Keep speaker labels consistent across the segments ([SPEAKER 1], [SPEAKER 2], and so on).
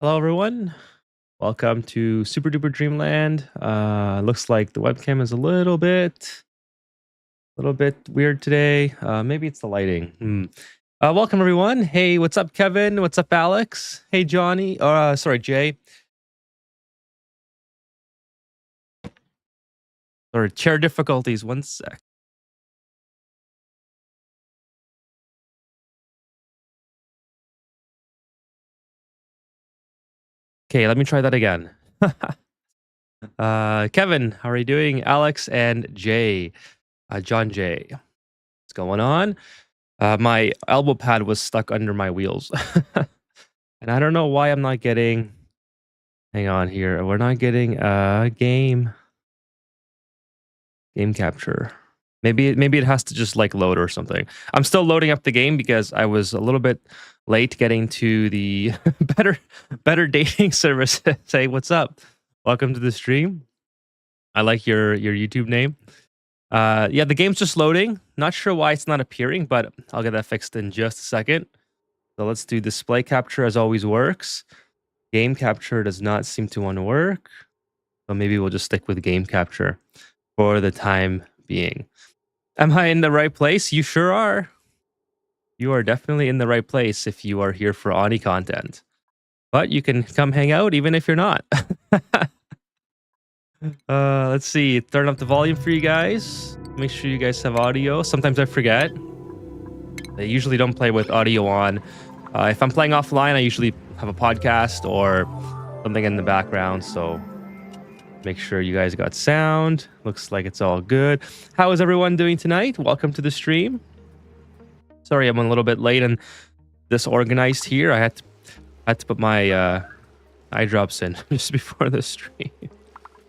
[SPEAKER 1] Hello, everyone. Welcome to Super Duper Dreamland. Looks like the webcam is a little bit weird today. Maybe it's the lighting. Welcome, everyone. Hey, what's up, Kevin? What's up, Alex? Hey, Johnny. Sorry, Jay. Or chair difficulties. One sec. Okay, let me try that again. Kevin, how are you doing? Alex and Jay. John Jay. What's going on? My elbow pad was stuck under my wheels. And I don't know why I'm not getting. Hang on here. We're not getting a game capture. Maybe it has to just like load or something. I'm still loading up the game because I was a little bit late getting to the better dating services. Hey, what's up? Welcome to the stream. I like your YouTube name. Yeah, the game's just loading. Not sure why it's not appearing, but I'll get that fixed in just a second. So let's do display capture as always works. Game capture does not seem to want to work. So maybe we'll just stick with game capture for the time being. Am I in the right place? You sure are. You are definitely in the right place if you are here for Ani content. But you can come hang out even if you're not. Let's see. Turn up the volume for you guys. Make sure you guys have audio. Sometimes I forget. I usually don't play with audio on. If I'm playing offline, I usually have a podcast or something in the background. So make sure you guys got sound. Looks like it's all good. How is everyone doing tonight? Welcome to the stream. Sorry, I'm a little bit late and disorganized here. I had to put my eye drops in just before the stream.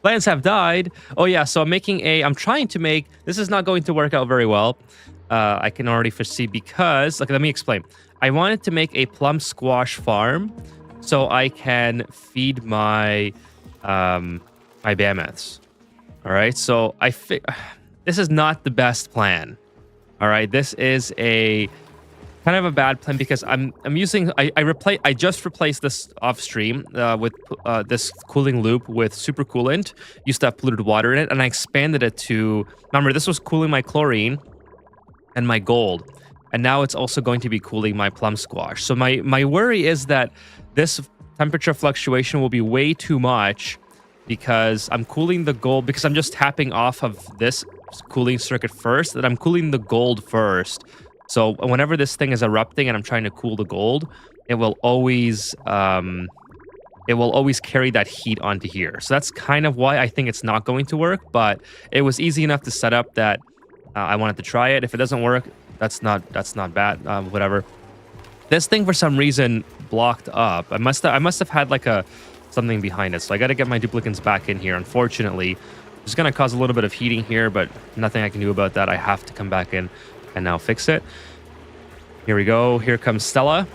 [SPEAKER 1] Plans have died. Oh yeah, so I'm trying to make, this is not going to work out very well. I can already foresee because, let me explain. I wanted to make a plum squash farm so I can feed my my mammoths. All right, so this is not the best plan. All right, this is a kind of a bad plan because I just replaced this off stream with this cooling loop with super coolant. Used to have polluted water in it, and I expanded it to, remember, this was cooling my chlorine and my gold, and now it's also going to be cooling my plum squash. So my worry is that this temperature fluctuation will be way too much because I'm cooling the gold, because I'm just tapping off of this cooling circuit first, that I'm cooling the gold first. So whenever this thing is erupting and I'm trying to cool the gold, it will always carry that heat onto here. So that's kind of why I think it's not going to work, but it was easy enough to set up that I wanted to try it. If it doesn't work, that's not bad. Whatever. This thing for some reason blocked up. I must have had like something behind it. So I got to get my duplicants back in here. Unfortunately, it's going to cause a little bit of heating here, but nothing I can do about that. I have to come back in and now fix it. Here we go. Here comes Stella.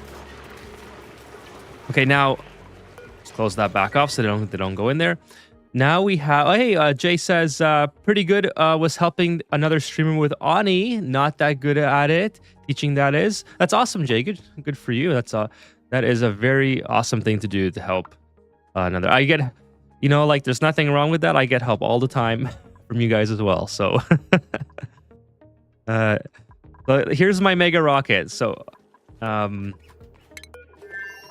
[SPEAKER 1] Okay, now let's close that back off so they don't go in there. Now we have, hey, Jay says, pretty good, was helping another streamer with Ani. Not that good at it. Teaching, that is. That's awesome, Jay. Good for you. That is a very awesome thing to do, to help another. I get, like, there's nothing wrong with that. I get help all the time from you guys as well. So, but here's my mega rocket. So,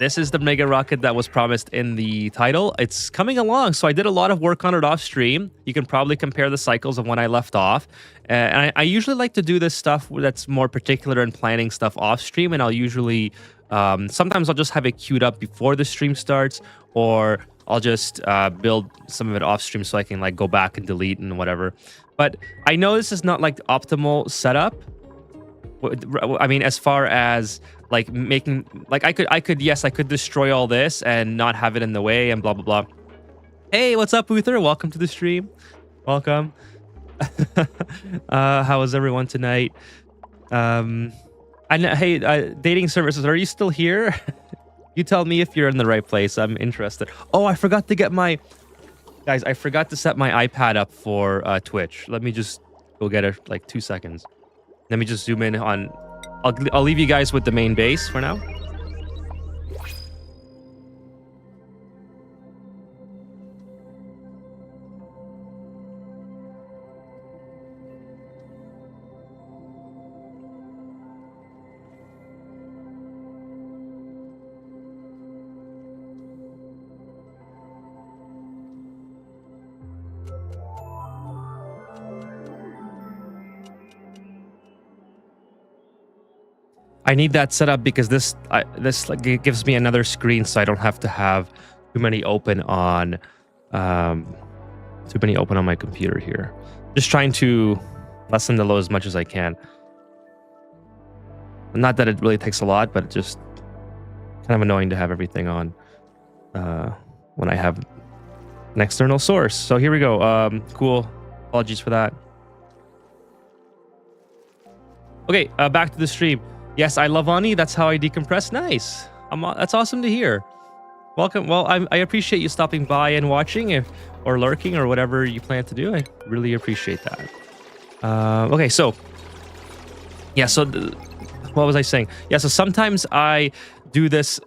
[SPEAKER 1] this is the mega rocket that was promised in the title. It's coming along. So I did a lot of work on it off stream. You can probably compare the cycles of when I left off. And I usually like to do this stuff that's more particular in planning stuff off stream. And I'll usually, sometimes I'll just have it queued up before the stream starts, or I'll just build some of it off stream so I can like go back and delete and whatever. But I know this is not like the optimal setup. I mean, as far as like making, like I could destroy all this and not have it in the way and blah blah blah. Hey, what's up, Uther? Welcome to the stream. Welcome. How is everyone tonight? And hey, dating services, are you still here? You tell me if you're in the right place. I'm interested. Oh, I forgot to get my guys. I forgot to set my iPad up for Twitch. Let me just go get it, like 2 seconds. Let me just zoom in on. I'll leave you guys with the main base for now. I need that set up because this like, it gives me another screen, so I don't have to have too many open on my computer here. Just trying to lessen the load as much as I can. Not that it really takes a lot, but it just kind of annoying to have everything on when I have an external source. So here we go. Cool. Apologies for that. Okay, back to the stream. Yes, I love Ani. That's how I decompress. Nice. That's awesome to hear. Welcome. Well, I appreciate you stopping by and watching, or lurking, or whatever you plan to do. I really appreciate that. Okay, so yeah. So what was I saying? Yeah. So sometimes I do this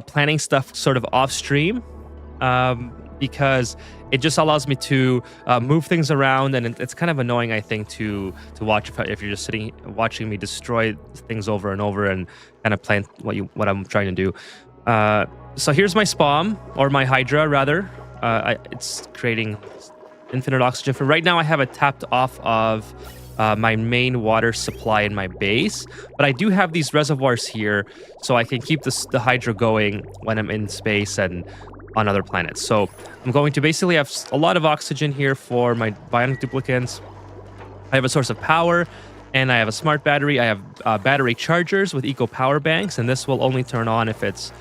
[SPEAKER 1] planning stuff sort of off stream, because it just allows me to move things around, and it's kind of annoying, I think, to watch if you're just sitting watching me destroy things over and over and kind of plan what I'm trying to do. So here's my spawn, or my Hydra rather. It's creating infinite oxygen. For right now, I have it tapped off of my main water supply in my base, but I do have these reservoirs here, so I can keep the Hydra going when I'm in space and on other planets. So I'm going to basically have a lot of oxygen here for my bionic duplicants. I have a source of power, and I have a smart battery. I have battery chargers with eco power banks, and this will only turn on if it's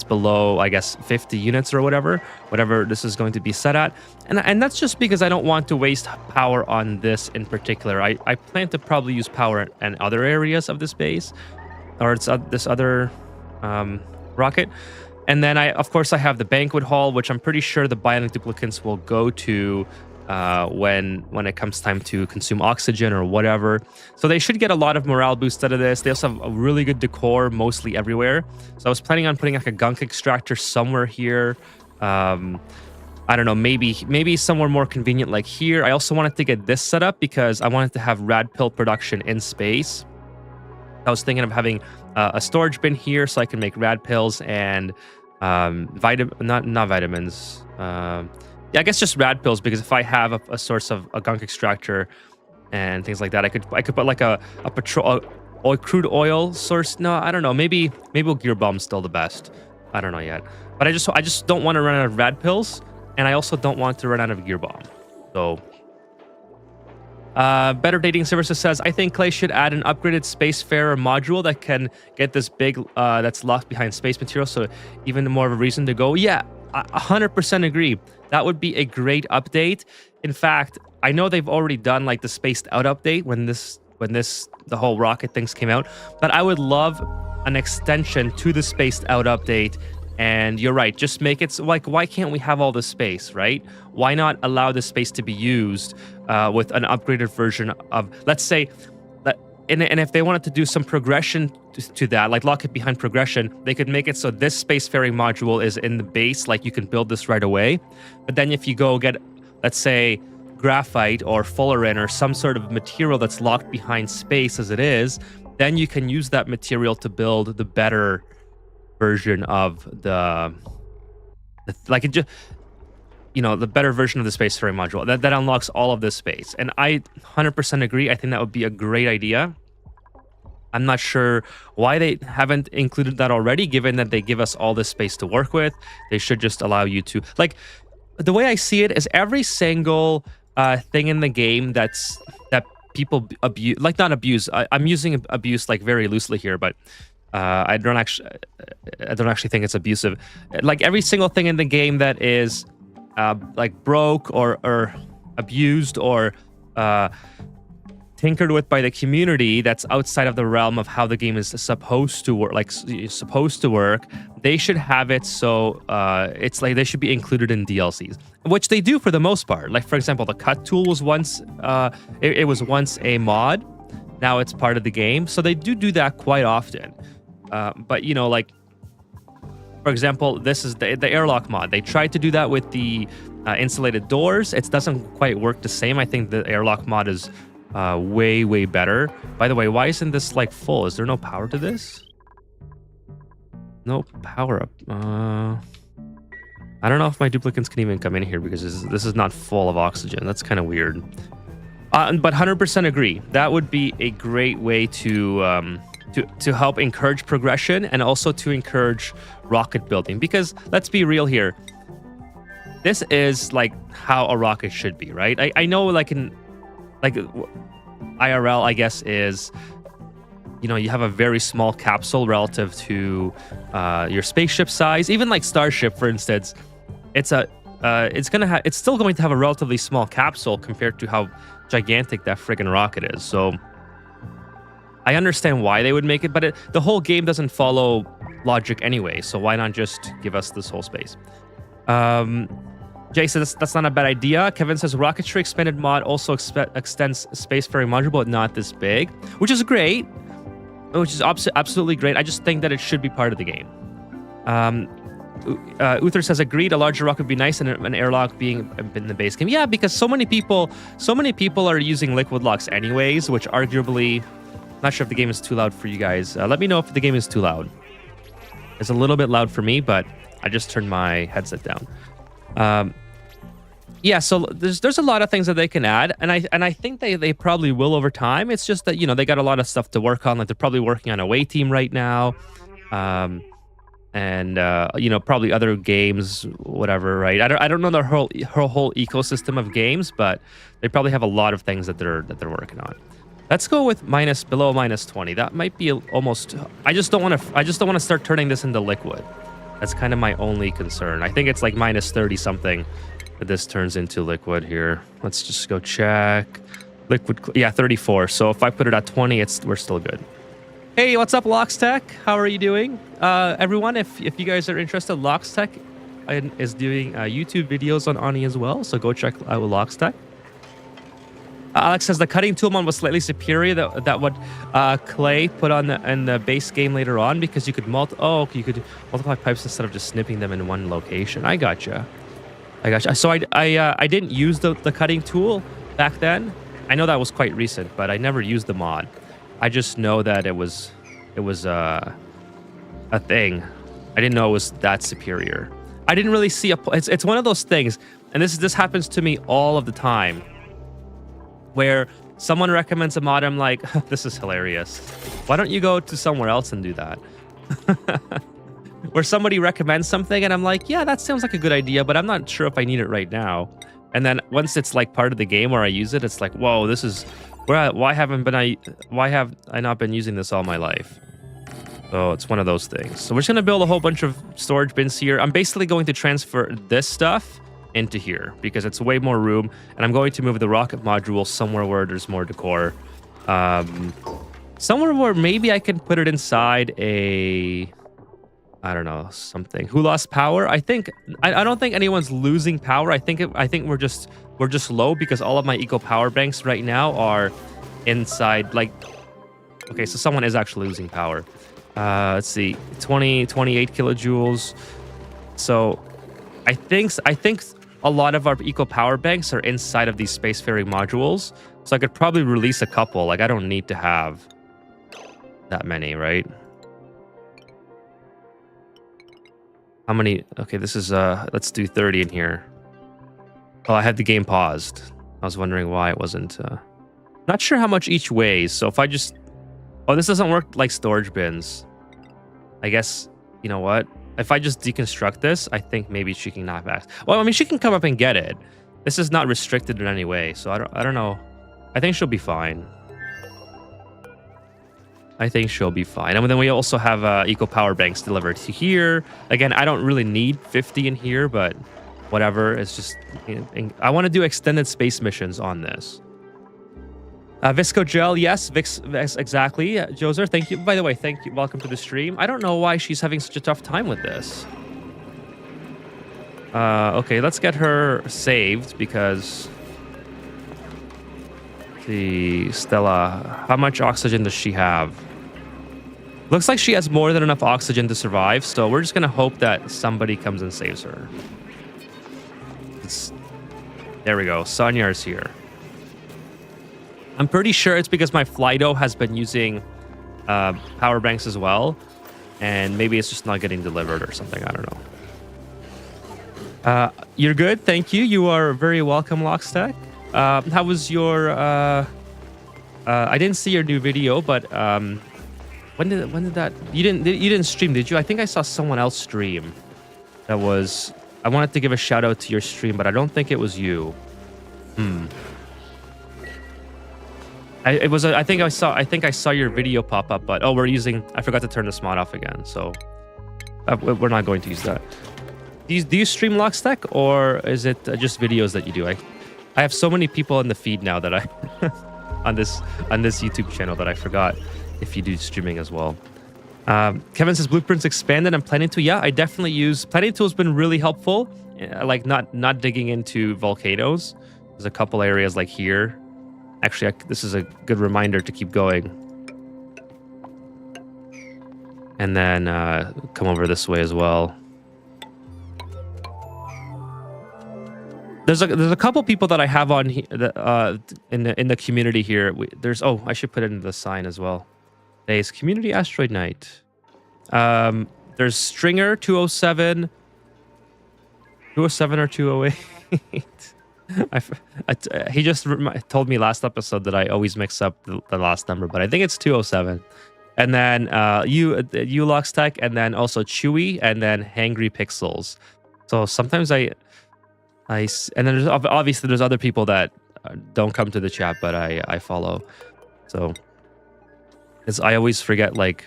[SPEAKER 1] below, I guess, 50 units or whatever this is going to be set at. And that's just because I don't want to waste power on this in particular. I plan to probably use power in other areas of this base, or it's this other rocket. And then of course I have the banquet hall, which I'm pretty sure the bionic duplicants will go to when it comes time to consume oxygen or whatever. So they should get a lot of morale boost out of this. They also have a really good decor mostly everywhere. So I was planning on putting like a gunk extractor somewhere here. I don't know, maybe somewhere more convenient like here. I also wanted to get this set up because I wanted to have rad pill production in space. I was thinking of having a storage bin here so I can make rad pills and not vitamins. Yeah, I guess just rad pills, because if I have a source of a gunk extractor and things like that, I could put like a crude oil source. No, I don't know. Maybe gear bomb's still the best. I don't know yet. But I just don't want to run out of rad pills, and I also don't want to run out of gear bomb. So Better Dating Services says, I think Clay should add an upgraded Spacefarer module that can get this big that's locked behind space material, so even more of a reason to go. Yeah, 100% agree. That would be a great update. In fact, I know they've already done like the spaced out update when the whole rocket things came out, but I would love an extension to the spaced out update. And you're right, just make it so, like, why can't we have all this space, right? Why not allow this space to be used with an upgraded version of, let's say, and if they wanted to do some progression to that, like lock it behind progression, they could make it so this spacefaring module is in the base, like you can build this right away. But then if you go get, let's say, graphite or fullerene or some sort of material that's locked behind space as it is, then you can use that material to build the better version of the better version of the spacefaring module that unlocks all of this space. And I 100% agree. I think that would be a great idea. I'm not sure why they haven't included that already, given that they give us all this space to work with. They should just allow you to, like, the way I see it is every single thing in the game that people abuse, like not abuse. I'm using abuse like very loosely here, but I don't actually think it's abusive. Like every single thing in the game that is like broke or abused or tinkered with by the community, that's outside of the realm of how the game is supposed to work, they should have it so it's like they should be included in DLCs, which they do for the most part. Like, for example, the cut tool was once it was once a mod, now it's part of the game, so they do that quite often. But you know, like, for example, this is the airlock mod. They tried to do that with the insulated doors. It doesn't quite work the same. I think the airlock mod is way better. By the way, why isn't this like full? Is there no power to this? No power up. I don't know if my duplicants can even come in here because this is not full of oxygen. That's kind of weird. But 100% agree. That would be a great way to to help encourage progression and also to encourage rocket building. Because let's be real here, this is like how a rocket should be, right? I know like IRL, I guess, is, you know, you have a very small capsule relative to your spaceship size. Even like Starship, for instance, it's still going to have a relatively small capsule compared to how gigantic that friggin' rocket is. So I understand why they would make it, but the whole game doesn't follow logic anyway. So why not just give us this whole space? Jay says that's not a bad idea. Kevin says Rocketry Expanded mod also extends Spacefaring module, but not this big, which is great. Which is absolutely great. I just think that it should be part of the game. Uther says agreed. A larger rocket would be nice, and an airlock being in the base game. Yeah, because so many people are using liquid locks anyways, which arguably, not sure if the game is too loud for you guys. Let me know if the game is too loud. It's a little bit loud for me, but I just turned my headset down. Yeah, so there's a lot of things that they can add, and I think they probably will over time. It's just that, you know, they got a lot of stuff to work on. Like they're probably working on a away team right now, and you know, probably other games, whatever, right? I don't know their whole ecosystem of games, but they probably have a lot of things that they're working on. Let's go with below -20. That might be almost. I just don't want to start turning this into liquid. That's kind of my only concern. I think it's like -30 something that this turns into liquid here. Let's just go check. Liquid, yeah, 34. So if I put it at 20, we're still good. Hey, what's up, Loxtech? How are you doing? Everyone, if you guys are interested, Loxtech is doing YouTube videos on Ani as well, so go check out Loxtech. Alex says the cutting tool mod was slightly superior that what Clay put on in the base game later on, because you could multiply pipes instead of just snipping them in one location. I gotcha. So I didn't use the cutting tool back then. I know that was quite recent, but I never used the mod. I just know that it was a thing. I didn't know it was that superior. I didn't really see it's one of those things, and this happens to me all of the time, where someone recommends a mod, I'm like, this is hilarious. Why don't you go to somewhere else and do that? Where somebody recommends something and I'm like, yeah, that sounds like a good idea, but I'm not sure if I need it right now. And then once it's like part of the game where I use it, it's like, whoa, this is why have I not been using this all my life? So it's one of those things. So we're just gonna build a whole bunch of storage bins here. I'm basically going to transfer this stuff into here because it's way more room, and I'm going to move the rocket module somewhere where there's more decor. Somewhere where maybe I can put it inside I don't know, something. Who lost power? I don't think anyone's losing power. I think we're just low because all of my eco power banks right now are inside. Like, okay, so someone is actually losing power. Let's see, 28 kilojoules. So I think a lot of our eco power banks are inside of these spacefaring modules. So I could probably release a couple. Like, I don't need to have that many, right? How many? Okay, this is let's do 30 in here. Oh, I had the game paused. I was wondering why it wasn't not sure how much each weighs. So if I just, oh, this doesn't work like storage bins. I guess, you know what? If I just deconstruct this, I think maybe she can knock back. Well, I mean, she can come up and get it. This is not restricted in any way, so I don't know. I think she'll be fine. I think she'll be fine. And then we also have eco power banks delivered to here. Again, I don't really need 50 in here, but whatever. It's just, I want to do extended space missions on this. Visco Gel, yes, Vix, exactly. Joser, thank you. By the way, thank you. Welcome to the stream. I don't know why she's having such a tough time with this. Okay, let's get her saved because the Stella, how much oxygen does she have? Looks like she has more than enough oxygen to survive, so we're just gonna hope that somebody comes and saves her. There we go, Sonyar's here. I'm pretty sure it's because my Flydo has been using power banks as well, and maybe it's just not getting delivered or something, I don't know. You're good, thank you. You are very welcome, Lockstack. How was your... I didn't see your new video, but When did that? You didn't stream, did you? I think I saw someone else stream. That was. I wanted to give a shout out to your stream, but I don't think it was you. It was. I think I saw your video pop up, but we're using. I forgot to turn this mod off again, so we're not going to use that. Do you stream Lockstack, or is it just videos that you do? I have so many people in the feed now that I on this YouTube channel that I forgot if you do streaming as well. Kevin says blueprints expanded. I'm planning to. Yeah, I definitely use planning tool has been really helpful. Like not digging into volcanoes. There's a couple areas like here. Actually, this is a good reminder to keep going. And then come over this way as well. There's a couple people that I have on here in the community here. I should put it in the sign as well. Today's Community Asteroid Night. There's Stringer 207 or 208. He just told me last episode that I always mix up the last number, but I think it's 207. And then you Lockstack, and then also Chewy, and then Hangry Pixels. So sometimes and then there's other people that don't come to the chat, but I follow. So I always forget, like,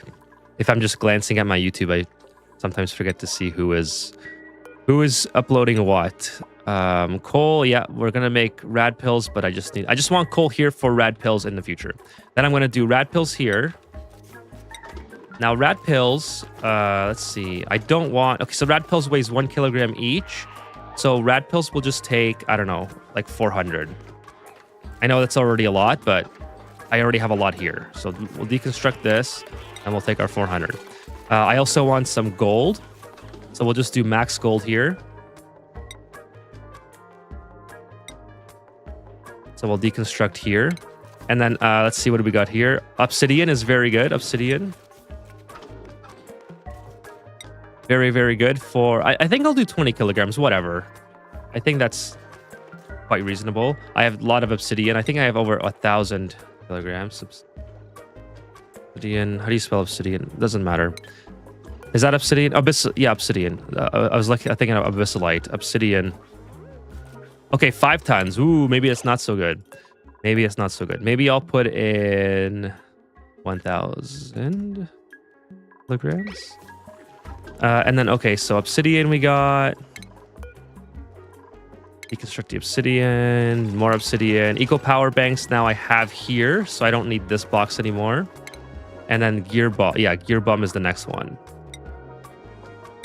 [SPEAKER 1] if I'm just glancing at my YouTube, I sometimes forget to see who is uploading what. Coal, yeah, we're gonna make rad pills, but I just want coal here for rad pills in the future. Then I'm gonna do rad pills here. Now rad pills, let's see. So rad pills weighs 1 kilogram each. So rad pills will just take, I don't know, like 400. I know that's already a lot, but I already have a lot here. So we'll deconstruct this and we'll take our 400. I also want some gold. So we'll just do max gold here. So we'll deconstruct here. And then let's see, what do we got here? Obsidian is very good. Obsidian. Very, very good for... I think I'll do 20 kilograms, whatever. I think that's quite reasonable. I have a lot of obsidian. I think I have over 1,000 kilograms. Obsidian. How do you spell obsidian? Doesn't matter. Is that obsidian? Yeah, obsidian. I was thinking of abyssalite. Obsidian. Okay, 5 tons. Ooh, maybe it's not so good. Maybe it's not so good. Maybe I'll put in 1,000 kilograms. And then, okay, so obsidian we got. Deconstruct the obsidian. More obsidian. Eco power banks now I have here, so I don't need this box anymore. And then gear bomb. Yeah, gear bomb is the next one.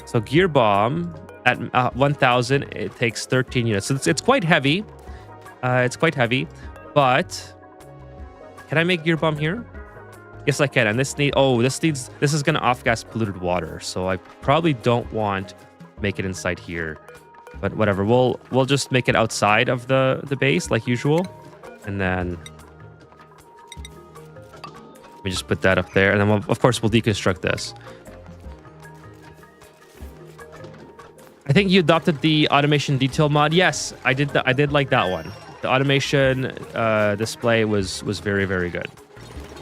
[SPEAKER 1] So gear bomb at 1,000, it takes 13 units. So it's quite heavy. It's quite heavy, but can I make gear bomb here? Yes, I can. And this is gonna off-gas polluted water. So I probably don't want make it inside here, but whatever. We'll just make it outside of the base like usual, and then let me just put that up there, and then of course we'll deconstruct this. I think you adopted the automation detail mod. Yes, I did. I did like that one. The automation display was very, very good.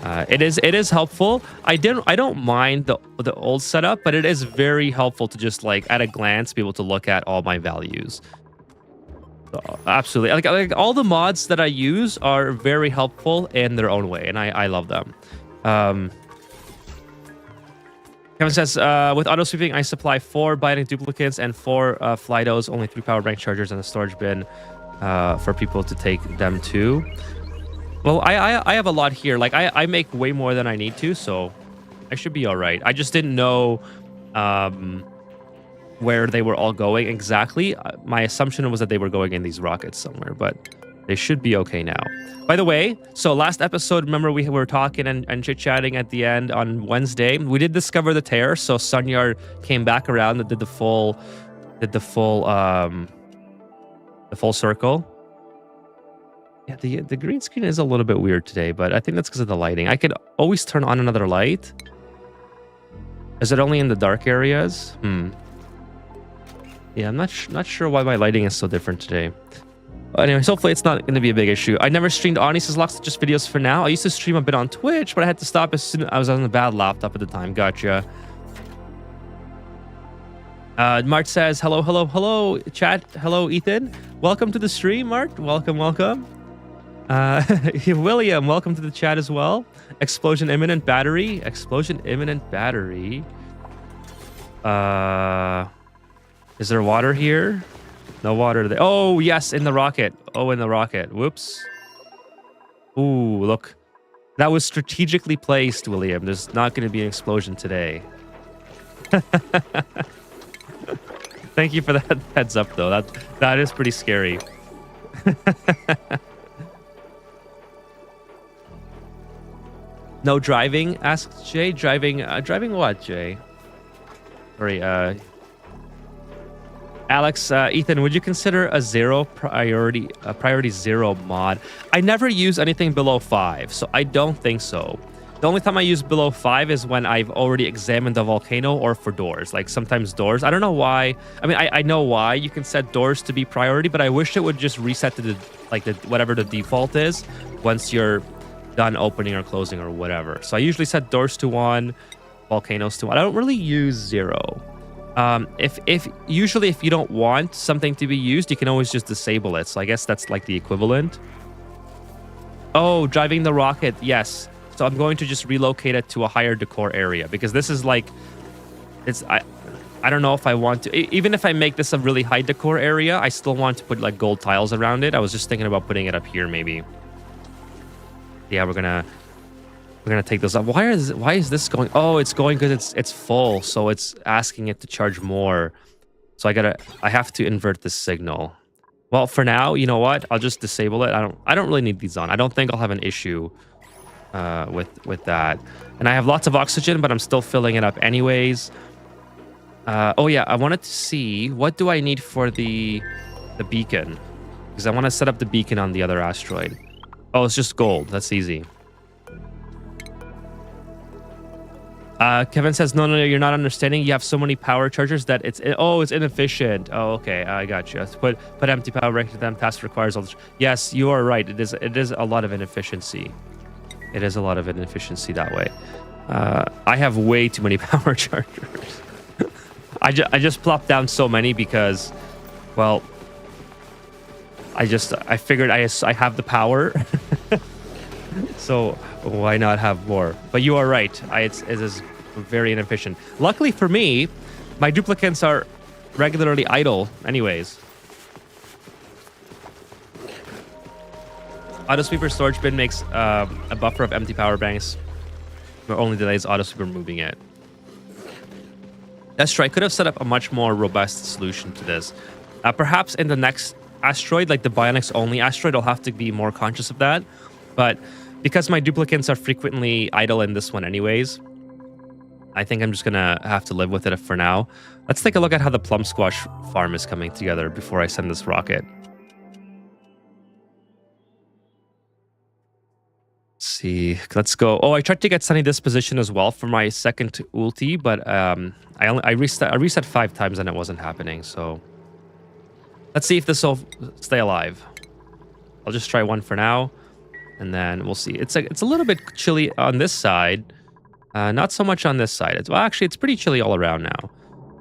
[SPEAKER 1] It is helpful. I don't mind the old setup, but it is very helpful to just like at a glance be able to look at all my values. So, absolutely, like all the mods that I use are very helpful in their own way, and I love them. Kevin says, with auto sweeping, I supply 4 binding duplicates and 4 Flydos, only 3 power bank chargers, and a storage bin for people to take them to. Well, I have a lot here. Like I make way more than I need to, so I should be all right. I just didn't know where they were all going exactly. My assumption was that they were going in these rockets somewhere, but they should be okay now. By the way, so last episode, remember we were talking and chit-chatting at the end on Wednesday. We did discover the tear, so Sunyard came back around and did the full circle. Yeah, the green screen is a little bit weird today, but I think that's because of the lighting. I could always turn on another light. Is it only in the dark areas? Yeah, I'm not sure why my lighting is so different today. Anyways, hopefully it's not going to be a big issue. I never streamed Onyx's Locks, just videos for now. I used to stream a bit on Twitch, but I had to stop as soon as I was on a bad laptop at the time. Gotcha. Mart says, hello, chat. Hello, Ethan. Welcome to the stream, Mart. Welcome. William, welcome to the chat as well. Explosion imminent battery. Is there water here? No water there. Oh, yes, in the rocket. Whoops. Ooh, look. That was strategically placed, William. There's not going to be an explosion today. Thank you for that heads up, though. That is pretty scary. No driving? Asks Jay. Driving what, Jay? Sorry, Alex, Ethan, would you consider a priority 0 mod? I never use anything below 5, so I don't think so. The only time I use below 5 is when I've already examined the volcano or for doors. Like sometimes doors. I don't know why. I mean, I know why you can set doors to be priority, but I wish it would just reset to the whatever the default is once you're done opening or closing or whatever. So I usually set doors to 1, volcanoes to 1. I don't really use 0. If you don't want something to be used, you can always just disable it. So I guess that's like the equivalent. Oh, driving the rocket. Yes. So I'm going to just relocate it to a higher decor area because this is like, I don't know if I want to, even if I make this a really high decor area, I still want to put like gold tiles around it. I was just thinking about putting it up here maybe. Yeah, we're gonna take those up. Why is this going? Oh, it's going because it's full, so it's asking it to charge more. So I have to invert this signal. Well, for now, you know what? I'll just disable it. I don't really need these on. I don't think I'll have an issue with that. And I have lots of oxygen, but I'm still filling it up anyways. Oh yeah, I wanted to see what do I need for the beacon, because I want to set up the beacon on the other asteroid. Oh, it's just gold. That's easy. Kevin says, no, you're not understanding. You have so many power chargers that it's inefficient. Oh, okay, I got you. Put empty power right to them. Task requires all this. Yes, you are right. It is a lot of inefficiency. It is a lot of inefficiency that way. I have way too many power chargers. I just plopped down so many because, well, I figured I have the power. So why not have more? But you are right. It is very inefficient. Luckily for me, my duplicates are regularly idle anyways. Autosweeper storage bin makes a buffer of empty power banks, but only delays Autosweeper moving it. That's true. I could have set up a much more robust solution to this. Perhaps in the next asteroid, like the Bionics only asteroid, I'll have to be more conscious of that. But because my duplicates are frequently idle in this one anyways, I think I'm just going to have to live with it for now. Let's take a look at how the plum squash farm is coming together before I send this rocket. Let's see. Let's go. Oh, I tried to get Sunny this position as well for my second ulti, but I reset 5 times and it wasn't happening. So let's see if this will stay alive. I'll just try one for now. And then we'll see. It's a little bit chilly on this side. Not so much on this side. Well, actually, it's pretty chilly all around now.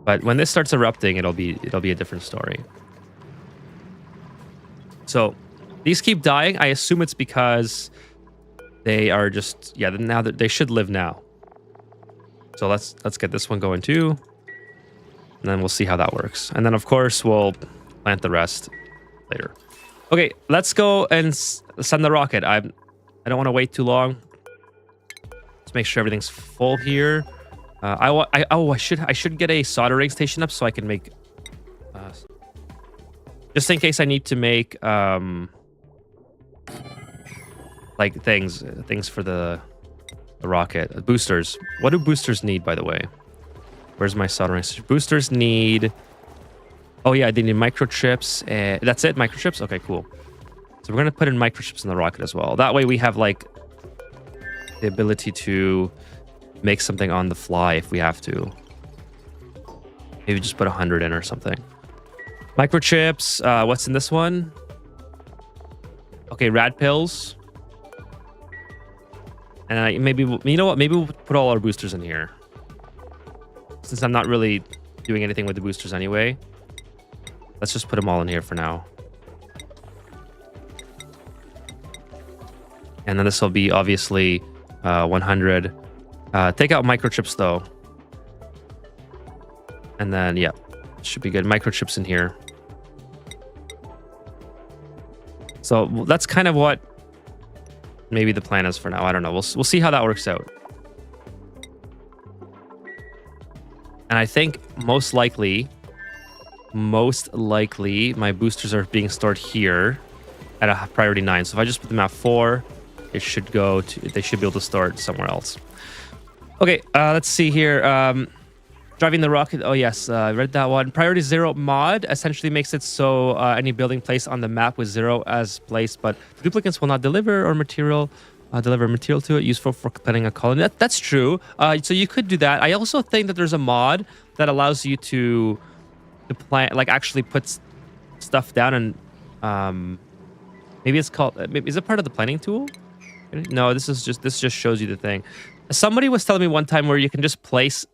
[SPEAKER 1] But when this starts erupting, it'll be a different story. So these keep dying. I assume it's because they are just now that they should live now. So let's get this one going too, and then we'll see how that works. And then of course we'll plant the rest later. Okay, let's go and send the rocket. I don't want to wait too long. Let's make sure everything's full here. I should get a soldering station up so I can make just in case I need to make like things for the rocket. Boosters. What do boosters need, by the way? Where's my soldering station? Boosters need. Oh yeah, they need microchips. That's it, microchips? Okay, cool. So we're going to put in microchips in the rocket as well. That way we have like the ability to make something on the fly if we have to. Maybe just put 100 in or something. Microchips. What's in this one? Okay, rad pills. And maybe, you know what? Maybe we'll put all our boosters in here. Since I'm not really doing anything with the boosters anyway. Let's just put them all in here for now. And then this will be obviously 100. Take out microchips though. And then, yeah, should be good. Microchips in here. So that's kind of what maybe the plan is for now. I don't know. We'll see how that works out. And I think most likely my boosters are being stored here at a priority 9. So if I just put them at 4, they should be able to store it somewhere else. Okay, let's see here. Driving the rocket. Oh yes, I read that one. Priority 0 mod essentially makes it so any building placed on the map with 0 as placed, but the duplicates will not deliver material to it, useful for planning a colony. That's true. So you could do that. I also think that there's a mod that allows you to plan, like actually put stuff down, and maybe it's called. Is it part of the planning tool? No, this just shows you the thing. Somebody was telling me one time where you can just place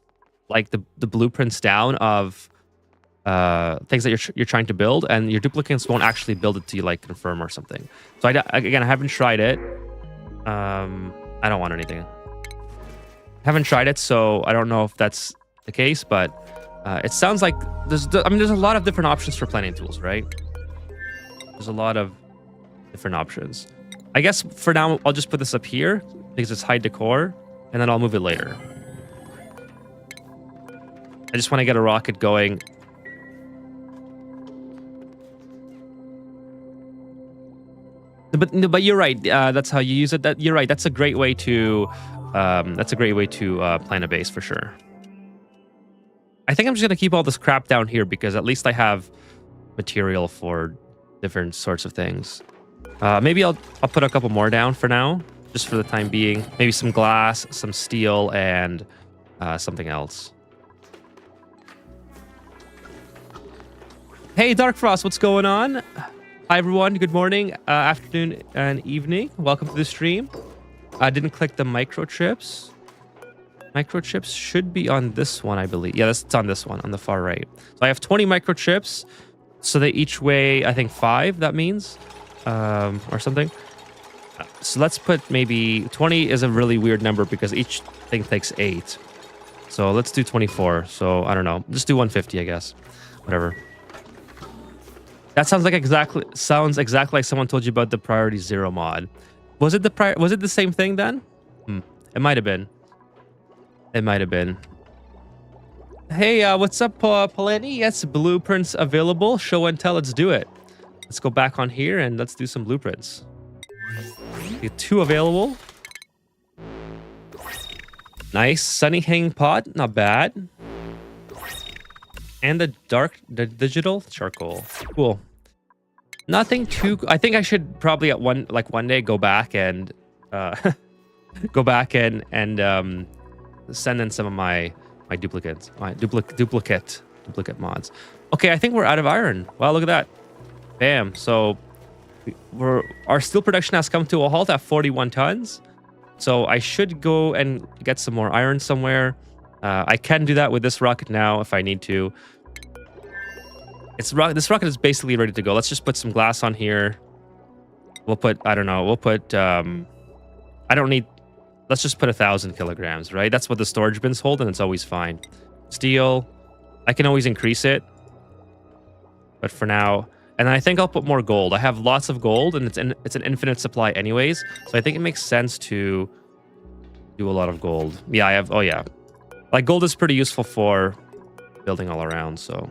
[SPEAKER 1] like the blueprints down of things that you're trying to build, and your duplicates won't actually build it till you like confirm or something. So I haven't tried it. I don't want anything. Haven't tried it, so I don't know if that's the case, but it sounds like there's a lot of different options for planning tools, right? There's a lot of different options. I guess for now I'll just put this up here because it's high decor, and then I'll move it later. I just want to get a rocket going. But you're right. That's how you use it. You're right. That's a great way to plan a base for sure. I think I'm just gonna keep all this crap down here because at least I have material for different sorts of things. Maybe I'll put a couple more down for now, just for the time being. Maybe some glass, some steel, and something else. Hey, Dark Frost, what's going on? Hi, everyone. Good morning, afternoon, and evening. Welcome to the stream. I didn't click the microchips. Microchips should be on this one, I believe. Yeah, it's on this one, on the far right. So I have 20 microchips. So they each weigh, I think, 5, that means. Or something. So let's put maybe 20 is a really weird number because each thing takes 8. So let's do 24. So I don't know. Just do 150, I guess. Whatever. That sounds exactly like someone told you about the priority 0 mod. Was it the same thing then? It might have been. It might have been. Hey, what's up, Polani? Yes, blueprints available. Show and tell. Let's do it. Let's go back on here and let's do some blueprints. We get 2 available. Nice. Sunny hanging pot. Not bad. And the digital charcoal. Cool. Nothing too. I think I should probably at one day go back and send in some of my duplicates, duplicate mods. Okay, I think we're out of iron. Wow, look at that. Bam. So our steel production has come to a halt at 41 tons. So I should go and get some more iron somewhere. I can do that with this rocket now if I need to. This rocket is basically ready to go. Let's just put some glass on here. We'll put, I don't know, let's just put 1,000 kilograms, right? That's what the storage bins hold, and it's always fine. Steel, I can always increase it. But for now, and I think I'll put more gold. I have lots of gold, and it's an infinite supply anyways. So I think it makes sense to do a lot of gold. Yeah, I have, oh yeah. Like gold is pretty useful for building all around, so.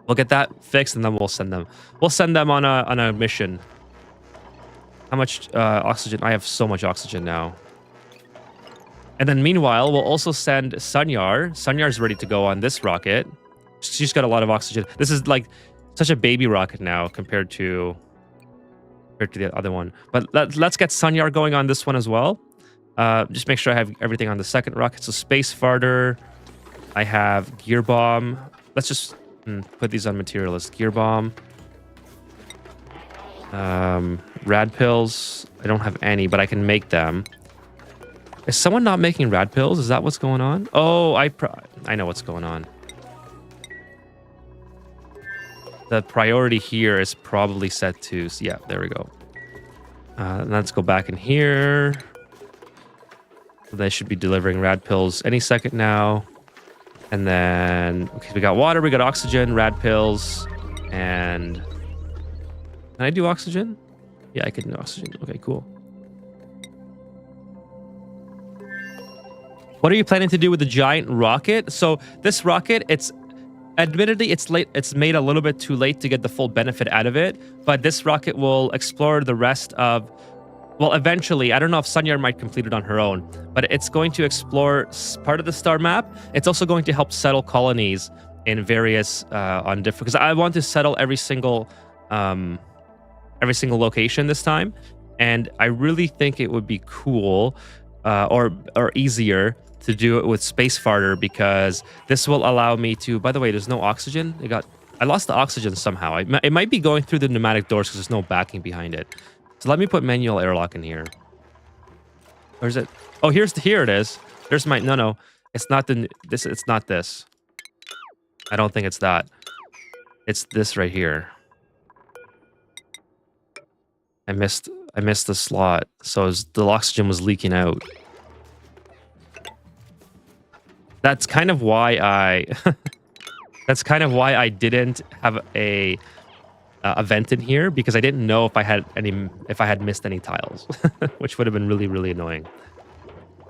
[SPEAKER 1] We'll get that fixed, and then we'll send them. We'll send them on a mission. How much oxygen? I have so much oxygen now. And then meanwhile, we'll also send Sunyar. Sunyar's ready to go on this rocket. She's got a lot of oxygen. This is like such a baby rocket now compared to the other one. But let's get Sunyar going on this one as well. Just make sure I have everything on the second rocket. So Space Farter. I have Gear Bomb. Let's just put these on Materialist. Gear Bomb. Rad pills. I don't have any, but I can make them. Is someone not making rad pills? Is that what's going on? Oh, I know what's going on. The priority here is probably set to... Yeah, there we go. Let's go back in here. So they should be delivering rad pills any second now. And then... Okay, we got water, we got oxygen, rad pills, and... Can I do oxygen? Yeah, I can do oxygen. Okay, cool. What are you planning to do with the giant rocket? So this rocket, it's... Admittedly, it's late. It's made a little bit too late to get the full benefit out of it. But this rocket will explore the rest of... Well, eventually, I don't know if Sunyar might complete it on her own, but it's going to explore part of the star map. It's also going to help settle colonies in various on different... Because I want to settle every single location this time, and I really think it would be cool or easier to do it with Space Farter, because this will allow me to... By the way, there's no oxygen. I lost the oxygen somehow. It might be going through the pneumatic doors because there's no backing behind it. So let me put manual airlock in here. Where's it? Oh, here it is. There's my... No. It's not this. It's not this. I don't think it's that. It's this right here. I missed the slot. So the oxygen was leaking out. That's kind of why I... That's kind of why I didn't have a vent in here, because I didn't know if I had missed any tiles, which would have been really, really annoying.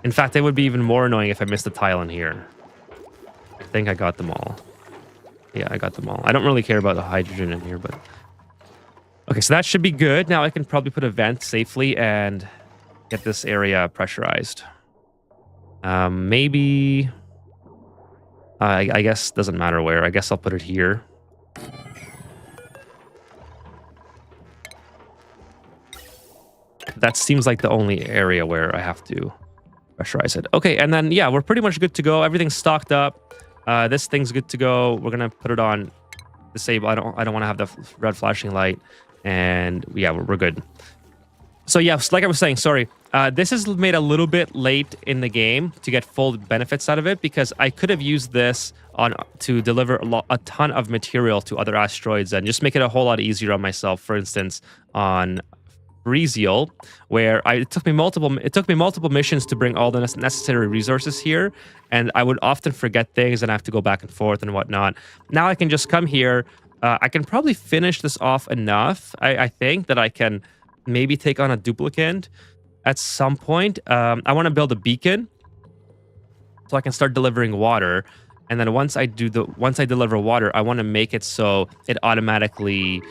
[SPEAKER 1] In fact, it would be even more annoying if I missed a tile in here. I think I got them all. Yeah, I got them all. I don't really care about the hydrogen in here, but... Okay, so that should be good. Now I can probably put a vent safely and get this area pressurized. Maybe... I guess it doesn't matter where. I guess I'll put it here. That seems like the only area where I have to pressurize it. Okay, and then, yeah, we're pretty much good to go. Everything's stocked up. This thing's good to go. We're going to put it on disable. I don't want to have the red flashing light. And, yeah, we're good. So, yeah, like I was saying, sorry. This is made a little bit late in the game to get full benefits out of it, because I could have used this to deliver a ton of material to other asteroids and just make it a whole lot easier on myself. For instance, on Breezial, where it took me multiple missions to bring all the necessary resources here, and I would often forget things and have to go back and forth and whatnot. Now I can just come here. I can probably finish this off enough, I think, that I can maybe take on a duplicate at some point. I want to build a beacon so I can start delivering water. And then once I deliver water, I want to make it so it automatically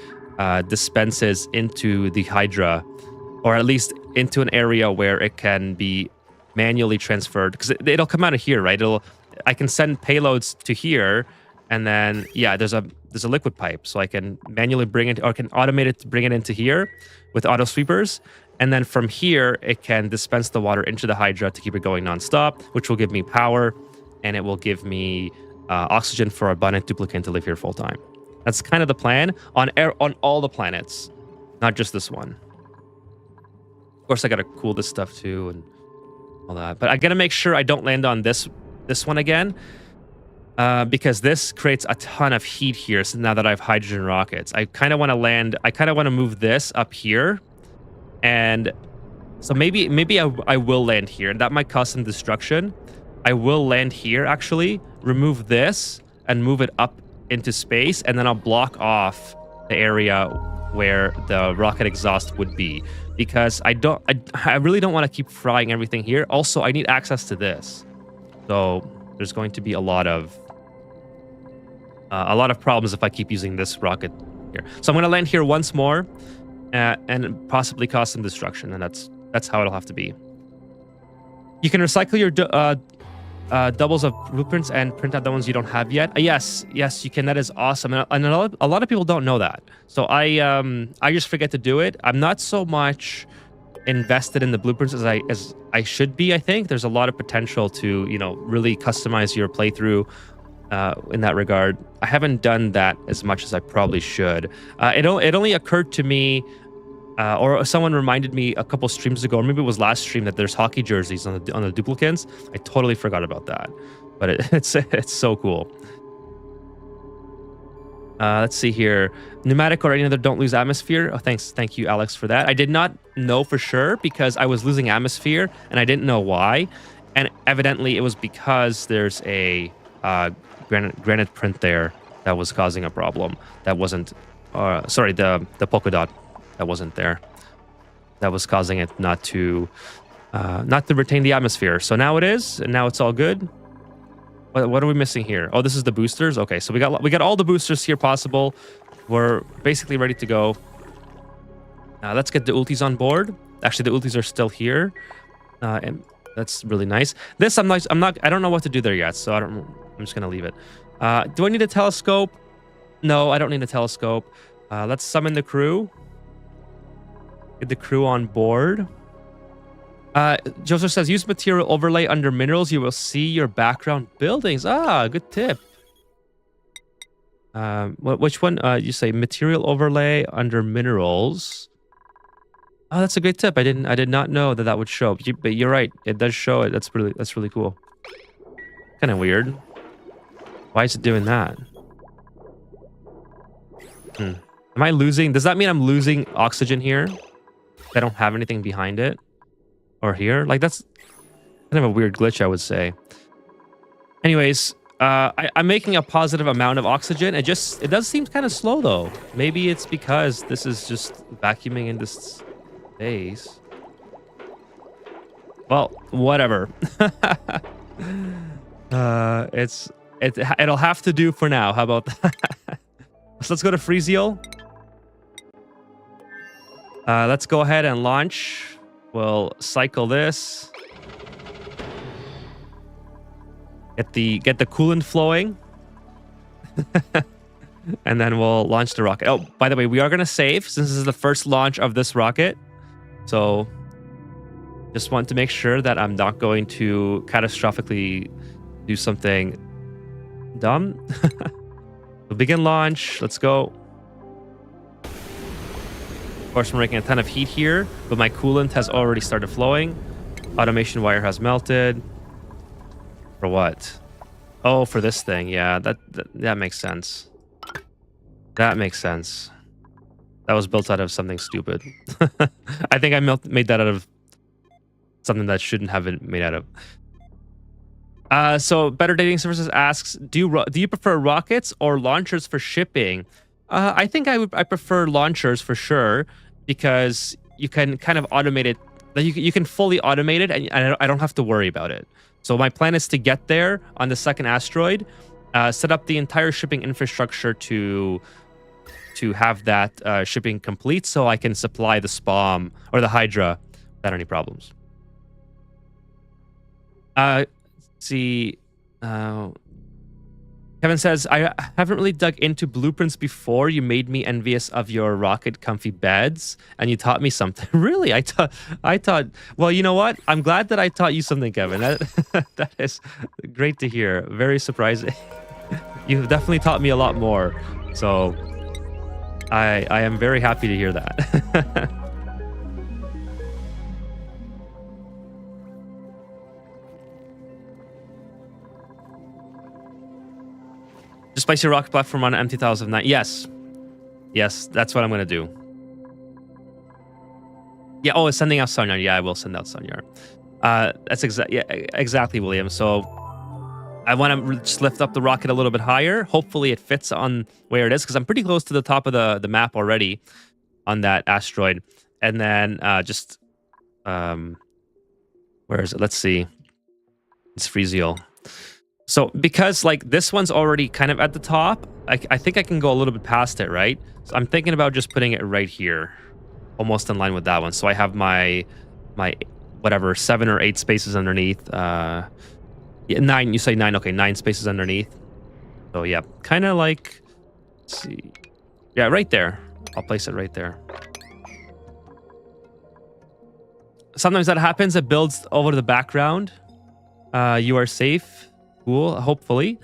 [SPEAKER 1] dispenses into the Hydra, or at least into an area where it can be manually transferred, because it'll come out of here, right? I can send payloads to here, and then yeah, there's a liquid pipe, so I can manually bring it, or can automate it to bring it into here with auto sweepers. And then from here, it can dispense the water into the Hydra to keep it going nonstop, which will give me power, and it will give me oxygen for abundant duplicate to live here full time. That's kind of the plan on all the planets, not just this one. Of course, I gotta cool this stuff too and all that. But I gotta make sure I don't land on this one again, because this creates a ton of heat here. So now that I have hydrogen rockets, I kind of want to land. I kind of want to move this up here. And so maybe I will land here, and that might cause some destruction. I will land here, actually, remove this, and move it up into space, and then I'll block off the area where the rocket exhaust would be, because I really don't want to keep frying everything here. Also, I need access to this, so there's going to be a lot of problems if I keep using this rocket here. So I'm going to land here once more. And possibly cause some destruction, and that's how it'll have to be. You can recycle your doubles of blueprints and print out the ones you don't have yet. Yes, you can. That is awesome, and a lot of people don't know that. So I just forget to do it. I'm not so much invested in the blueprints as I should be. I think there's a lot of potential to really customize your playthrough. In that regard, I haven't done that as much as I probably should. It only occurred to me Or someone reminded me a couple streams ago, or maybe it was last stream, that there's hockey jerseys on the duplicates. I totally forgot about that, but it's so cool. Let's see here. Pneumatic or any other don't lose atmosphere. Oh, thank you, Alex, for that. I did not know for sure because I was losing atmosphere and I didn't know why. And evidently it was because there's a granite print there that was causing a problem. That wasn't, sorry, the polka dot that wasn't there. That was causing it not to retain the atmosphere. So now it is, and now it's all good. What are we missing here? Oh, this is the boosters. Okay, so we got all the boosters here possible. We're basically ready to go. Let's get the ultis on board. Actually, the ultis are still here, and that's really nice. This I don't know what to do there yet, so I'm just gonna leave it. Do I need a telescope? No, I don't need a telescope. Let's summon the crew. Get the crew on board. Joseph says, use material overlay under minerals. You will see your background buildings. Ah, good tip. Which one? You say material overlay under minerals. Oh, that's a great tip. I did not know that would show. But you're right. It does show it. That's really cool. Kind of weird. Why is it doing that? Am I losing? Does that mean I'm losing oxygen here? I don't have anything behind it. Or here? Like, that's kind of a weird glitch, I would say. Anyways, I'm making a positive amount of oxygen. It does seem kind of slow, though. Maybe it's because this is just vacuuming in this space. Well, whatever. It'll have to do for now. How about that? So let's go to Freezeal. Let's go ahead and launch. We'll cycle this. Get the coolant flowing. And then we'll launch the rocket. Oh, by the way, we are going to save since this is the first launch of this rocket. So just want to make sure that I'm not going to catastrophically do something dumb. We'll begin launch. Let's go. Of course, we're making a ton of heat here, but my coolant has already started flowing. Automation wire has melted. For what? Oh, for this thing. Yeah, that makes sense. That makes sense. That was built out of something stupid. I think I made that out of something that shouldn't have been made out of. So Better Dating Services asks, do you prefer rockets or launchers for shipping? I think I prefer launchers for sure, because you can kind of automate it. You can fully automate it, and I don't have to worry about it. So my plan is to get there on the second asteroid, set up the entire shipping infrastructure to have that shipping complete, so I can supply the SPOM or the Hydra without any problems. See. Kevin says, I haven't really dug into blueprints before. You made me envious of your rocket comfy beds, and you taught me something. Really? I thought, well, you know what? I'm glad that I taught you something, Kevin. That is great to hear. Very surprising. You've definitely taught me a lot more. So I am very happy to hear that. Just place your rocket platform on an empty 1009. Yes. Yes, that's what I'm going to do. Yeah, oh, it's sending out Sonyar. Yeah, I will send out Sonyar. That's exactly, William. So I want to just lift up the rocket a little bit higher. Hopefully it fits on where it is, because I'm pretty close to the top of the map already on that asteroid. And then where is it? Let's see. It's Freezeal. So because like this one's already kind of at the top, I think I can go a little bit past it, right? So I'm thinking about just putting it right here, almost in line with that one. So I have my whatever 7 or 8 spaces underneath. Yeah, 9. You say 9? Okay, 9 spaces underneath. So yeah, kind of like. Let's see. Yeah, right there. I'll place it right there. Sometimes that happens. It builds over the background. You are safe. Cool, hopefully.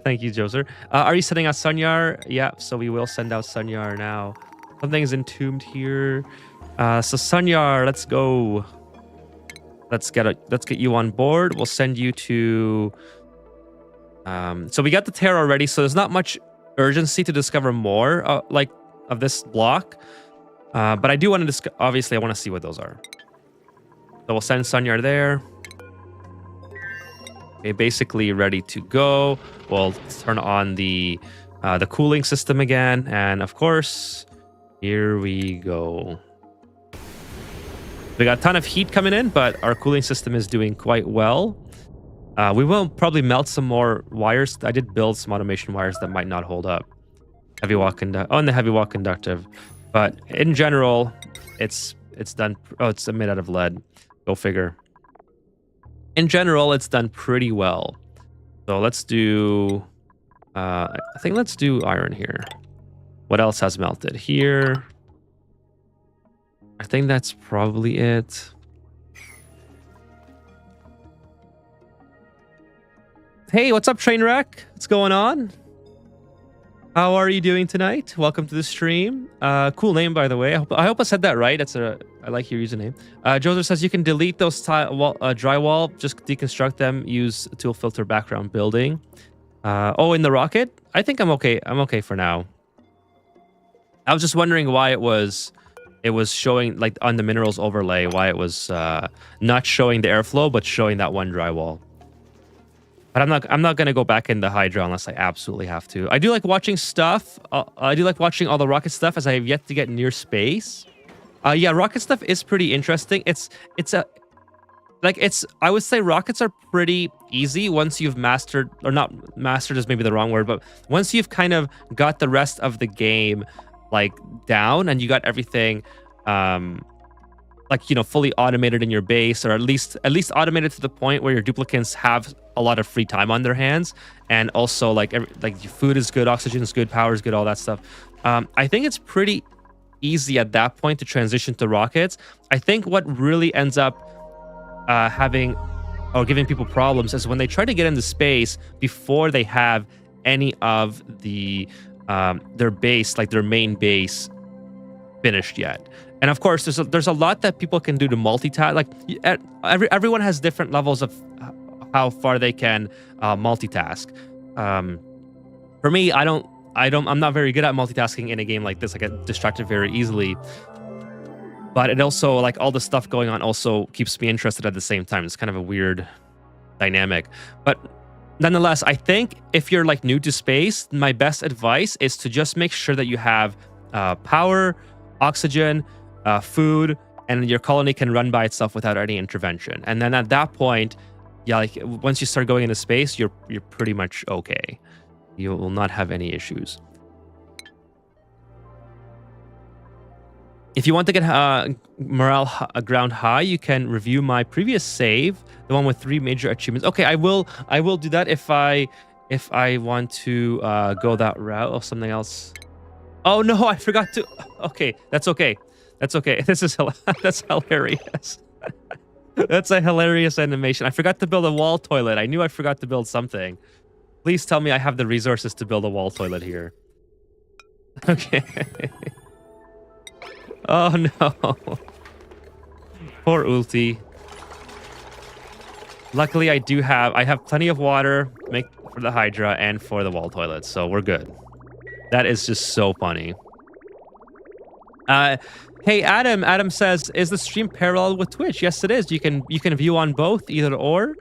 [SPEAKER 1] Thank you, Joser. Are you sending out Sonyar? Yeah, so we will send out Sonyar now. Something's entombed here. So Sunyar, let's go. Let's get you on board. We'll send you to. So we got the tear already, so there's not much urgency to discover more of this block. But I do want to obviously I want to see what those are. So we'll send Sunyar there. Okay, basically ready to go. We'll turn on the cooling system again, and of course, here we go. We got a ton of heat coming in, but our cooling system is doing quite well. We will probably melt some more wires. I did build some automation wires that might not hold up. Heavy wall and the heavy wall conductive. But in general, it's done. Oh, it's made out of lead. Go figure. In general, it's done pretty well. So let's do. I think let's do iron here. What else has melted here? I think that's probably it. Hey, what's up, Trainwreck? What's going on? How are you doing tonight? Welcome to the stream. Cool name, by the way. I hope I said that right. I like your username. Joseph says you can delete those drywall, just deconstruct them, use tool filter background building. Oh, in the rocket? I think I'm okay. I'm okay for now. I was just wondering why it was showing, like, on the minerals overlay, why it was not showing the airflow, but showing that one drywall. But I'm not gonna go back into Hydra unless I absolutely have to. I do like watching stuff. I do like watching all the rocket stuff, as I have yet to get near space. Yeah, rocket stuff is pretty interesting. I would say rockets are pretty easy once you've mastered, or not mastered is maybe the wrong word, but once you've kind of got the rest of the game like down and you got everything like, you know, fully automated in your base, or at least automated to the point where your duplicants have a lot of free time on their hands, and also like your food is good, oxygen is good, power is good, all that stuff. I think it's pretty easy at that point to transition to rockets. I think what really ends up having or giving people problems is when they try to get into space before they have any of the their base, like their main base, finished yet. And of course, there's a lot that people can do to multitask. Like everyone has different levels of how far they can multitask. For me, I'm not very good at multitasking in a game like this. I get distracted very easily. But it also, like, all the stuff going on also keeps me interested at the same time. It's kind of a weird dynamic. But nonetheless, I think if you're like new to space, my best advice is to just make sure that you have power, oxygen, food, and your colony can run by itself without any intervention. And then at that point, yeah, like once you start going into space, you're pretty much okay. You will not have any issues. If you want to get morale ground high, you can review my previous save, the one with 3 major achievements. Okay, I will do that if I want to go that route or something else. Oh no, I forgot to. Okay, that's okay. That's okay. That's hilarious. That's a hilarious animation. I forgot to build a wall toilet. I knew I forgot to build something. Please tell me I have the resources to build a wall toilet here. Okay. Oh no. Poor Ulti. Luckily, I have plenty of water for the Hydra and for the wall toilets, so we're good. That is just so funny. Hey, Adam. Adam says, "Is the stream parallel with Twitch?" Yes, it is. You can view on both, either or.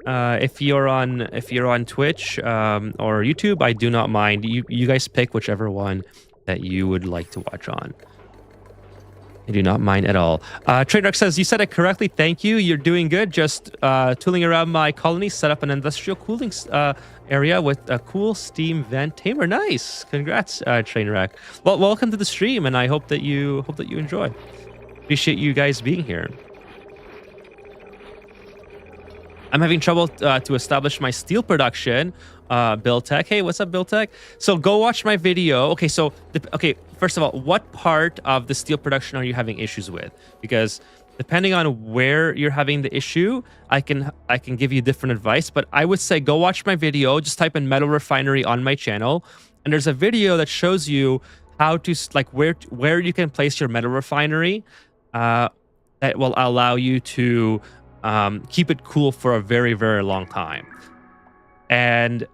[SPEAKER 1] If you're on Twitch or YouTube, I do not mind. You guys pick whichever one that you would like to watch on. I do not mind at all. Trademark says, "You said it correctly. Thank you. You're doing good. Just tooling around my colony. Set up an industrial cooling area with a cool steam vent tamer. Nice. Congrats, Trainwreck. Well, welcome to the stream, and I hope that you enjoy. Appreciate you guys being here. I'm having trouble to establish my steel production. Bill Tech. Hey, what's up, Bill Tech? So go watch my video. Okay, so first of all, what part of the steel production are you having issues with? Because depending on where you're having the issue, I can give you different advice. But I would say go watch my video. Just type in metal refinery on my channel, and there's a video that shows you how to like where you can place your metal refinery that will allow you to keep it cool for a very, very long time. And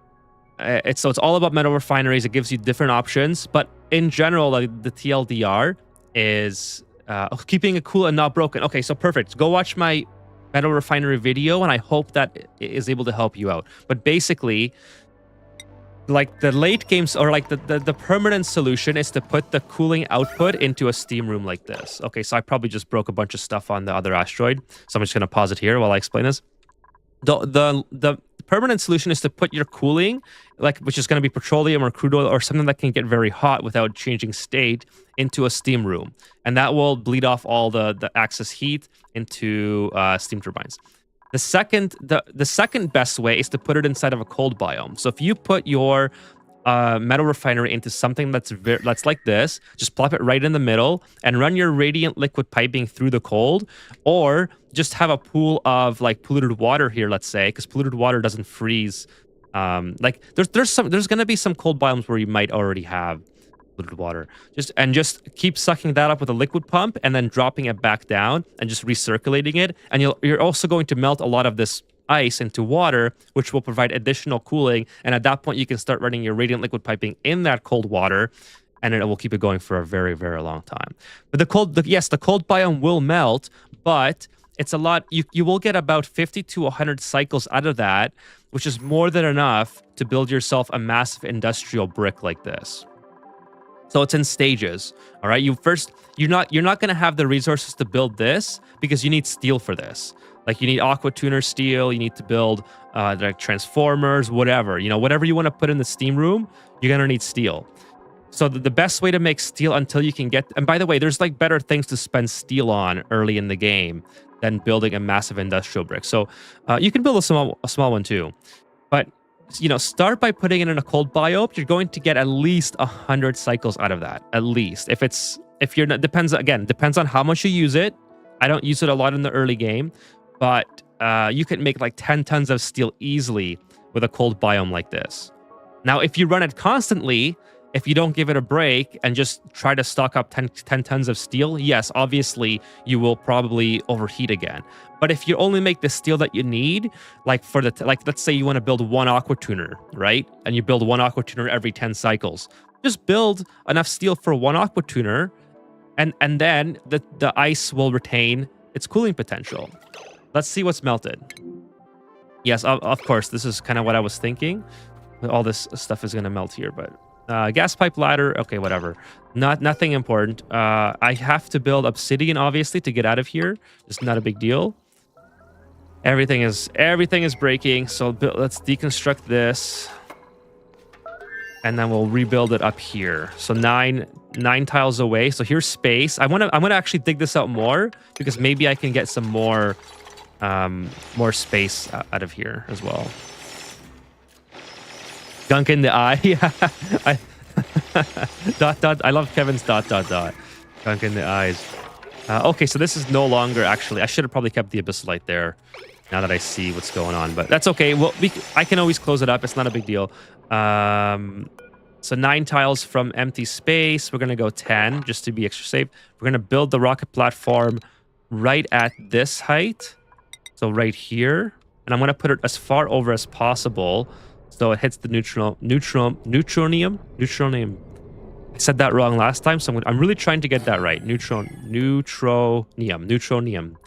[SPEAKER 1] it's all about metal refineries. It gives you different options, but in general, like the TLDR is keeping it cool and not broken. Okay, so perfect. Go watch my metal refinery video, and I hope that it is able to help you out. But basically, like the late games or like the permanent solution is to put the cooling output into a steam room like this. Okay, so I probably just broke a bunch of stuff on the other asteroid, so I'm just gonna pause it here while I explain this. The permanent solution is to put your cooling, like which is going to be petroleum or crude oil or something that can get very hot without changing state, into a steam room, and that will bleed off all the excess heat into steam turbines. The second best way is to put it inside of a cold biome. So if you put your metal refinery into something that's like this, just plop it right in the middle and run your radiant liquid piping through the cold, or just have a pool of like polluted water here, let's say, because polluted water doesn't freeze. Like there's going to be some cold biomes where you might already have polluted water. Just keep sucking that up with a liquid pump and then dropping it back down and just recirculating it. And you're also going to melt a lot of this ice into water, which will provide additional cooling. And at that point, you can start running your radiant liquid piping in that cold water, and it will keep it going for a very, very long time. But the cold biome will melt, but it's a lot. You will get about 50 to 100 cycles out of that, which is more than enough to build yourself a massive industrial brick like this. So it's in stages. All right. You're not going to have the resources to build this because you need steel for this. Like you need aqua tuner steel, you need to build like transformers, whatever. Whatever you want to put in the steam room, you're gonna need steel. So the best way to make steel until you can get, and by the way, there's like better things to spend steel on early in the game than building a massive industrial brick. So you can build a small one too. But start by putting it in a cold biome. You're going to get at least 100 cycles out of that. At least. Depends on how much you use it. I don't use it a lot in the early game, but you can make like 10 tons of steel easily with a cold biome like this. Now, if you run it constantly, if you don't give it a break and just try to stock up 10 tons of steel, yes, obviously you will probably overheat again. But if you only make the steel that you need, like let's say you want to build one aqua tuner, right? And you build one aqua tuner every 10 cycles. Just build enough steel for one aqua tuner, and then the ice will retain its cooling potential. Let's see what's melted. Yes, of course, this is kind of what I was thinking. All this stuff is going to melt here, but gas pipe ladder, okay, whatever. Nothing important. I have to build obsidian, obviously, to get out of here. Just not a big deal. Everything is breaking, so let's deconstruct this. And then we'll rebuild it up here. So nine tiles away. So here's space. I'm gonna actually dig this out more because maybe I can get some more space out of here as well. Gunk in the eye. I love Kevin's ... Gunk in the eyes. Okay, so this is no longer actually. I should have probably kept the abyssal light there. Now that I see what's going on, but that's okay. Well, I can always close it up. It's not a big deal. So 9 tiles from empty space. We're gonna go 10 just to be extra safe. We're gonna build the rocket platform right at this height. So right here, and I'm gonna put it as far over as possible so it hits the neutronium. I said that wrong last time, so I'm really trying to get that right. Neutronium.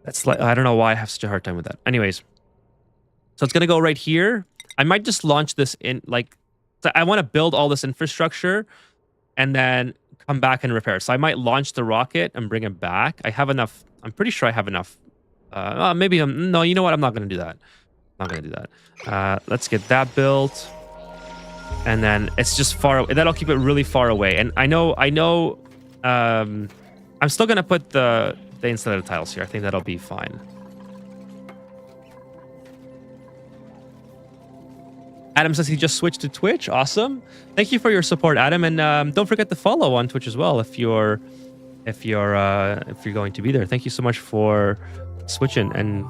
[SPEAKER 1] That's like, I don't know why I have such a hard time with that. Anyways, so it's gonna go right here. I might just launch this in like, so I want to build all this infrastructure and then come back and repair. So I might launch the rocket and bring it back. I have enough. I'm pretty sure I have enough. No, you know what? I'm not gonna do that. Let's get that built, and then it's just far away. That'll keep it really far away. And I know. I'm still gonna put the insulated tiles here. I think that'll be fine. Adam says he just switched to Twitch. Awesome. Thank you for your support, Adam. And don't forget to follow on Twitch as well if you're going to be there. Thank you so much for switching. And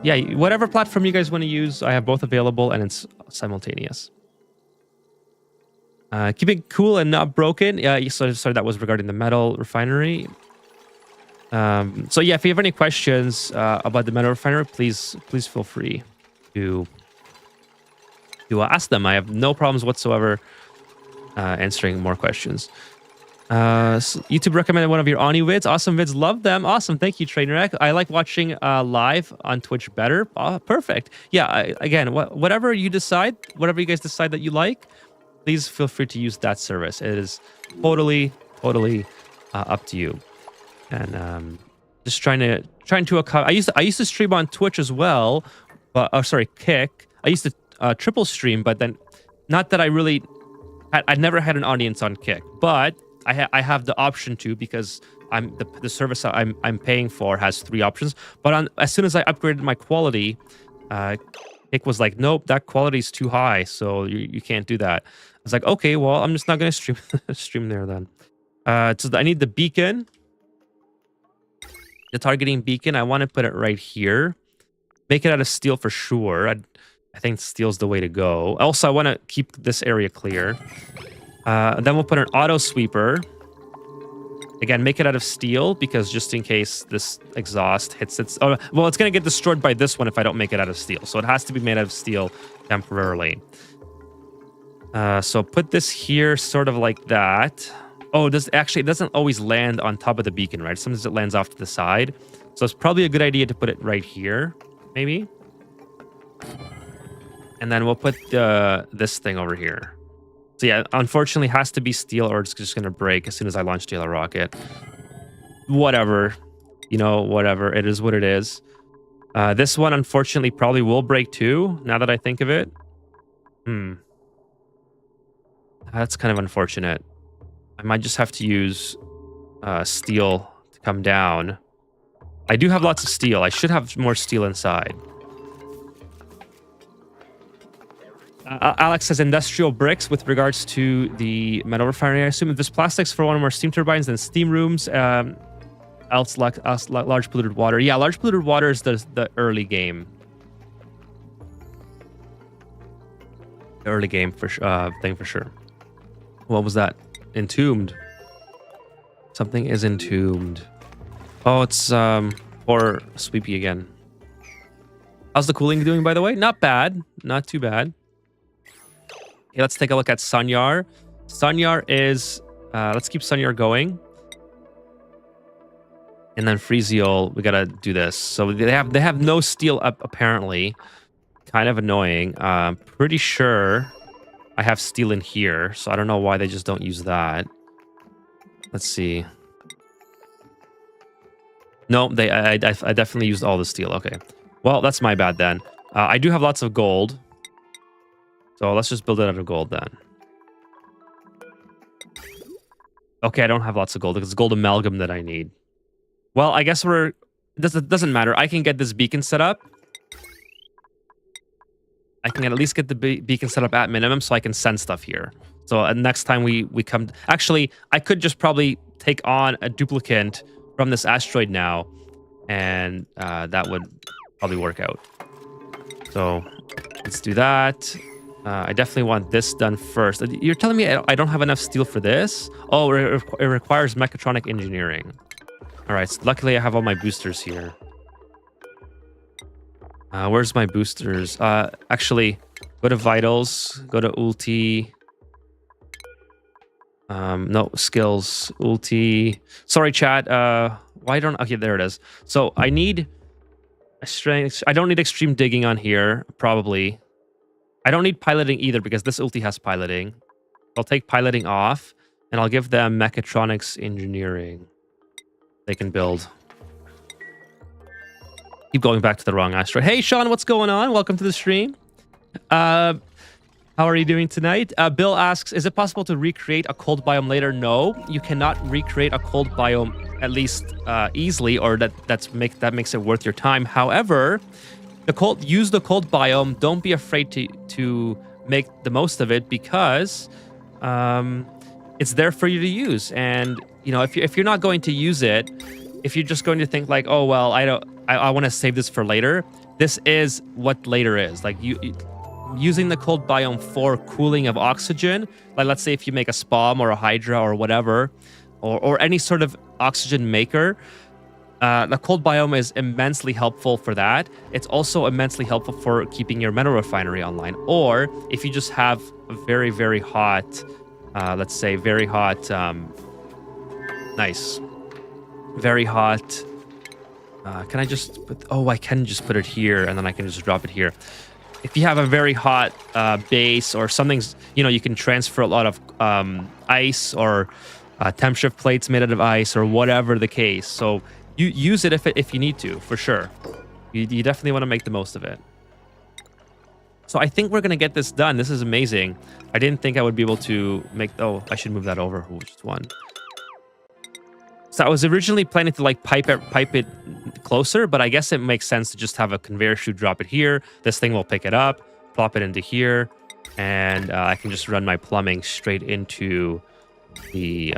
[SPEAKER 1] yeah, whatever platform you guys want to use, I have both available and it's simultaneous. Keep it cool and not broken. Yeah, sorry, that was regarding the metal refinery. So yeah, if you have any questions about the metal refinery, please feel free to ask them. I have no problems whatsoever answering more questions. So YouTube recommended one of your Ani vids. Awesome vids. Love them. Awesome. Thank you, Trainwreck. I like watching live on Twitch better. Perfect. Yeah, again, whatever you decide, whatever you guys decide that you like, please feel free to use that service. It is totally up to you. And just trying to account. I used to stream on Twitch as well, but sorry, Kick. I used to triple stream, but then not that I never had an audience on Kick, but I have the option to, because the service I'm paying for has 3 options. But as soon as I upgraded my quality, Kick was like, nope, that quality is too high, so you can't do that. I was like, okay, well, I'm just not gonna stream there then. So I need the beacon. The targeting beacon, I want to put it right here. Make it out of steel for sure. I think steel's the way to go. Also, I want to keep this area clear. Then we'll put an auto sweeper. Again, make it out of steel, because just in case this exhaust hits its... Oh, well, it's going to get destroyed by this one if I don't make it out of steel. So it has to be made out of steel temporarily. So put this here sort of like that. Oh, it doesn't always land on top of the beacon, right? Sometimes it lands off to the side. So it's probably a good idea to put it right here, maybe. And then we'll put this thing over here. So yeah, unfortunately, it has to be steel or it's just going to break as soon as I launch the other rocket. Whatever. You know, whatever. It is what it is. This one, unfortunately, probably will break too, now that I think of it. That's kind of unfortunate. I might just have to use steel to come down. I do have lots of steel. I should have more steel inside. Alex says industrial bricks with regards to the metal refinery. I assume if there's plastics for one or more steam turbines, then steam rooms, else large polluted water. Yeah, large polluted water is the early game. The early game thing for sure. What was that? Entombed. Something is entombed. Oh, it's poor Sweepy again. How's the cooling doing, by the way? Not bad. Not too bad. Okay, let's take a look at Sunyar. Sunyar is... let's keep Sunyar going. And then Freeziol, we gotta do this. So they have no steel up, apparently. Kind of annoying. Pretty sure I have steel in here, so I don't know why they just don't use that. Let's see. No, I definitely used all the steel. Okay. Well, that's my bad then. I do have lots of gold. So let's just build it out of gold then. Okay, I don't have lots of gold because it's gold amalgam that I need. Well, I guess it doesn't matter. I can get this beacon set up. I can at least get the beacon set up at minimum so I can send stuff here. So next time we come... Actually, I could just probably take on a duplicate from this asteroid now. And that would probably work out. So let's do that. I definitely want this done first. You're telling me I don't have enough steel for this? Oh, it requires mechatronic engineering. All right, so luckily I have all my boosters here. Where's my boosters? Actually, go to Vitals, go to Ulti. No, Skills, Ulti. Sorry, chat. Why don't... Okay, there it is. So I need a strength. I don't need extreme digging on here, probably. I don't need piloting either because this ulti has piloting. I'll take piloting off and I'll give them mechatronics engineering. They can build. Keep going back to the wrong asteroid. Hey, Sean, what's going on? Welcome to the stream. How are you doing tonight? Bill asks, is it possible to recreate a cold biome later? No, you cannot recreate a cold biome at least easily, or that makes it worth your time. However, use the cold biome. Don't be afraid to make the most of it because it's there for you to use. And you know, if you're not going to use it, if you're just going to think like, oh well, I want to save this for later. This is what later is. Like using the cold biome for cooling of oxygen, like let's say if you make a spalm or a hydra or whatever, or any sort of oxygen maker, the cold biome is immensely helpful for that. It's also immensely helpful for keeping your metal refinery online. Or if you just have a very, very hot, let's say very hot, nice, very hot. Can I just put, oh, I can just put it here and then I can just drop it here. If you have a very hot base or something's, you can transfer a lot of ice or temp shift plates made out of ice or whatever the case. So you use it if you need to, for sure. You definitely want to make the most of it. So I think we're going to get this done. This is amazing. I didn't think I would be able to make... Oh, I should move that over. Ooh, just one. So I was originally planning to like pipe it closer, but I guess it makes sense to just have a conveyor chute drop it here. This thing will pick it up, plop it into here, and I can just run my plumbing straight into the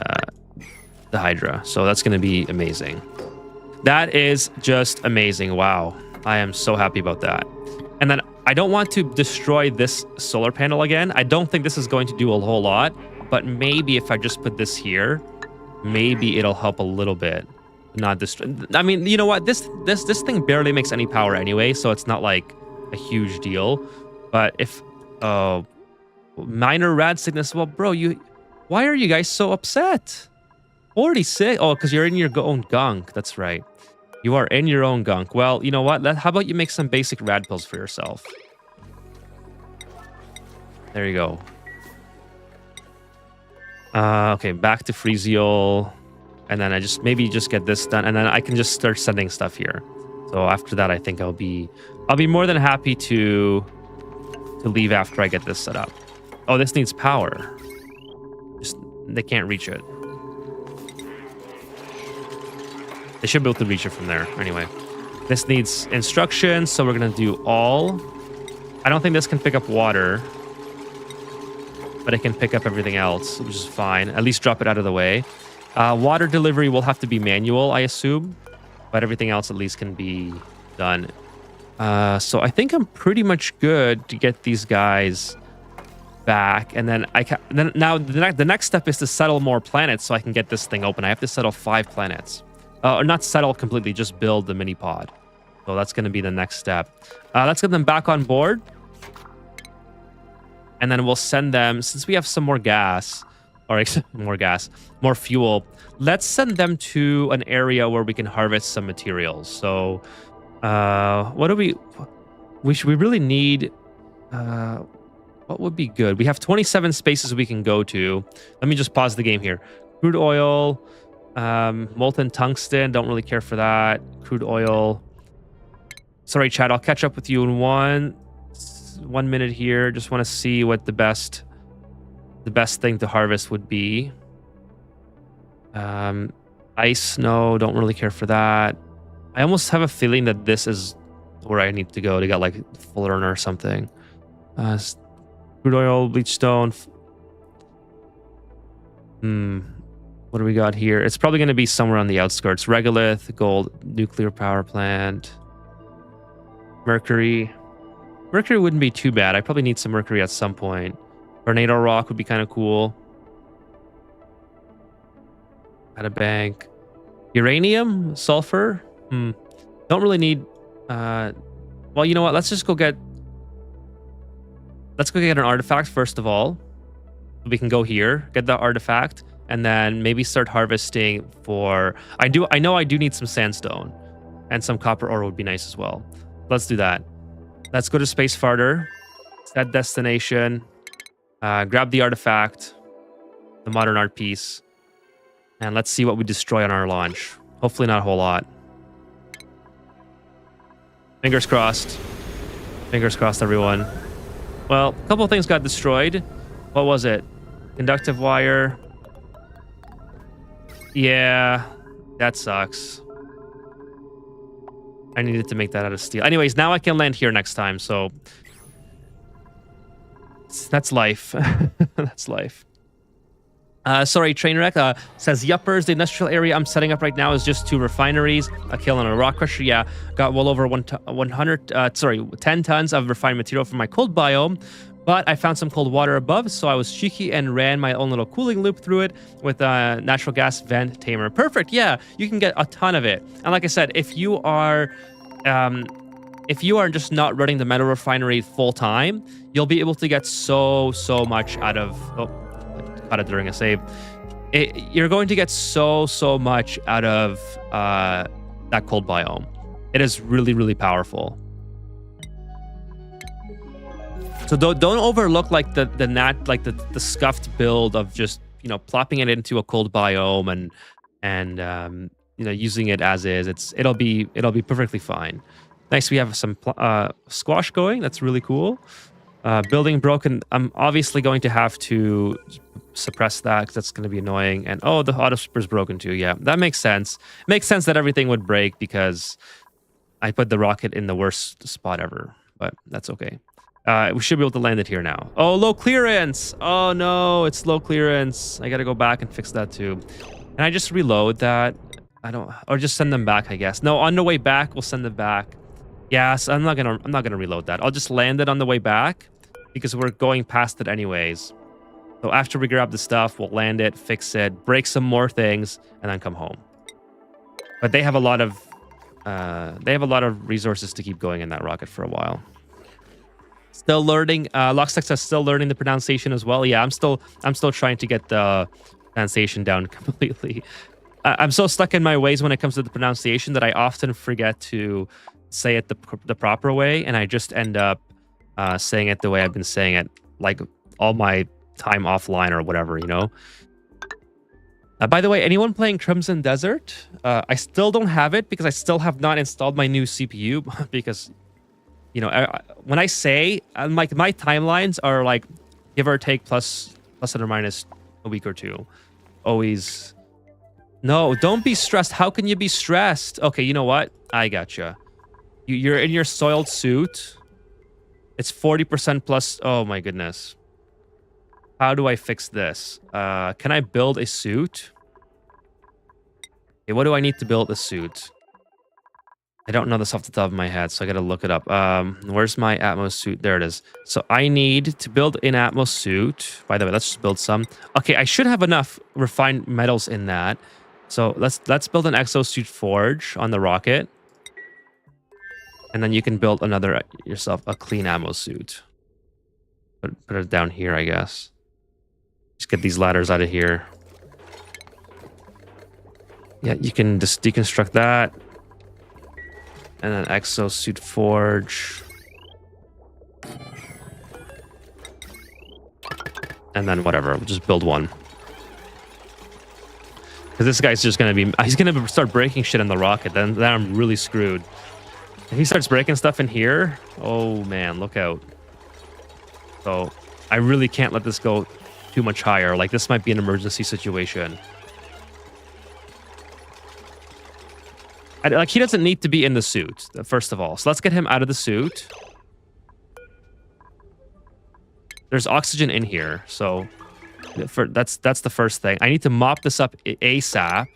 [SPEAKER 1] Hydra. So that's going to be amazing. That is just amazing. Wow. I am so happy about that. And then I don't want to destroy this solar panel again. I don't think this is going to do a whole lot, but maybe if I just put this here, maybe it'll help a little bit. Not destroy. I mean, you know what? This thing barely makes any power anyway, so it's not like a huge deal. But if minor rad sickness, well, bro, why are you guys so upset? 46. Oh, because you're in your own gunk. That's right. You are in your own gunk. Well, you know what? How about you make some basic rad pills for yourself? There you go. Okay, back to Freezial. And then I maybe just get this done. And then I can just start sending stuff here. So after that, I think I'll be more than happy to leave after I get this set up. Oh, this needs power. They can't reach it. They should be able to reach it from there. Anyway, this needs instructions, so we're going to do all. I don't think this can pick up water, but it can pick up everything else, which is fine. At least drop it out of the way. Water delivery will have to be manual, I assume, but everything else at least can be done. So I think I'm pretty much good to get these guys back, and then now the next step is to settle more planets so I can get this thing open. I have to settle 5 planets. Or not settle completely, just build the mini pod. So that's going to be the next step. Let's get them back on board. And then we'll send them, since we have some more gas, or more fuel, let's send them to an area where we can harvest some materials. So what do we really need? What would be good? We have 27 spaces we can go to. Let me just pause the game here. Crude oil. Molten tungsten, don't really care for that. Crude oil. Sorry, Chad, I'll catch up with you in one minute here. Just want to see what the best thing to harvest would be. Ice, no, don't really care for that. I almost have a feeling that this is where I need to go to get like Fullerton or something. Crude oil, bleach stone. What do we got here? It's probably going to be somewhere on the outskirts. Regolith, gold, nuclear power plant. Mercury. Mercury wouldn't be too bad. I probably need some mercury at some point. Tornado rock would be kind of cool. At a bank. Uranium? Sulfur? Don't really need... well, you know what? Let's go get an artifact first of all. We can go here, get the artifact, and then maybe start harvesting for... I know I do need some sandstone, and some copper ore would be nice as well. Let's do that. Let's go to Space Farter, set destination, grab the artifact, the modern art piece, and let's see what we destroy on our launch. Hopefully not a whole lot. Fingers crossed. Fingers crossed, everyone. Well, a couple of things got destroyed. What was it? Conductive wire. Yeah, that sucks. I needed to make that out of steel. Anyways, now I can land here next time, so... That's life. That's life. Sorry, Trainwreck says, yuppers, the industrial area I'm setting up right now is just 2 refineries, a kiln and a rock crusher. Yeah, got well over 10 tons of refined material from my cold biome, but I found some cold water above, so I was cheeky and ran my own little cooling loop through it with a natural gas vent tamer. Perfect, yeah, you can get a ton of it. And like I said, if you are just not running the metal refinery full time, you'll be able to get so much out of... Oh, got it during a save. You're going to get so much out of that cold biome. It is really powerful. So don't overlook like the scuffed build of just, you know, plopping it into a cold biome and you know, using it as is. It'll be perfectly fine. Nice, we have some squash going. That's really cool. Building broken. I'm obviously going to have to suppress that because that's going to be annoying. And oh, the auto sweeper's broken too. Yeah, that makes sense. It makes sense that everything would break because I put the rocket in the worst spot ever. But that's okay. We should be able to land it here now. Oh, low clearance. Oh no, it's low clearance. I got to go back and fix that too. Can I just reload that? I don't, or just send them back, I guess. No, on the way back, we'll send them back. Yes, I'm not gonna reload that. I'll just land it on the way back because we're going past it anyways. So after we grab the stuff, we'll land it, fix it, break some more things, and then come home. But they have a lot of resources to keep going in that rocket for a while. Still learning. Lockstex is still learning the pronunciation as well. Yeah, I'm still trying to get the pronunciation down completely. I'm so stuck in my ways when it comes to the pronunciation that I often forget to say it the proper way, and I just end up saying it the way I've been saying it, like all my time offline or whatever, you know. By the way, anyone playing Crimson Desert? I still don't have it because I still have not installed my new CPU because, you know, when I say my timelines are like give or take plus or minus a week or two. Always. No, don't be stressed. How can you be stressed? Okay, you know what? I gotcha. You're in your soiled suit. It's 40% plus. Oh my goodness. How do I fix this? Can I build a suit? Okay, what do I need to build a suit? I don't know this off the top of my head, so I gotta look it up. Where's my Atmos suit? There it is. So I need to build an Atmos suit. By the way, let's just build some. Okay, I should have enough refined metals in that. So let's build an exosuit forge on the rocket. And then you can build another yourself a clean ammo suit. Put it down here, I guess. Just get these ladders out of here. Yeah, you can just deconstruct that. And then exosuit forge. And then whatever, we'll just build one. Because this guy's just gonna be, he's gonna start breaking shit in the rocket, then I'm really screwed. If he starts breaking stuff in here, oh man, look out. So I really can't let this go too much higher. Like this might be an emergency situation. Like he doesn't need to be in the suit, first of all. So let's get him out of the suit. There's oxygen in here, so that's the first thing. I need to mop this up ASAP.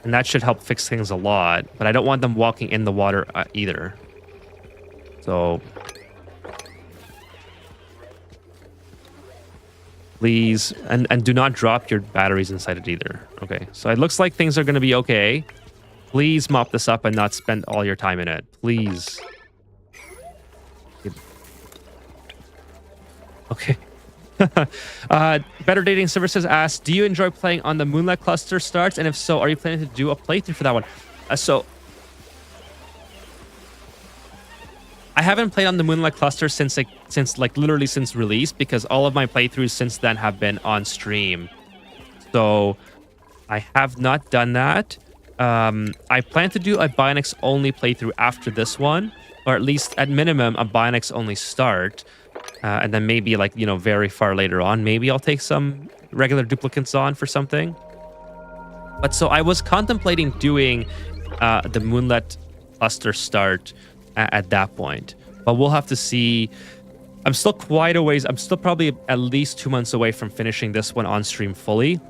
[SPEAKER 1] And that should help fix things a lot, but I don't want them walking in the water either. So please, and do not drop your batteries inside it either. Okay, so it looks like things are going to be okay. Please mop this up and not spend all your time in it. Please. Okay. Better Dating Services asks, do you enjoy playing on the Moonlight Cluster starts? And if so, are you planning to do a playthrough for that one? So I haven't played on the Moonlight Cluster since literally since release, because all of my playthroughs since then have been on stream. So I have not done that. I plan to do a Bionix only playthrough after this one, or at least at minimum a Bionix only start. And then maybe, like, you know, very far later on, maybe I'll take some regular duplicates on for something. But so I was contemplating doing the Moonlight Cluster start at that point. But we'll have to see I'm still quite a ways. I'm still probably at least 2 months away from finishing this one on stream fully.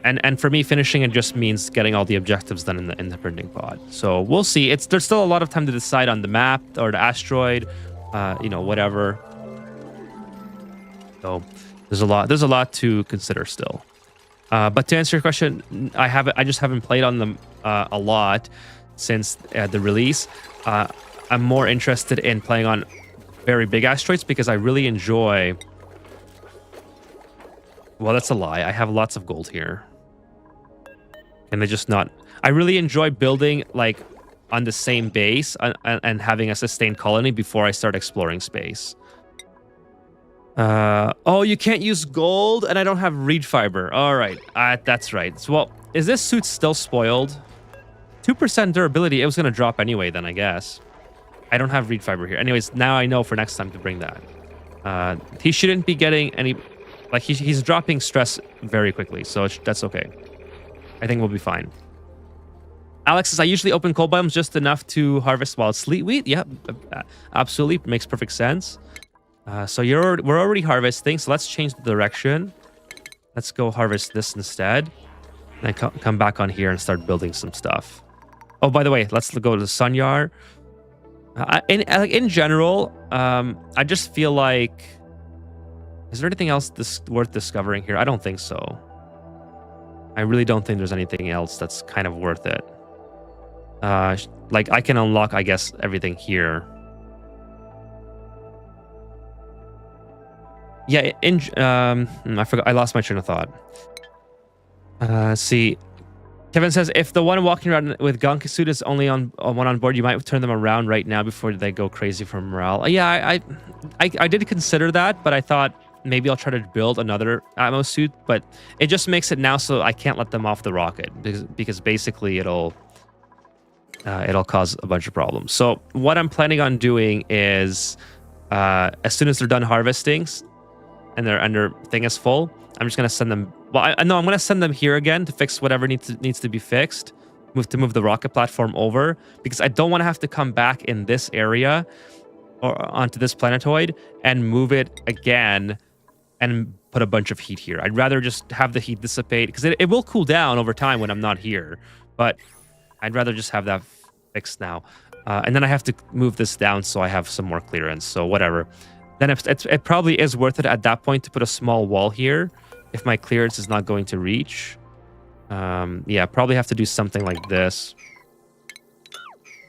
[SPEAKER 1] And for me, finishing it just means getting all the objectives done in the printing pod. So we'll see. There's still a lot of time to decide on the map or the asteroid, you know, whatever. So there's a lot to consider still. But to answer your question, I just haven't played on them a lot since the release. I'm more interested in playing on very big asteroids because I really enjoy. Well, that's a lie. I have lots of gold here. And they're just not. I really enjoy building like on the same base and having a sustained colony before I start exploring space. Oh, you can't use gold, and I don't have reed fiber. All right, that's right. So, well, is this suit still spoiled? 2% durability. It was gonna drop anyway. Then I guess. I don't have reed fiber here. Anyways, now I know for next time to bring that. He shouldn't be getting any. Like he's dropping stress very quickly, so that's okay. I think we'll be fine. Alex says, I usually open coal biomes just enough to harvest wild sleet wheat. Yep, absolutely. Makes perfect sense. So we're already harvesting, so let's change the direction. Let's go harvest this instead. And come back on here and start building some stuff. Oh, by the way, let's go to the sun yard. In general, I just feel like... Is there anything else worth discovering here? I don't think so. I really don't think there's anything else that's kind of worth it. Like I can unlock, I guess, everything here. Yeah, I forgot. I lost my train of thought. See, Kevin says if the one walking around with gunk suit is only on one on board, you might turn them around right now before they go crazy for morale. Yeah, I did consider that, but I thought maybe I'll try to build another ammo suit, but it just makes it now so I can't let them off the rocket because basically it'll cause a bunch of problems. So what I'm planning on doing is as soon as they're done harvesting and their thing is full, I'm just gonna send them. Well, I'm gonna send them here again to fix whatever needs to be fixed. Move the rocket platform over because I don't want to have to come back in this area or onto this planetoid and move it again and put a bunch of heat here. I'd rather just have the heat dissipate because it will cool down over time when I'm not here. But I'd rather just have that fixed now. And then I have to move this down so I have some more clearance. So whatever. Then it probably is worth it at that point to put a small wall here if my clearance is not going to reach. Yeah, probably have to do something like this.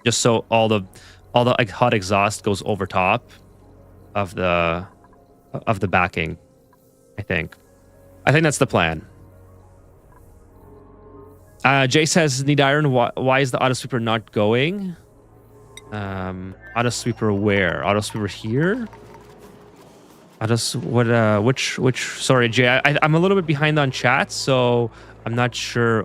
[SPEAKER 1] Just so all the like, hot exhaust goes over top of the backing. I think that's the plan. Jay says, need iron. Why is the auto sweeper not going? Auto sweeper where? Auto sweeper here? Which? Sorry, Jay. I'm a little bit behind on chat, so I'm not sure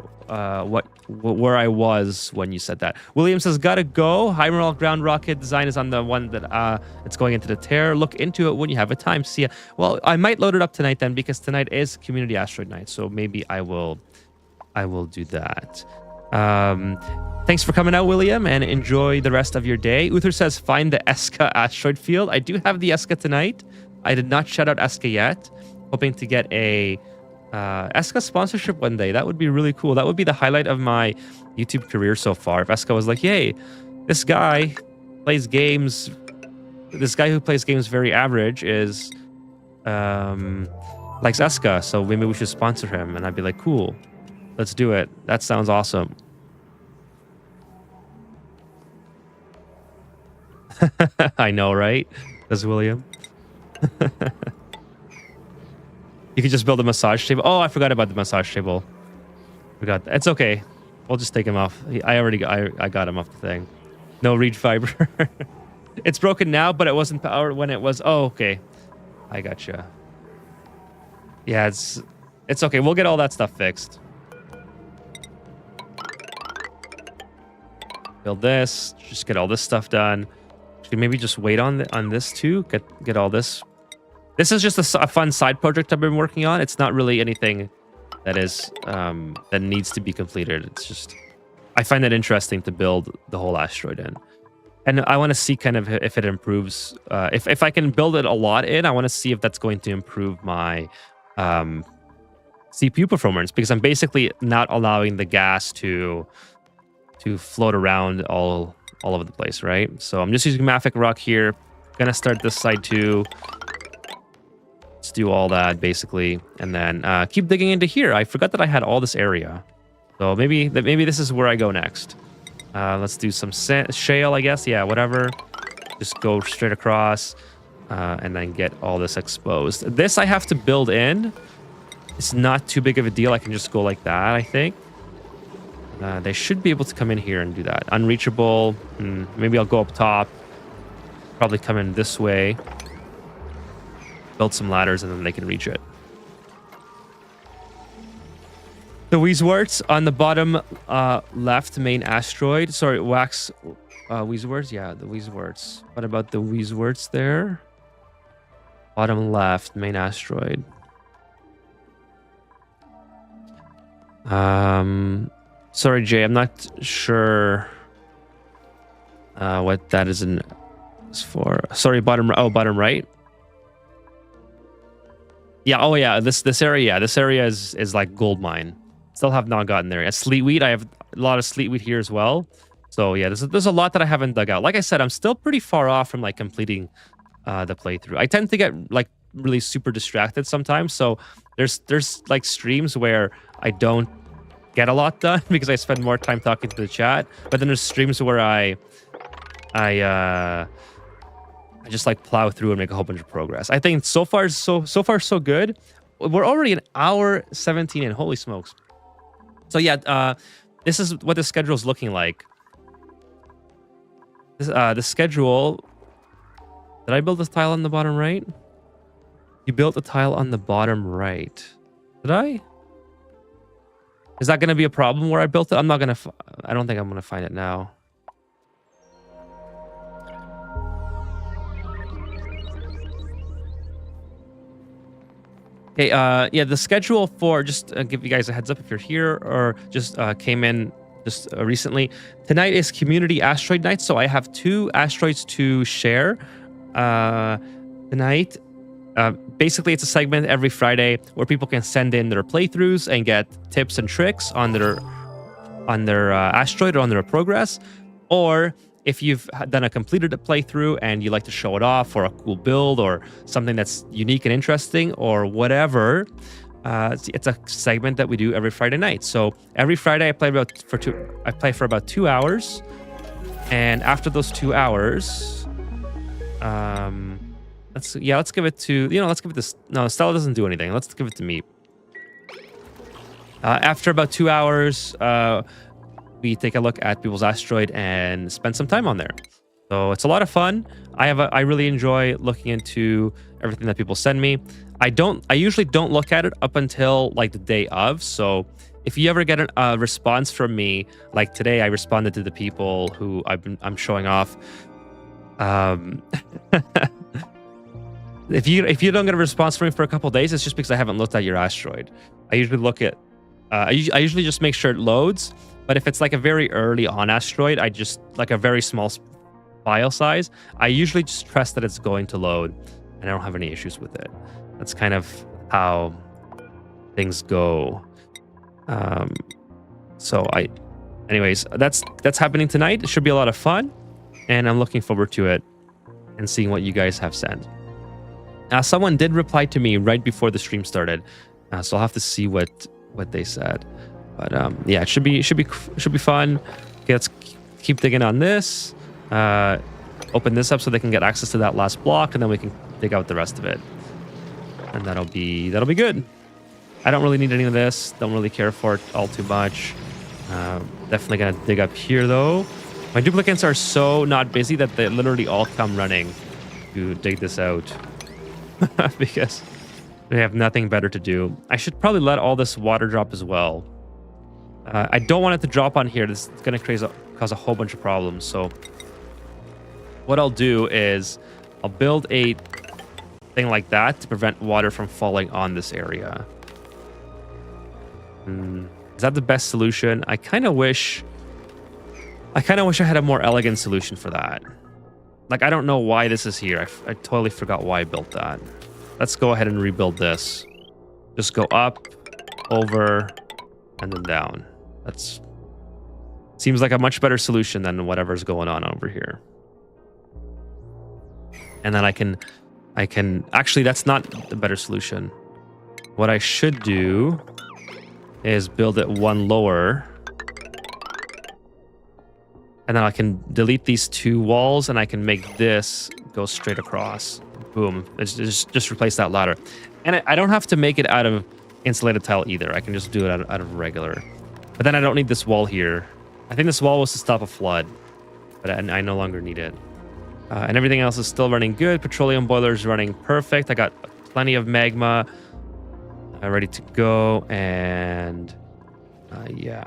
[SPEAKER 1] where I was when you said that. William says, gotta go. High morale ground rocket design is on the one that it's going into the tear. Look into it when you have a time. See ya. Well, I might load it up tonight then because tonight is Community Asteroid Night, so maybe I will do that. Thanks for coming out, William, and enjoy the rest of your day. Uther says, find the Eska asteroid field. I do have the Eska tonight. I did not shout out Eska yet. Hoping to get a Eska sponsorship one day. That would be really cool. That would be the highlight of my YouTube career so far. If Eska was like, yay, this guy plays games. This guy who plays games very average is likes Eska, so maybe we should sponsor him. And I'd be like, cool, let's do it. That sounds awesome. I know, right? Does William? You could just build a massage table. Oh, I forgot about the massage table. Forgot. It's okay. We'll just take him off. I got him off the thing. No reed fiber. It's broken now, but it wasn't powered when it was. Oh, okay. I gotcha. Yeah, it's okay. We'll get all that stuff fixed. Build this. Just get all this stuff done. Should maybe just wait on this too. Get all this. This is just a fun side project I've been working on. It's not really anything that is that needs to be completed. It's just I find it interesting to build the whole asteroid in. And I want to see kind of if it improves. If I can build it a lot in, I want to see if that's going to improve my CPU performance, because I'm basically not allowing the gas to float around all over the place, right? So I'm just using Mafic Rock here. Gonna start this side too. Let's do all that basically, and then keep digging into here. I forgot that I had all this area, so maybe this is where I go next. Let's do some shale, I guess. Yeah, whatever. Just go straight across, and then get all this exposed. This I have to build in. It's not too big of a deal. I can just go like that, I think. They should be able to come in here and do that. Unreachable. Maybe I'll go up top. Probably come in this way. Build some ladders and then they can reach it. The Weezwarts on the bottom left main asteroid. Sorry, wax Weezwarts. Yeah, the Weezwarts. What about the Weezwarts there? Bottom left main asteroid. Sorry, Jay, I'm not sure what that is for. Sorry, bottom right. Yeah, oh yeah, this area, is like gold mine. Still have not gotten there. Sleetweed, I have a lot of sleetweed here as well. So yeah, there's a lot that I haven't dug out. Like I said, I'm still pretty far off from like completing the playthrough. I tend to get like really super distracted sometimes. So there's like streams where I don't get a lot done because I spend more time talking to the chat. But then there's streams where I just like plow through and make a whole bunch of progress. I think so far so good. We're already an hour 17 in. Holy smokes. So yeah, this is what the schedule is looking like. The schedule. Did I build this tile on the bottom right? You built a tile on the bottom right. Did I? Is that going to be a problem where I built it? I don't think I'm going to find it now. Okay, yeah, the schedule for, just give you guys a heads up if you're here or just came in just recently. Tonight is Community Asteroid Night, so I have 2 asteroids to share tonight. Basically, it's a segment every Friday where people can send in their playthroughs and get tips and tricks on their asteroid or on their progress. Or if you've done a completed playthrough and you like to show it off, or a cool build, or something that's unique and interesting, or whatever, it's a segment that we do every Friday night. So every Friday I play for about 2 hours, and after those 2 hours, let's give it to, let's give it this. No, Stella doesn't do anything. Let's give it to me. After about 2 hours, we take a look at people's asteroid and spend some time on there. So it's a lot of fun. I really enjoy looking into everything that people send me. I usually don't look at it up until like the day of. So if you ever get a response from me, like today, I responded to the people who I'm showing off. If you don't get a response from me for a couple days, it's just because I haven't looked at your asteroid. I usually look at, I usually just make sure it loads. But if it's like a very early on asteroid, I just like a very small file size, I usually just trust that it's going to load, and I don't have any issues with it. That's kind of how things go. Anyways, that's happening tonight. It should be a lot of fun, and I'm looking forward to it and seeing what you guys have sent. Someone did reply to me right before the stream started, so I'll have to see what they said. But yeah, it should be fun. Okay, let's keep digging on this. Open this up so they can get access to that last block, and then we can dig out the rest of it. And that'll be good. I don't really need any of this. Don't really care for it all too much. Definitely gonna dig up here though. My duplicates are so not busy that they literally all come running to dig this out because they have nothing better to do. I should probably let all this water drop as well. I don't want it to drop on here. This is going to cause a whole bunch of problems. So what I'll do is I'll build a thing like that to prevent water from falling on this area. Is that the best solution? I kind of wish I kind of wish I had a more elegant solution for that. Like, I don't know why this is here. I totally forgot why I built that. Let's go ahead and rebuild this. Just go up, over, and then down. That's seems like a much better solution than whatever's going on over here. And then I can actually, that's not the better solution. What I should do is build it one lower. And then I can delete these 2 walls and I can make this go straight across. Boom. It's just replace that ladder. And I don't have to make it out of insulated tile either. I can just do it out of regular. But then I don't need this wall here. I think this wall was to stop a flood, but I no longer need it. And everything else is still running good. Petroleum boiler is running perfect. I got plenty of magma ready to go. And yeah,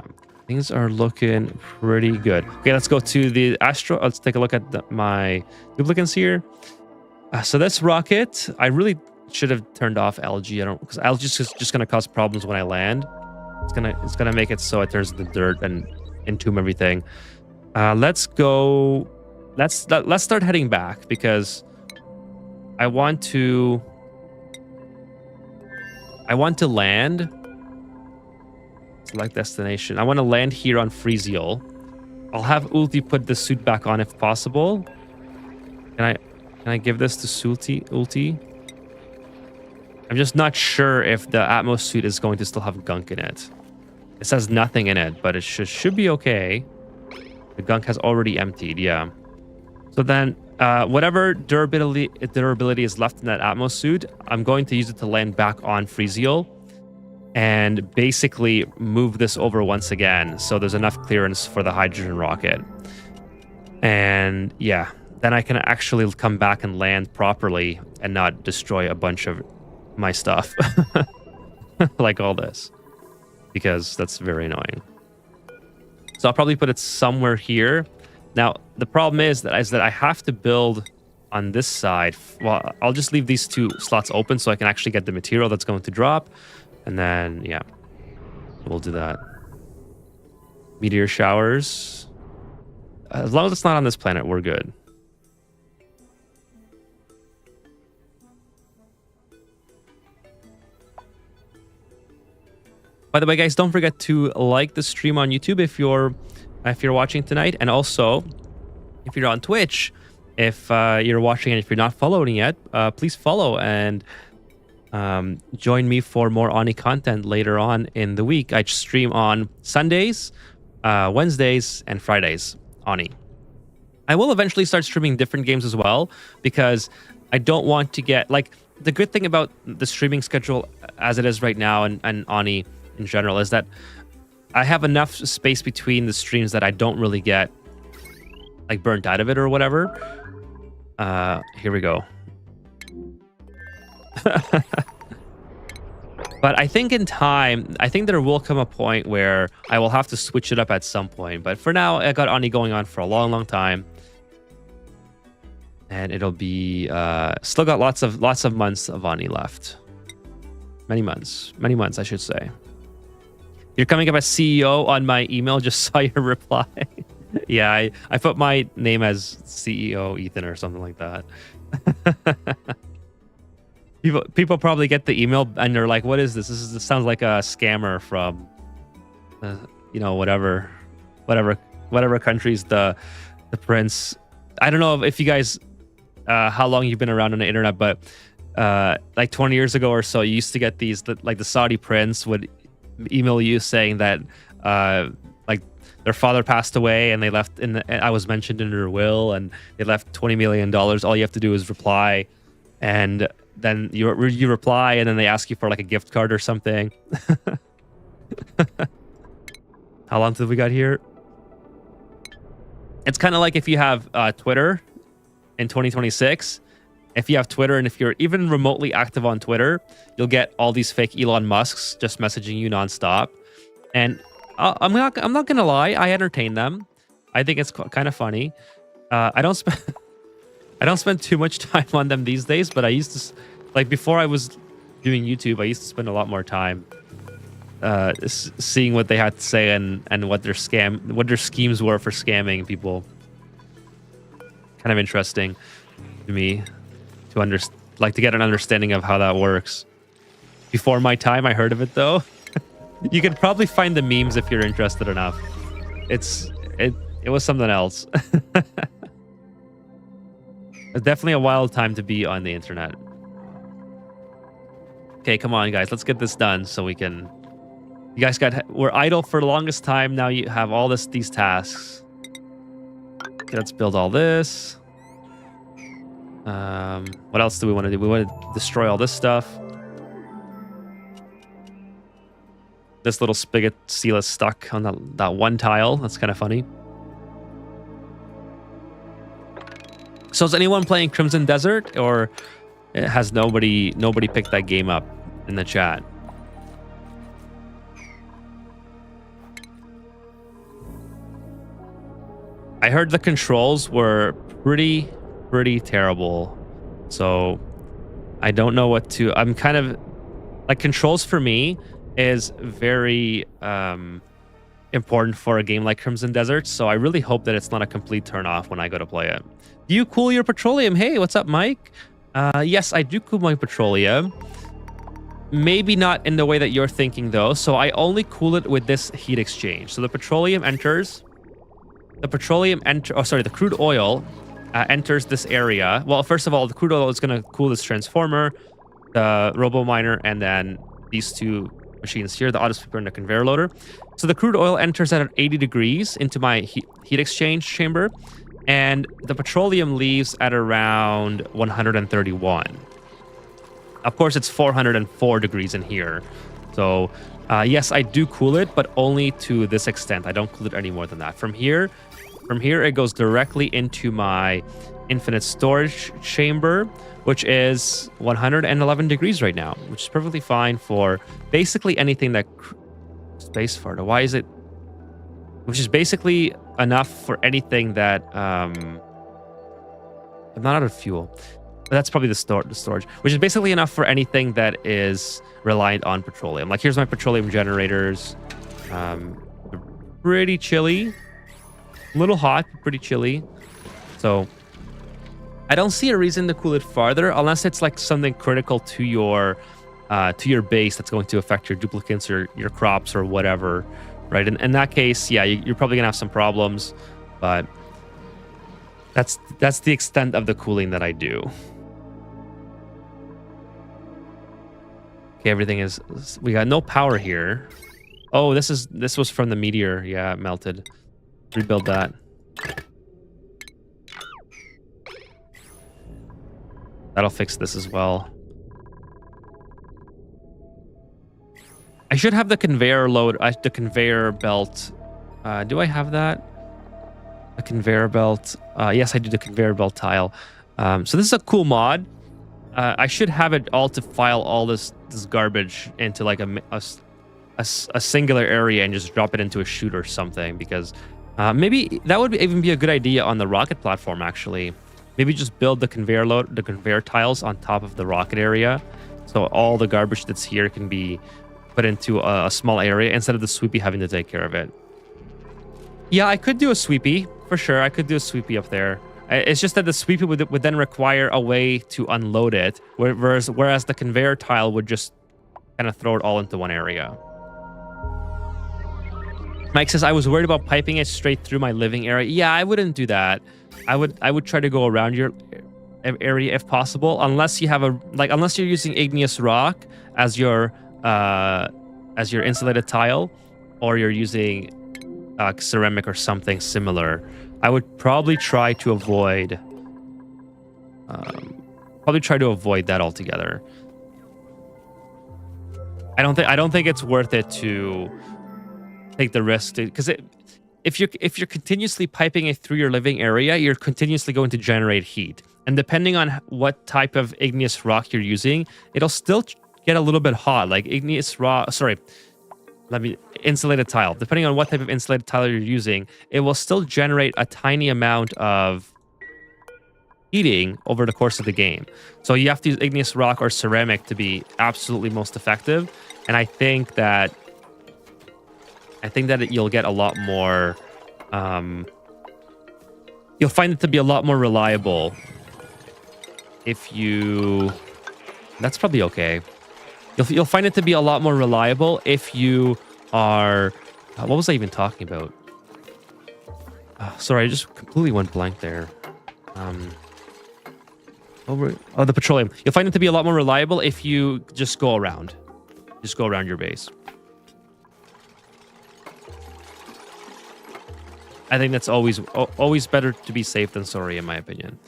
[SPEAKER 1] things are looking pretty good. Okay, let's go to the Astro. Let's take a look at my duplicants here. So this rocket, I really should have turned off algae. Because algae is just going to cause problems when I land. It's gonna make it so it turns the dirt and entomb everything. Let's go. Let's start heading back because I want to land. Select destination. I want to land here on Freezial. I'll have Ulti put the suit back on if possible. Can I give this to Ulti? I'm just not sure if the Atmos suit is going to still have gunk in it. It says nothing in it, but it should be okay. The gunk has already emptied, yeah. So then, whatever durability is left in that Atmos suit, I'm going to use it to land back on Freezial and basically move this over once again so there's enough clearance for the hydrogen rocket. And yeah, then I can actually come back and land properly and not destroy a bunch of my stuff like all this, because that's very annoying. So I'll probably put it somewhere here. Now the problem is that I have to build on this side. Well, I'll just leave these 2 slots open so I can actually get the material that's going to drop, and then yeah, we'll do that. Meteor showers, as long as it's not on this planet, we're good. By the way, guys, don't forget to like the stream on YouTube if you're watching tonight, and also if you're on Twitch, if you're watching and if you're not following yet, please follow and join me for more Oni content later on in the week. I stream on Sundays, Wednesdays, and Fridays. Oni. I will eventually start streaming different games as well because I don't want to get like the good thing about the streaming schedule as it is right now and Oni in general is that I have enough space between the streams that I don't really get like burnt out of it or whatever. Here we go. But I think in time, I think there will come a point where I will have to switch it up at some point. But for now, I got Oni going on for a long time. And it'll be still got lots of months of Oni left. Many months, I should say. You're coming up as CEO on my email. Just saw your reply. Yeah, I put my name as CEO Ethan or something like that. People probably get the email and they're like, "What is this? This sounds like a scammer from, you know, whatever countries the prince." I don't know if you guys how long you've been around on the internet, but like 20 years ago or so, you used to get these like the Saudi prince would email you saying that like their father passed away and they left I was mentioned in their will and they left $20 million. All you have to do is reply, and then you reply and then they ask you for like a gift card or something. How long did we got here? It's kind of like if you have Twitter in 2026. If you have Twitter and if you're even remotely active on Twitter, you'll get all these fake Elon Musks just messaging you nonstop. And I'm not gonna lie, I entertain them. I think it's kind of funny. I don't spend too much time on them these days, but I used to, like before I was doing YouTube, I used to spend a lot more time seeing what they had to say and what their schemes were for scamming people. Kind of interesting to me to to get an understanding of how that works. Before my time, I heard of it though. You could probably find the memes if you're interested enough. It was something else. It's definitely a wild time to be on the internet. Okay, come on, guys. Let's get this done so we can... You guys were idle for the longest time. Now you have all these tasks. Okay, let's build all this. What else do we want to do? We want to destroy all this stuff. This little spigot seal is stuck on that one tile. That's kind of funny. So is anyone playing Crimson Desert, or has nobody picked that game up in the chat? I heard the controls were pretty terrible. So I don't know what to... I'm kind of... Like, controls for me is very important for a game like Crimson Desert. So I really hope that it's not a complete turnoff when I go to play it. Do you cool your petroleum? Hey, what's up, Mike? Yes, I do cool my petroleum. Maybe not in the way that you're thinking, though. So I only cool it with this heat exchange. So the petroleum enters... The crude oil enters this area. Well, first of all, the crude oil is going to cool this transformer, the robo miner, and then these two machines here, the auto sweeper and the conveyor loader. So the crude oil enters at 80 degrees into my heat exchange chamber, and the petroleum leaves at around 131. Of course, it's 404 degrees in here. So yes, I do cool it, but only to this extent. I don't cool it any more than that. From here, it goes directly into my infinite storage chamber, which is 111 degrees right now, which is perfectly fine for basically anything that... Space fart. Why is it... Which is basically enough for anything that... I'm not out of fuel. But that's probably the storage, which is basically enough for anything that is reliant on petroleum. Like, here's my petroleum generators. Pretty chilly. A little hot, but pretty chilly. So I don't see a reason to cool it farther unless it's like something critical to your base that's going to affect your duplicates or your crops or whatever, right? In that case, yeah, you're probably gonna have some problems, but that's the extent of the cooling that I do. Okay, everything is... We got no power here. Oh, this was from the meteor. Yeah, it melted. Rebuild that. That'll fix this as well. I should have the conveyor the conveyor belt. Do I have that? A conveyor belt. Yes, I do, the conveyor belt tile. So this is a cool mod. I should have it all to file all this garbage into like a singular area and just drop it into a chute or something, because maybe that would even be a good idea on the rocket platform, actually. Maybe just build the conveyor tiles on top of the rocket area, so all the garbage that's here can be put into a small area instead of the sweepy having to take care of it. Yeah, I could do a sweepy for sure. I could do a sweepy up there. It's just that the sweepy would then require a way to unload it, whereas the conveyor tile would just kind of throw it all into one area. Mike says, I was worried about piping it straight through my living area. Yeah, I wouldn't do that. I would try to go around your area if possible, unless you have unless you're using igneous rock as your insulated tile, or you're using ceramic or something similar. I would probably try to avoid that altogether. I don't think it's worth it to take the risk, because if you're continuously piping it through your living area, you're continuously going to generate heat, and depending on what type of igneous rock you're using, it'll still get a little bit hot. Like insulated tile. Depending on what type of insulated tile you're using, it will still generate a tiny amount of heating over the course of the game. So you have to use igneous rock or ceramic to be absolutely most effective. And I think that I think that you'll get a lot more... you'll find it to be a lot more reliable if you... That's probably okay. You'll find it to be a lot more reliable if you are... what was I even talking about? Sorry, I just completely went blank there. The petroleum. You'll find it to be a lot more reliable if you just go around. Just go around your base. I think that's always better to be safe than sorry, in my opinion.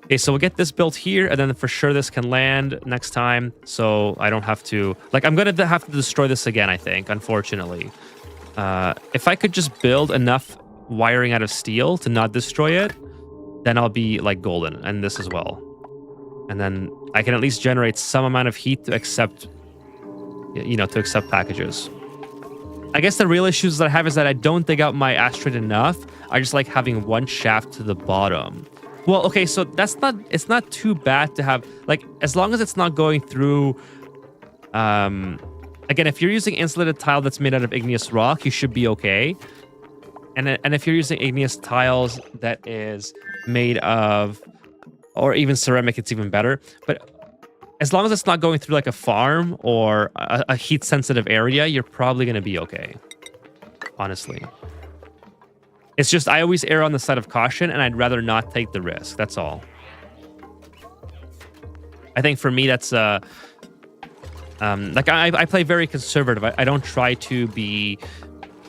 [SPEAKER 1] Okay, so we'll get this built here, and then for sure this can land next time, so I don't have to... Like, I'm going to have to destroy this again, I think, unfortunately. If I could just build enough wiring out of steel to not destroy it, then I'll be, like, golden, and this as well. And then I can at least generate some amount of heat to accept, you know, to accept packages. I guess the real issues that I have is that I don't dig out my asteroid enough. I just like having one shaft to the bottom. Well, okay, so it's not too bad to have, like, as long as it's not going through, again, if you're using insulated tile that's made out of igneous rock, you should be okay. And if you're using igneous tiles that is made of, or even ceramic, it's even better. But as long as it's not going through like a farm or a heat-sensitive area, you're probably going to be okay, honestly. It's just I always err on the side of caution, and I'd rather not take the risk. That's all. I think for me, that's... like, I play very conservative. I don't try to be,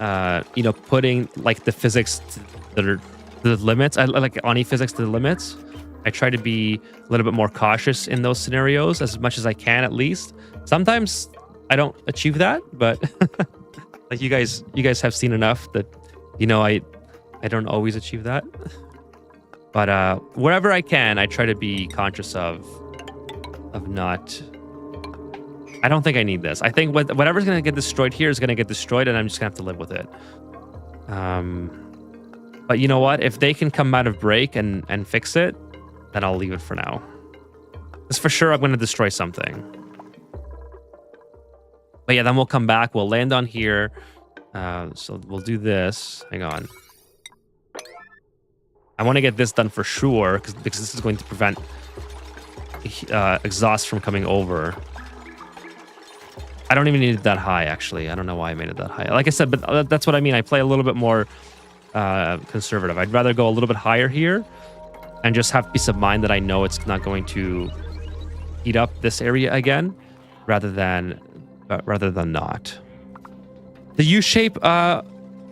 [SPEAKER 1] you know, putting, like, the physics to the limits. I like Ani physics to the limits. I try to be a little bit more cautious in those scenarios as much as I can, at least. Sometimes I don't achieve that, but like you guys have seen enough that, you know, I don't always achieve that. But wherever I can, I try to be conscious of not... I don't think I need this. I think whatever's going to get destroyed here is going to get destroyed, and I'm just going to have to live with it. But you know what? If they can come out of break and fix it, then I'll leave it for now. Because for sure I'm going to destroy something. But yeah, then we'll come back. We'll land on here. So we'll do this. Hang on. I want to get this done for sure, because this is going to prevent exhaust from coming over. I don't even need it that high, actually. I don't know why I made it that high. Like I said, but that's what I mean. I play a little bit more conservative. I'd rather go a little bit higher here and just have peace of mind that I know it's not going to heat up this area again, rather than not. The U-shape,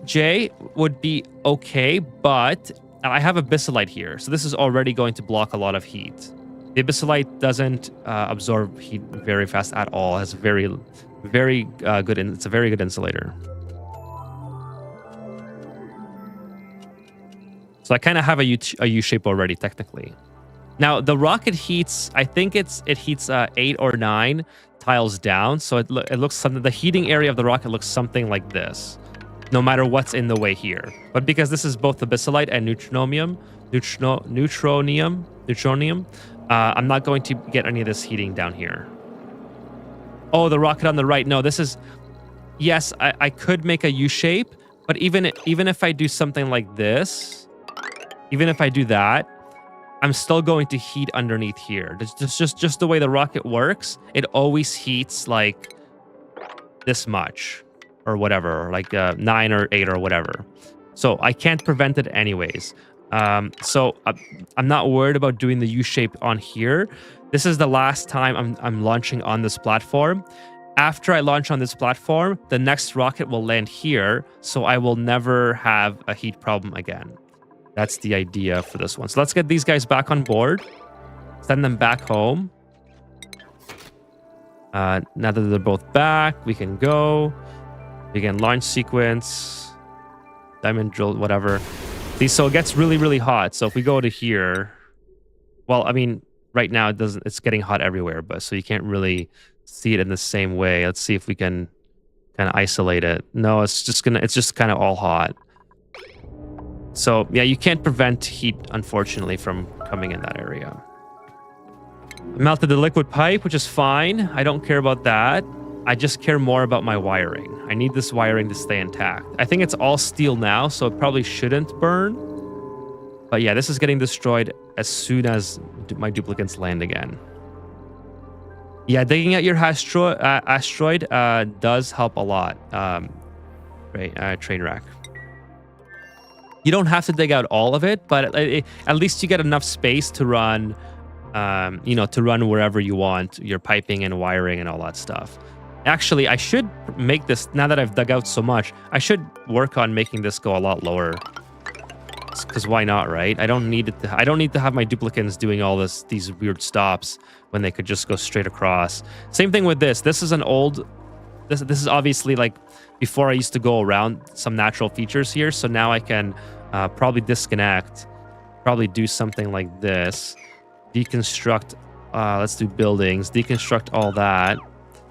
[SPEAKER 1] J, would be okay, but I have a Abyssallite here, so this is already going to block a lot of heat. The Abyssallite doesn't absorb heat very fast at all. It has very good. It's a very good insulator. So I kind of have a U-shape already, technically. Now the rocket heats. I think it heats 8 or 9 tiles down. So it looks something. The heating area of the rocket looks something like this, no matter what's in the way here. But because this is both Abyssallite and neutronium, I'm not going to get any of this heating down here. Oh, the rocket on the right. No, this is... Yes, I could make a U-shape, but even if I do something like this, even if I do that, I'm still going to heat underneath here. Just the way the rocket works, it always heats like this much or whatever, like 9 or 8 or whatever. So I can't prevent it anyways. So I'm not worried about doing the U-shape on here. This is the last time I'm launching on this platform. After I launch on this platform, the next rocket will land here, so I will never have a heat problem again. That's the idea for this one. So let's get these guys back on board. Send them back home. Now that they're both back, we can go. Begin launch sequence. Diamond drill, whatever. So it gets really, really hot. So if we go to here, well, I mean, right now it's getting hot everywhere, but so you can't really see it in the same way. Let's see if we can kind of isolate it. No, it's just kind of all hot. So yeah, you can't prevent heat, unfortunately, from coming in that area. I melted the liquid pipe, which is fine. I don't care about that. I just care more about my wiring. I need this wiring to stay intact. I think it's all steel now, so it probably shouldn't burn. But yeah, this is getting destroyed as soon as my duplicates land again. Yeah, digging out your asteroid does help a lot. Right, train wreck. You don't have to dig out all of it, but at least you get enough space to run, to run wherever you want, your piping and wiring and all that stuff. Actually, I should make this, now that I've dug out so much, I should work on making this go a lot lower. Because why not, right? I don't need to have my duplicates doing all these weird stops when they could just go straight across. Same thing with this. This is an old, this is obviously like before I used to go around some natural features here. So now I can probably disconnect, probably do something like this. Deconstruct, let's do buildings, deconstruct all that.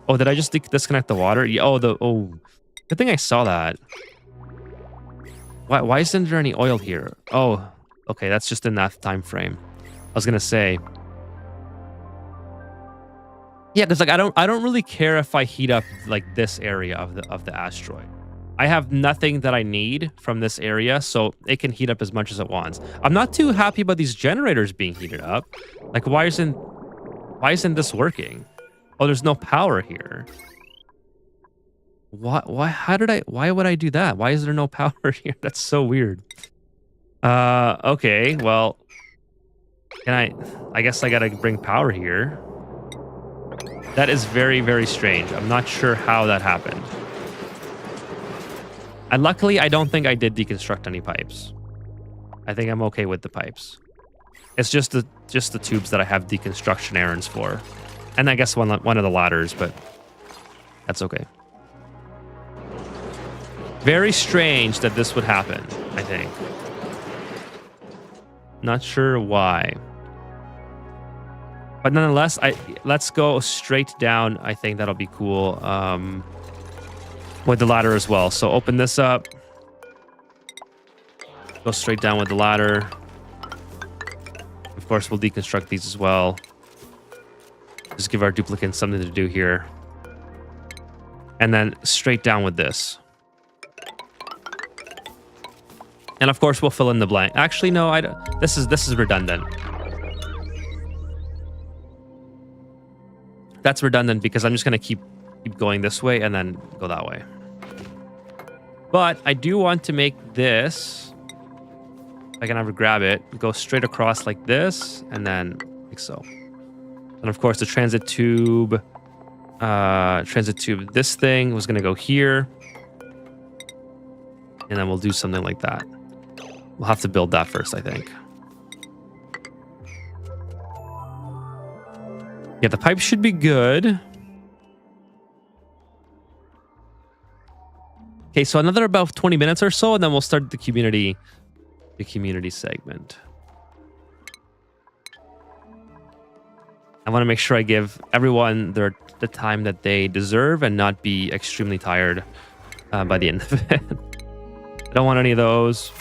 [SPEAKER 1] Oh, did I just disconnect the water? Yeah, good thing I saw that. Why isn't there any oil here? Oh, okay, that's just in that time frame. I was gonna say. Yeah, because like I don't really care if I heat up like this area of the asteroid. I have nothing that I need from this area, so it can heat up as much as it wants. I'm not too happy about these generators being heated up. Like why isn't this working? Oh, there's no power here. Why would I do that? Why is there no power here? That's so weird. Okay, well, I guess I gotta bring power here. That is very, very strange. I'm not sure how that happened. And luckily, I don't think I did deconstruct any pipes. I think I'm okay with the pipes. It's just the tubes that I have deconstruction errands for. And I guess one of the ladders, but that's okay. Very strange that this would happen, I think. Not sure why. But nonetheless, let's go straight down. I think that'll be cool. With the ladder as well. So open this up. Go straight down with the ladder. Of course, we'll deconstruct these as well. Just give our duplicates something to do here. And then straight down with this. And of course, we'll fill in the blank. Actually, no, I don't. This is redundant. That's redundant because I'm just gonna keep going this way and then go that way. But I do want to make this. If I can ever grab it, go straight across like this, and then like so. And of course, the transit tube. This thing was gonna go here, and then we'll do something like that. We'll have to build that first, I think. Yeah, the pipe should be good. Okay, so another about 20 minutes or so, and then we'll start the community segment. I want to make sure I give everyone the time that they deserve and not be extremely tired by the end of it. I don't want any of those.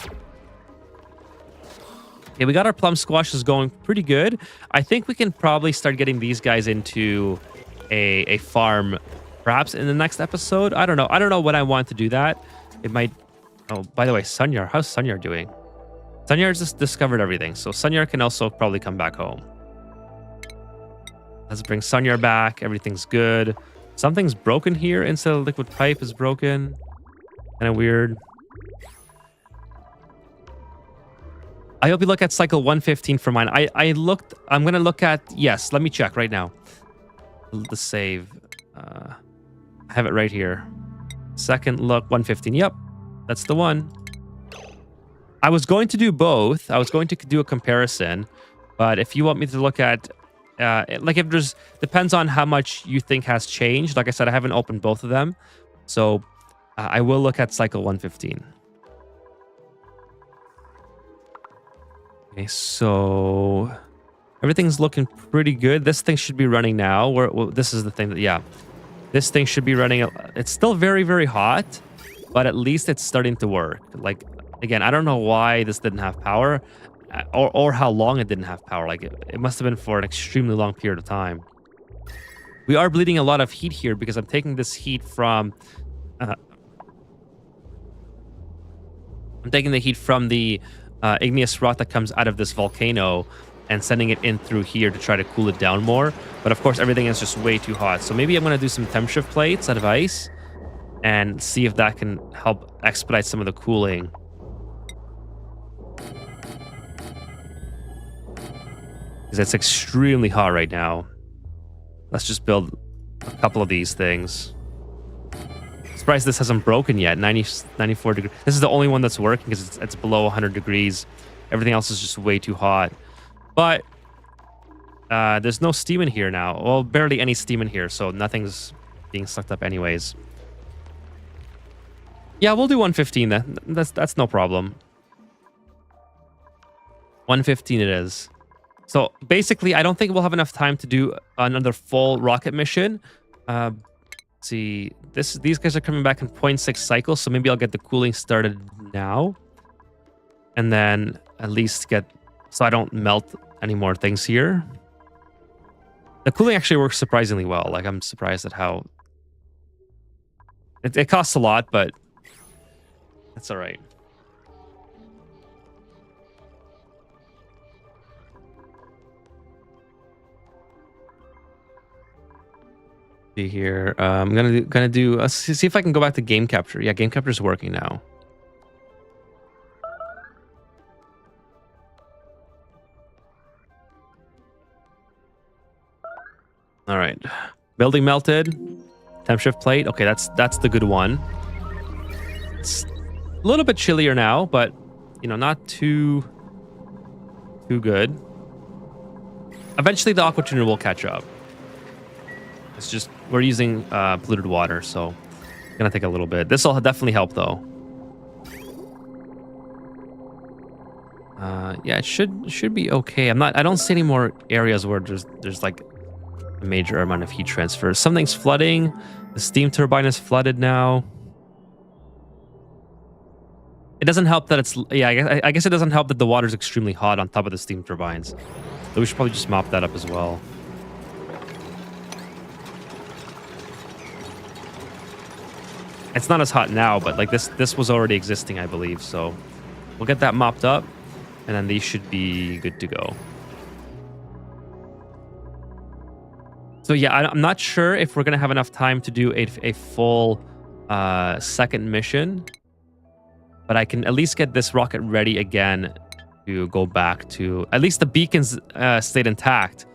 [SPEAKER 1] Okay, we got our plum squashes going pretty good. I think we can probably start getting these guys into a farm, perhaps in the next episode. I don't know. I don't know when I want to do that. It might. Oh, by the way, Sunyar. How's Sunyar doing? Sunyar's just discovered everything, so Sunyar can also probably come back home. Let's bring Sunyar back. Everything's good. Something's broken here. Instead of liquid pipe is broken. Kind of weird. I hope you look at cycle 115 for mine. I'm going to look at, yes, let me check right now. The save. I have it right here. Second look, 115. Yep, that's the one. I was going to do both. I was going to do a comparison. But if you want me to look at, like if there's, depends on how much you think has changed. Like I said, I haven't opened both of them. So I will look at cycle 115. Okay, so everything's looking pretty good. This thing should be running now. Well, this is the thing that, yeah. This thing should be running. It's still very, very hot, but at least it's starting to work. Like, again, I don't know why this didn't have power or how long it didn't have power. Like, it must have been for an extremely long period of time. We are bleeding a lot of heat here because I'm taking this heat from... I'm taking the heat from the igneous rock that comes out of this volcano and sending it in through here to try to cool it down more. But of course, everything is just way too hot. So maybe I'm going to do some temp shift plates out of ice and see if that can help expedite some of the cooling. Because it's extremely hot right now. Let's just build a couple of these things. Surprised this hasn't broken yet. 94 degrees. This is the only one that's working because it's below 100 degrees. Everything else is just way too hot. But there's no steam in here now. Well, barely any steam in here, so nothing's being sucked up anyways. Yeah, we'll do 115 then. That's no problem. 115 it is. So basically, I don't think we'll have enough time to do another full rocket mission. Let's see, these guys are coming back in 0.6 cycles, so maybe I'll get the cooling started now. And then at least so I don't melt any more things here. The cooling actually works surprisingly well. Like, I'm surprised at how... It costs a lot, but that's all right. Here, I'm gonna do see if I can go back to game capture. Yeah, game capture is working now. All right, building melted. Temp shift plate. Okay, that's the good one. It's a little bit chillier now, but not too good. Eventually, the aqua tuner will catch up. It's just we're using polluted water, so it's gonna take a little bit. This will definitely help, though. Yeah, it should be okay. I don't see any more areas where there's like a major amount of heat transfer. Something's flooding. The steam turbine is flooded now. It doesn't help that it's I guess it doesn't help that the water's extremely hot on top of the steam turbines. So we should probably just mop that up as well. It's not as hot now, but like this was already existing, I believe. So we'll get that mopped up, and then these should be good to go. So yeah, I'm not sure if we're gonna have enough time to do a full second mission, but I can at least get this rocket ready again to go back to... At least the beacons stayed intact,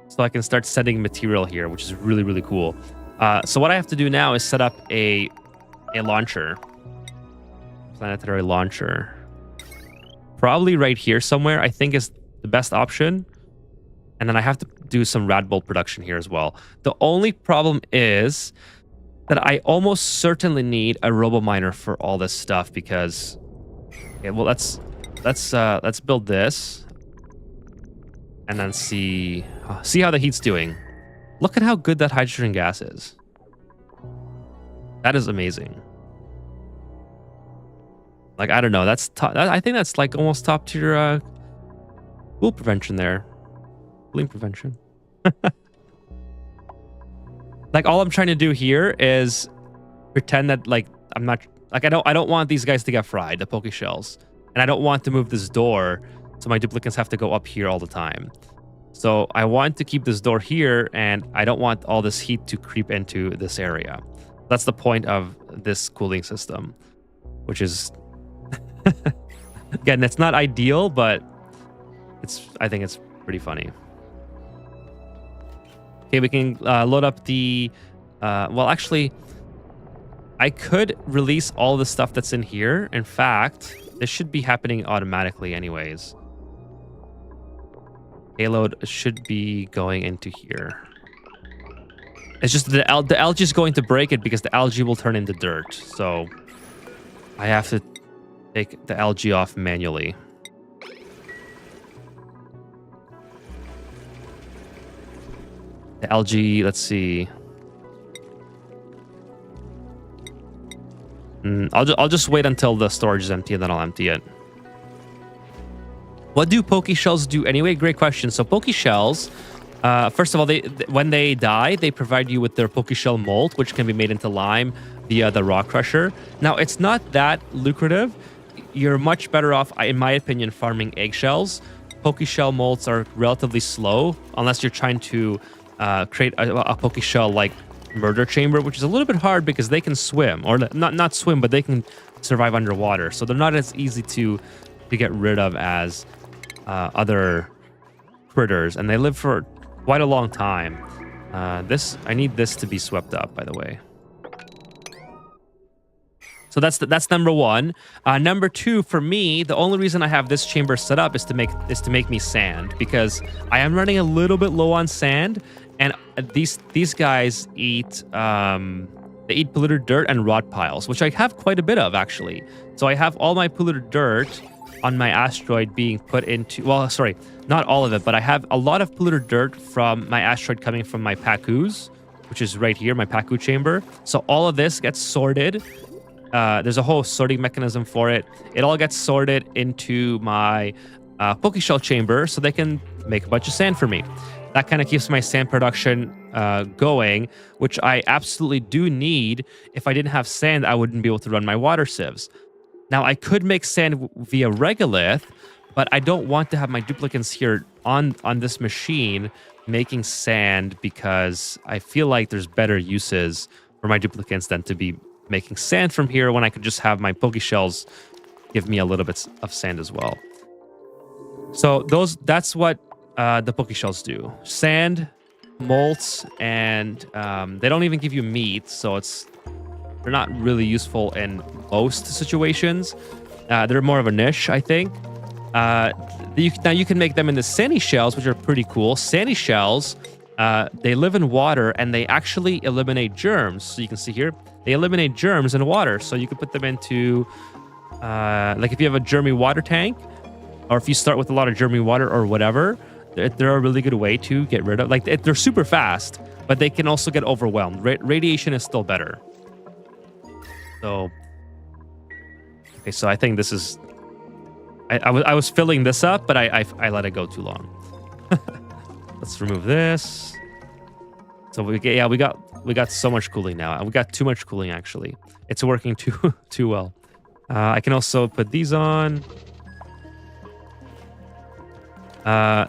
[SPEAKER 1] so I can start sending material here, which is really, really cool. So what I have to do now is set up a launcher. Planetary launcher. Probably right here somewhere, I think, is the best option. And then I have to do some rad bolt production here as well. The only problem is that I almost certainly need a robo miner for all this stuff because... Okay, well, let's build this. And then see how the heat's doing. Look at how good that hydrogen gas is. That is amazing. Like, I don't know. I think that's like almost top tier cool prevention there. Cooling prevention. Like, all I'm trying to do here is pretend that like I'm not like I don't want these guys to get fried, the poke shells. And I don't want to move this door so my duplicates have to go up here all the time. So I want to keep this door here, and I don't want all this heat to creep into this area. That's the point of this cooling system, which is... Again, it's not ideal, but I think it's pretty funny. Okay, we can load up the... well, actually, I could release all the stuff that's in here. In fact, this should be happening automatically anyways. Payload should be going into here. It's just the algae is going to break it because the algae will turn into dirt. So I have to take the algae off manually. The algae, let's see. I'll just wait until the storage is empty and then I'll empty it. What do poke shells do anyway? Great question. So poke shells First of all, when they die, they provide you with their Pokeshell mold, which can be made into lime via the Rock Crusher. Now, it's not that lucrative. You're much better off, in my opinion, farming eggshells. Pokeshell molds are relatively slow, unless you're trying to create a Pokeshell like Murder Chamber, which is a little bit hard because they can swim, or not swim, but they can survive underwater. So they're not as easy to get rid of as other critters, and they live for quite a long time. I need this to be swept up, by the way. So that's number one. Number two, for me, the only reason I have this chamber set up is to make me sand, because I am running a little bit low on sand, and these guys eat they eat polluted dirt and rot piles, which I have quite a bit of actually. So I have all my polluted dirt on my asteroid being put into, well, sorry, not all of it, but I have a lot of polluted dirt from my asteroid coming from my Pacus, which is right here, my Pacu chamber. So all of this gets sorted. There's a whole sorting mechanism for it. It all gets sorted into my Pokeshell chamber so they can make a bunch of sand for me. That kind of keeps my sand production going, which I absolutely do need. If I didn't have sand, I wouldn't be able to run my water sieves. Now, I could make sand via regolith, but I don't want to have my duplicates here on this machine making sand, because I feel like there's better uses for my duplicates than to be making sand from here, when I could just have my Pokeshells give me a little bit of sand as well. So that's what the Pokeshells do. Sand, molts, and they don't even give you meat, so they're not really useful in most situations. They're more of a niche, I think. Now you can make them into sandy shells, which are pretty cool. Sandy shells, they live in water and they actually eliminate germs. So you can see here, they eliminate germs in water. So you can put them into, like if you have a germy water tank, or if you start with a lot of germy water or whatever, they're a really good way to get rid of, like they're super fast, but they can also get overwhelmed. Radiation is still better. So, okay, so I think this is, I was filling this up, but I let it go too long. Let's remove this. So we got so much cooling now. We got too much cooling actually. It's working too well. I can also put these on.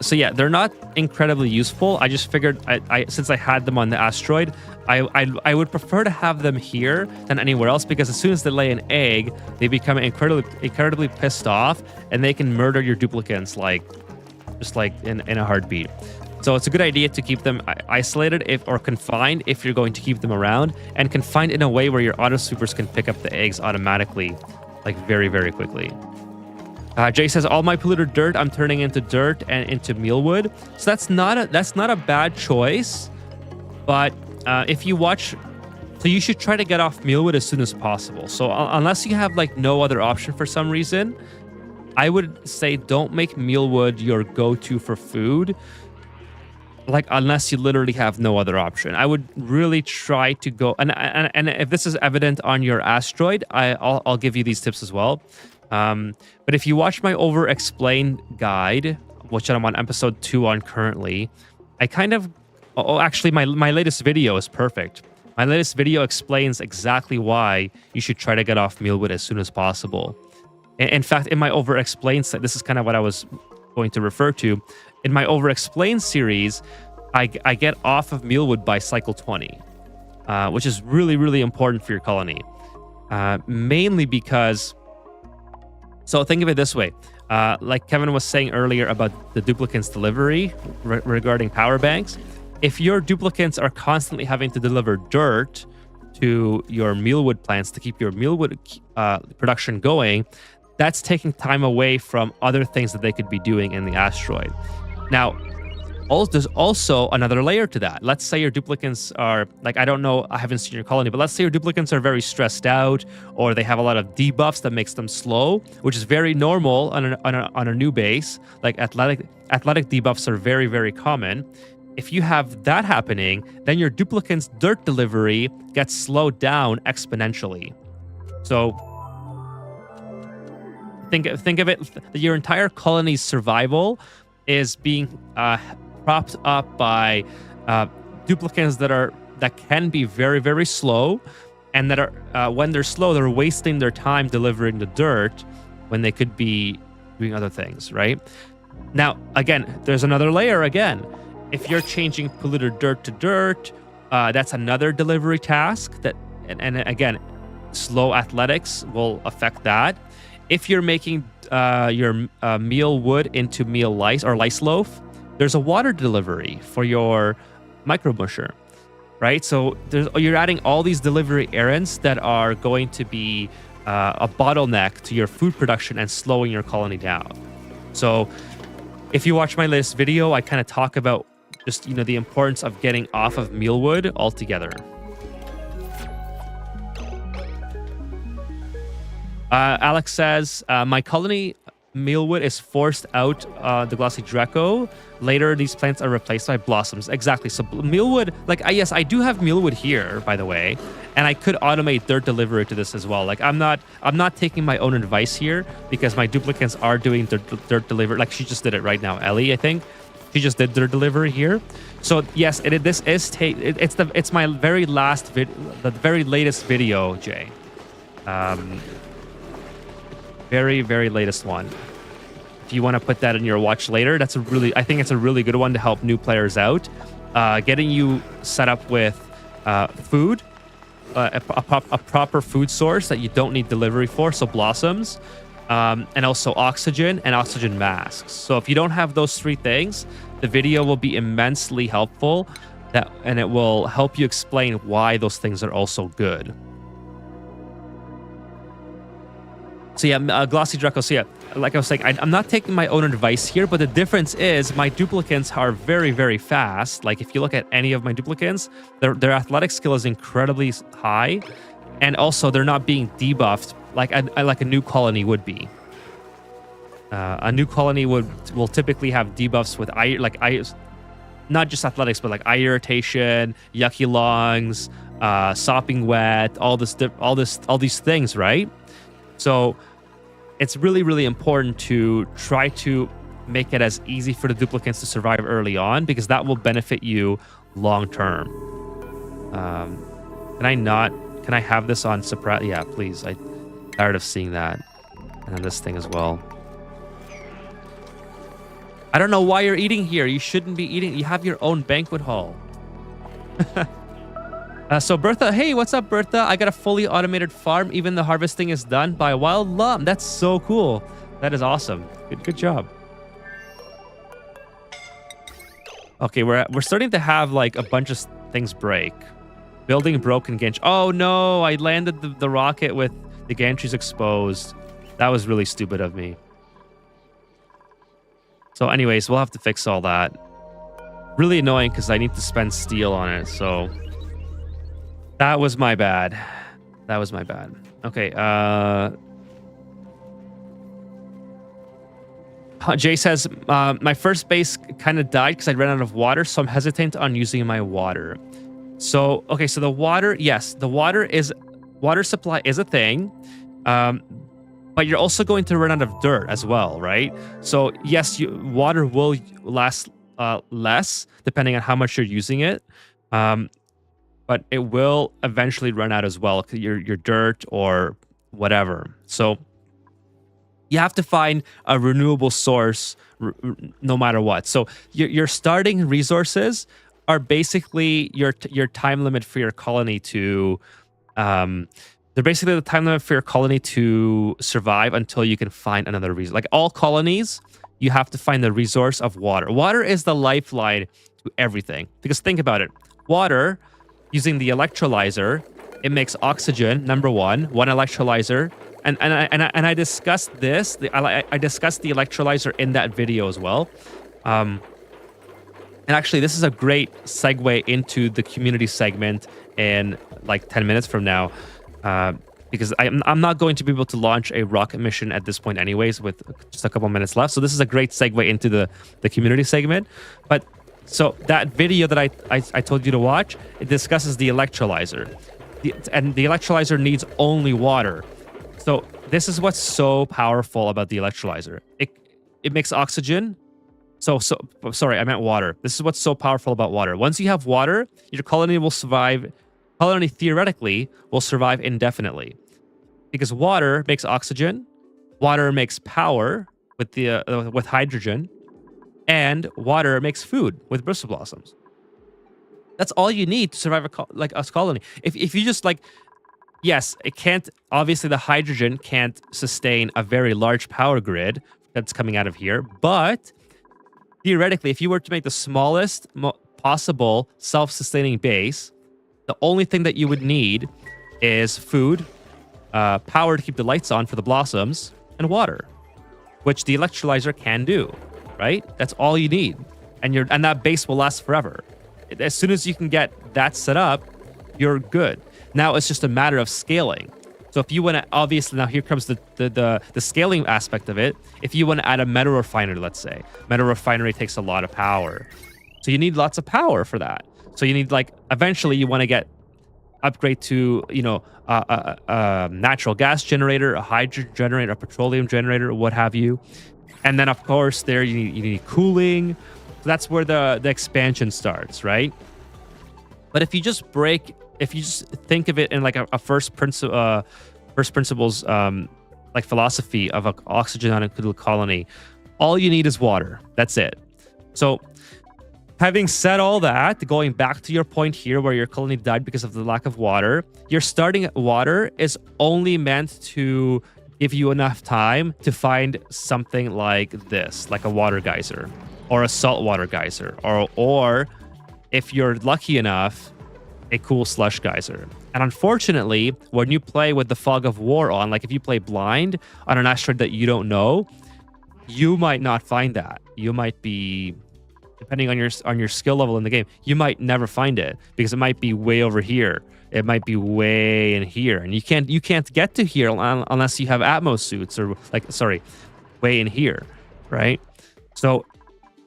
[SPEAKER 1] So yeah, they're not incredibly useful. I just figured since I had them on the asteroid, I would prefer to have them here than anywhere else, because as soon as they lay an egg, they become incredibly pissed off, and they can murder your duplicates just like in a heartbeat. So it's a good idea to keep them isolated or confined if you're going to keep them around, and confined in a way where your auto sweepers can pick up the eggs automatically, like very, very quickly. Jay says, all my polluted dirt I'm turning into dirt and into mealwood. So that's not a bad choice. But if you watch, so you should try to get off mealwood as soon as possible. So unless you have like no other option for some reason, I would say don't make mealwood your go-to for food. Like unless you literally have no other option. I would really try to go, and if this is evident on your asteroid, I'll give you these tips as well. But if you watch my over-explain guide, which I'm on episode 2 on currently, I kind of... Oh, actually, my latest video is perfect. My latest video explains exactly why you should try to get off mealwood as soon as possible. In fact, in my over-explain... This is kind of what I was going to refer to. In my over-explain series, I get off of mealwood by cycle 20, which is really, really important for your colony. Mainly because... So think of it this way. Like Kevin was saying earlier about the duplicates delivery regarding power banks. If your duplicates are constantly having to deliver dirt to your mealwood plants to keep your mealwood production going, that's taking time away from other things that they could be doing in the asteroid. Now, there's also another layer to that. Let's say your duplicates are, like, I don't know, I haven't seen your colony, but let's say your duplicates are very stressed out, or they have a lot of debuffs that makes them slow, which is very normal on a new base. Like athletic debuffs are very, very common. If you have that happening, then your duplicates' dirt delivery gets slowed down exponentially. So think of it, your entire colony's survival is being propped up by duplicants that can be very, very slow, and that are when they're slow, they're wasting their time delivering the dirt when they could be doing other things, right? Now, again, there's another layer again. If you're changing polluted dirt to dirt, that's another delivery task that, and again, slow athletics will affect that. If you're making your meal wood into meal lice or lice loaf, there's a water delivery for your micro musher, right? So you're adding all these delivery errands that are going to be a bottleneck to your food production and slowing your colony down. So if you watch my latest video, I kind of talk about just, the importance of getting off of mealwood altogether. Alex says, my colony mealwood is forced out the glossy Draco. Later, these plants are replaced by blossoms. Exactly. So mealwood, yes, I do have mealwood here, by the way, and I could automate dirt delivery to this as well. Like I'm not taking my own advice here because my duplicants are doing dirt delivery. Like she just did it right now, Ellie, I think. She just did dirt delivery here. So yes, it's my very last the very latest video, Jay. Very, very latest one. If you want to put that in your watch later, I think it's a really good one to help new players out. Getting you set up with food, a proper food source that you don't need delivery for, so blossoms, and also oxygen and oxygen masks. So if you don't have those three things, the video will be immensely helpful, and it will help you explain why those things are also good. So yeah, Glossy Draco. So yeah, like I was saying, I'm not taking my own advice here, but the difference is my duplicants are very, very fast. Like if you look at any of my duplicants, their athletic skill is incredibly high, and also they're not being debuffed like a new colony would be. A new colony will typically have debuffs with eye, not just athletics, but like eye irritation, yucky lungs, sopping wet, all these things, right? So it's really, really important to try to make it as easy for the duplicants to survive early on, because that will benefit you long term. Can I have this on surprise? Yeah, please. I'm tired of seeing that. And then this thing as well. I don't know why you're eating here. You shouldn't be eating. You have your own banquet hall. So Bertha, hey, what's up, Bertha? I got a fully automated farm. Even the harvesting is done by Wild Lum. That's so cool. That is awesome. Good job. Okay, we're starting to have like a bunch of things break. Building broken gantry. Oh no, I landed the rocket with the gantries exposed. That was really stupid of me. So anyways, we'll have to fix all that. Really annoying because I need to spend steel on it, so... That was my bad. Okay, Jay says, my first base kind of died because I ran out of water, so I'm hesitant on using my water. So, okay, so the water, yes, water supply is a thing, but you're also going to run out of dirt as well, right? So, yes, water will last less depending on how much you're using it. But it will eventually run out as well, your dirt or whatever. So you have to find a renewable source no matter what. So your starting resources are basically your time limit for your colony to... they're basically the time limit for your colony to survive until you can find another resource. Like all colonies, you have to find the resource of water. Water is the lifeline to everything. Because think about it. Water... Using the electrolyzer, it makes oxygen, number one electrolyzer. And I discussed this. I discussed the electrolyzer in that video as well. And actually, this is a great segue into the community segment in like 10 minutes from now. Because I'm not going to be able to launch a rocket mission at this point anyways with just a couple minutes left. So this is a great segue into the community segment. But... So that video that I told you to watch, it discusses the electrolyzer. And the electrolyzer needs only water. So this is what's so powerful about the electrolyzer. It makes oxygen, Sorry, I meant water. This is what's so powerful about water. Once you have water, your colony will survive. Colony theoretically will survive indefinitely because water makes oxygen, water makes power with hydrogen, and water makes food with bristle blossoms. That's all you need to survive a colony. If you just like, yes, it can't. Obviously, the hydrogen can't sustain a very large power grid that's coming out of here, but theoretically, if you were to make the smallest possible self-sustaining base, the only thing that you would need is food, power to keep the lights on for the blossoms, and water, which the electrolyzer can do, right? That's all you need. And that base will last forever. As soon as you can get that set up, you're good. Now it's just a matter of scaling. So if you want to, obviously, now here comes the scaling aspect of it. If you want to add a metal refinery, let's say, metal refinery takes a lot of power. So you need lots of power for that. So you need, like, eventually you want to upgrade to, a natural gas generator, a hydrogen generator, a petroleum generator, what have you. And then, of course, there you need cooling. So that's where the expansion starts, right? But if you just think of it in like a first principles like philosophy of an oxygen unincluded colony, all you need is water. That's it. So having said all that, going back to your point here where your colony died because of the lack of water, your starting water is only meant to give you enough time to find something like this, like a water geyser or a saltwater geyser, or if you're lucky enough, a cool slush geyser. And unfortunately, when you play with the fog of war on, like if you play blind on an asteroid that you don't know, you might not find that. You might be, depending on your skill level in the game, you might never find it because it might be way over here. It might be way in here, and you can't get to here unless you have Atmos suits or way in here, right? So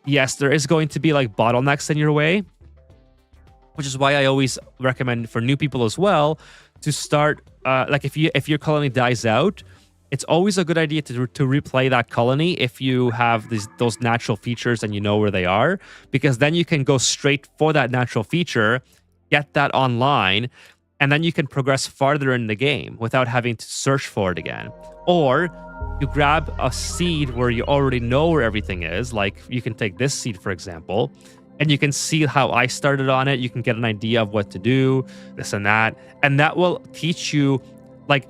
[SPEAKER 1] yes, there is going to be like bottlenecks in your way, which is why I always recommend for new people as well to start. Like if your colony dies out, it's always a good idea to replay that colony if you have those natural features and you know where they are, because then you can go straight for that natural feature, get that online, and then you can progress farther in the game without having to search for it again. Or you grab a seed where you already know where everything is. Like you can take this seed, for example, and you can see how I started on it. You can get an idea of what to do, this and that. And that will teach you, like,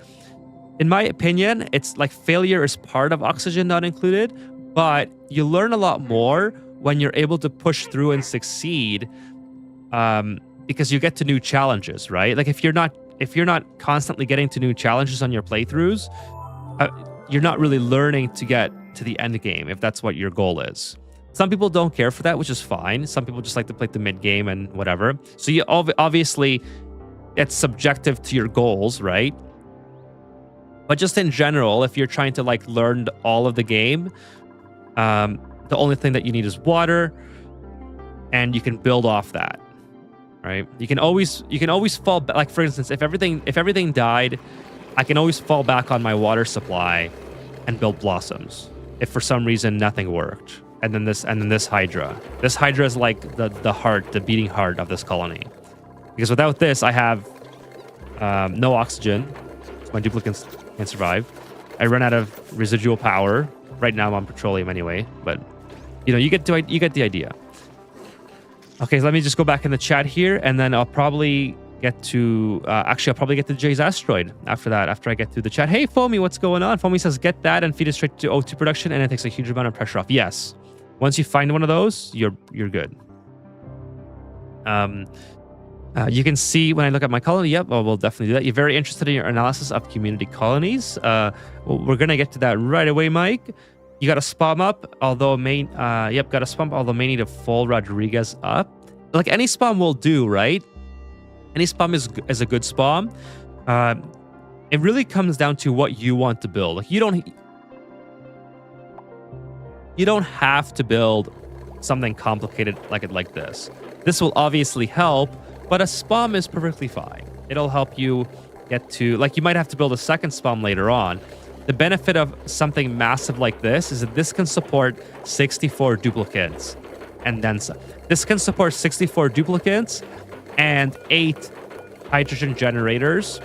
[SPEAKER 1] in my opinion, it's like failure is part of Oxygen Not Included, but you learn a lot more when you're able to push through and succeed, because you get to new challenges, right? Like if you're not constantly getting to new challenges on your playthroughs, you're not really learning to get to the end game if that's what your goal is. Some people don't care for that, which is fine. Some people just like to play the mid game and whatever. So you obviously, it's subjective to your goals, right? But just in general, if you're trying to like learn all of the game, the only thing that you need is water, and you can build off that, right? You can always fall back. Like for instance, if everything died, I can always fall back on my water supply and build blossoms. If for some reason nothing worked, and then this Hydra. This Hydra is like the heart, the beating heart of this colony. Because without this, I have no oxygen. So my duplicates can't survive. I run out of residual power. Right now I'm on petroleum anyway, but you get the idea. Okay, so let me just go back in the chat here, and then I'll probably get to I'll probably get to Jay's asteroid after that, after I get through the chat. Hey Foamy, what's going on? Foamy says get that and feed it straight to O2 production, and it takes a huge amount of pressure off. Yes. Once you find one of those, you're good. You can see when I look at my colony. Yep, well, we'll definitely do that. You're very interested in your analysis of community colonies. Well, we're gonna get to that right away, Mike. You got a spam up, although may need a full Rodriguez up. Like any spam will do, right? Any spam is a good spam. It really comes down to what you want to build. Like you don't have to build something complicated like this. This will obviously help, but a spam is perfectly fine. It'll help you get to, like, you might have to build a second spam later on, The benefit of something massive like this is that this can support 64 duplicates and then some. This can support 64 duplicates and 8 hydrogen generators.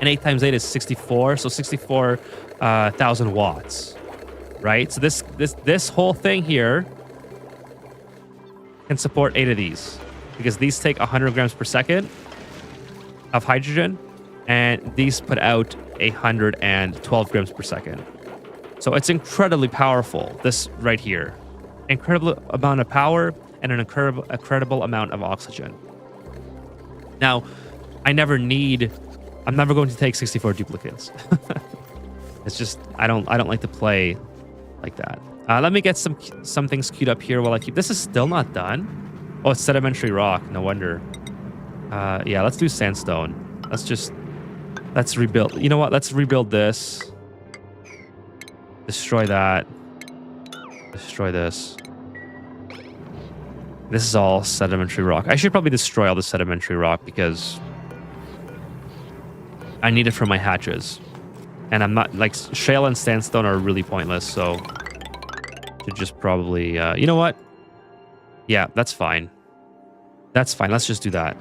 [SPEAKER 1] And 8 times 8 is 64, so 64,000 watts, right? So this whole thing here can support 8 of these because these take 100 grams per second of hydrogen, and these put out 112 grams per second. So it's incredibly powerful, this right here. Incredible amount of power and an incredible amount of oxygen. Now, I'm never going to take 64 duplicates. It's just, I don't like to play like that. Let me get some things queued up here while I keep... This is still not done. Oh, it's sedimentary rock. No wonder. Yeah, let's do sandstone. Let's rebuild. You know what? Let's rebuild this. Destroy that. Destroy this. This is all sedimentary rock. I should probably destroy all the sedimentary rock because I need it for my hatches. And I'm not... Like, shale and sandstone are really pointless, so... Should just probably... you know what? Yeah, that's fine. That's fine. Let's just do that.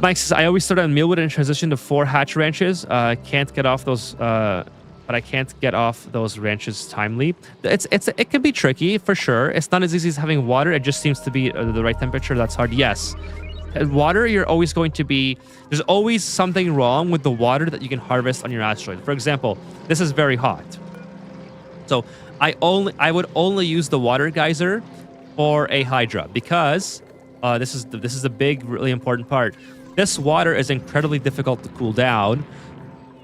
[SPEAKER 1] Mike says, I always start on mealwood and transition to 4 hatch ranches. Can't get off those... but I can't get off those ranches timely. It can be tricky, for sure. It's not as easy as having water. It just seems to be the right temperature. That's hard. Yes. Water, you're always going to be... There's always something wrong with the water that you can harvest on your asteroid. For example, this is very hot. So I would only use the water geyser for a Hydra because this is a big, really important part. This water is incredibly difficult to cool down.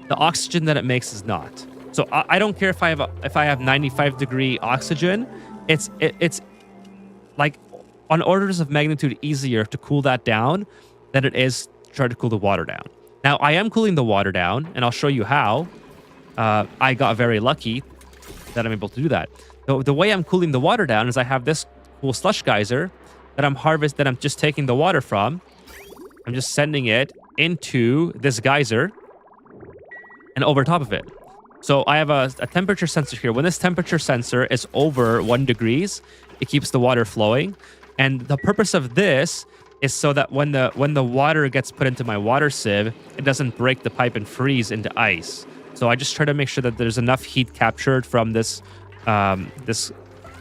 [SPEAKER 1] The oxygen that it makes is not. So I don't care if I have 95 degree oxygen. It's like on orders of magnitude easier to cool that down than it is to try to cool the water down. Now I am cooling the water down, and I'll show you how. I got very lucky that I'm able to do that. The way I'm cooling the water down is I have this cool slush geyser that I'm just taking the water from. I'm just sending it into this geyser and over top of it. So I have a temperature sensor here. When this temperature sensor is over 1 degrees, it keeps the water flowing. And the purpose of this is so that when the water gets put into my water sieve, it doesn't break the pipe and freeze into ice. So I just try to make sure that there's enough heat captured from this this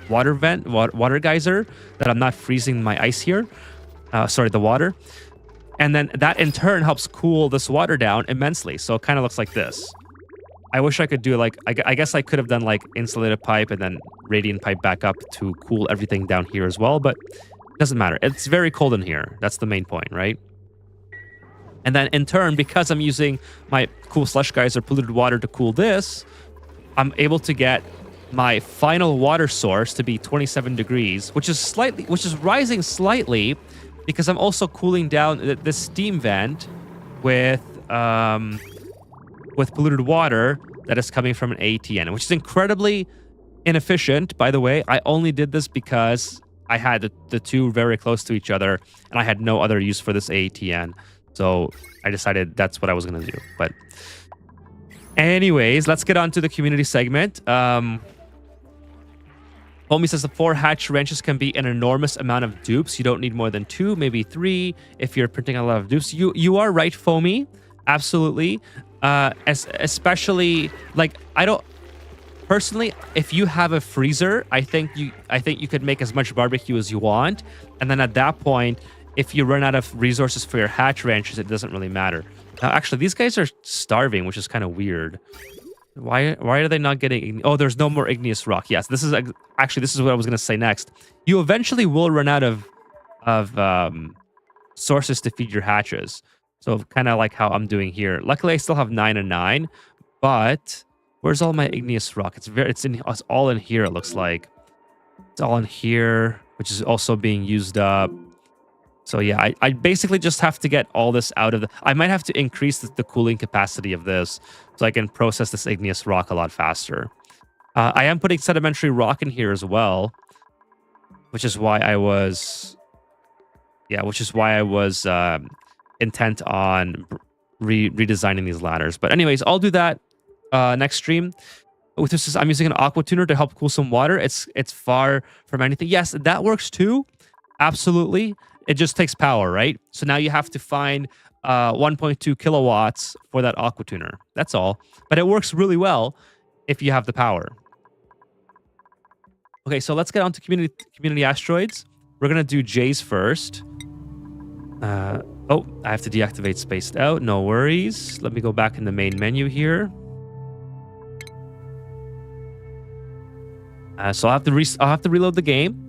[SPEAKER 1] water geyser that I'm not freezing my ice here. The water. And then that in turn helps cool this water down immensely. So it kind of looks like this. I wish I could do like, I guess I could have done like insulated pipe and then radiant pipe back up to cool everything down here as well, but it doesn't matter. It's very cold in here. That's the main point, right? And then in turn, because I'm using my cool slush geyser polluted water to cool this, I'm able to get my final water source to be 27 degrees, which is rising slightly because I'm also cooling down this steam vent with polluted water that is coming from an ATN, which is incredibly inefficient, by the way. I only did this because I had the two very close to each other and I had no other use for this ATN. So I decided that's what I was going to do. But anyways, let's get on to the community segment. Homie says the 4 hatch wrenches can be an enormous amount of dupes. You don't need more than 2, maybe 3 if you're printing a lot of dupes. You are right, Foamy. Absolutely. Especially like I don't personally, if you have a freezer, I think you could make as much barbecue as you want. And then at that point, if you run out of resources for your hatch ranches, it doesn't really matter. Now, actually, these guys are starving, which is kind of weird. Why are they not getting... Oh, there's no more igneous rock. Yes, this is what I was going to say next. You eventually will run out of sources to feed your hatches. So kind of like how I'm doing here. Luckily, I still have 9 and 9, but where's all my igneous rock? It's all in here, it looks like. It's all in here, which is also being used up. So yeah, I basically just have to get all this out of the... I might have to increase the cooling capacity of this so I can process this igneous rock a lot faster. I am putting sedimentary rock in here as well, which is why I was... Yeah, which is why I was intent on redesigning these ladders. But anyways, I'll do that next stream. With this, I'm using an aqua tuner to help cool some water. It's far from anything. Yes, that works too. Absolutely. It just takes power, right? So now you have to find 1.2 kilowatts for that aqua tuner. That's all. But it works really well if you have the power. Okay, so let's get on to community asteroids. We're gonna do J's first. Oh, I have to deactivate spaced out. No worries. Let me go back in the main menu here. So I'll have to reload the game.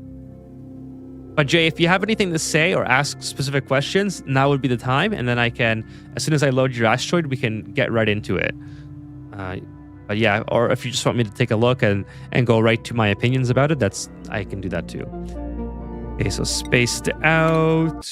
[SPEAKER 1] But Jay, if you have anything to say or ask specific questions, now would be the time, and then I can, as soon as I load your asteroid, we can get right into it. But yeah, or if you just want me to take a look and go right to my opinions about it, I can do that too. Okay, so spaced out.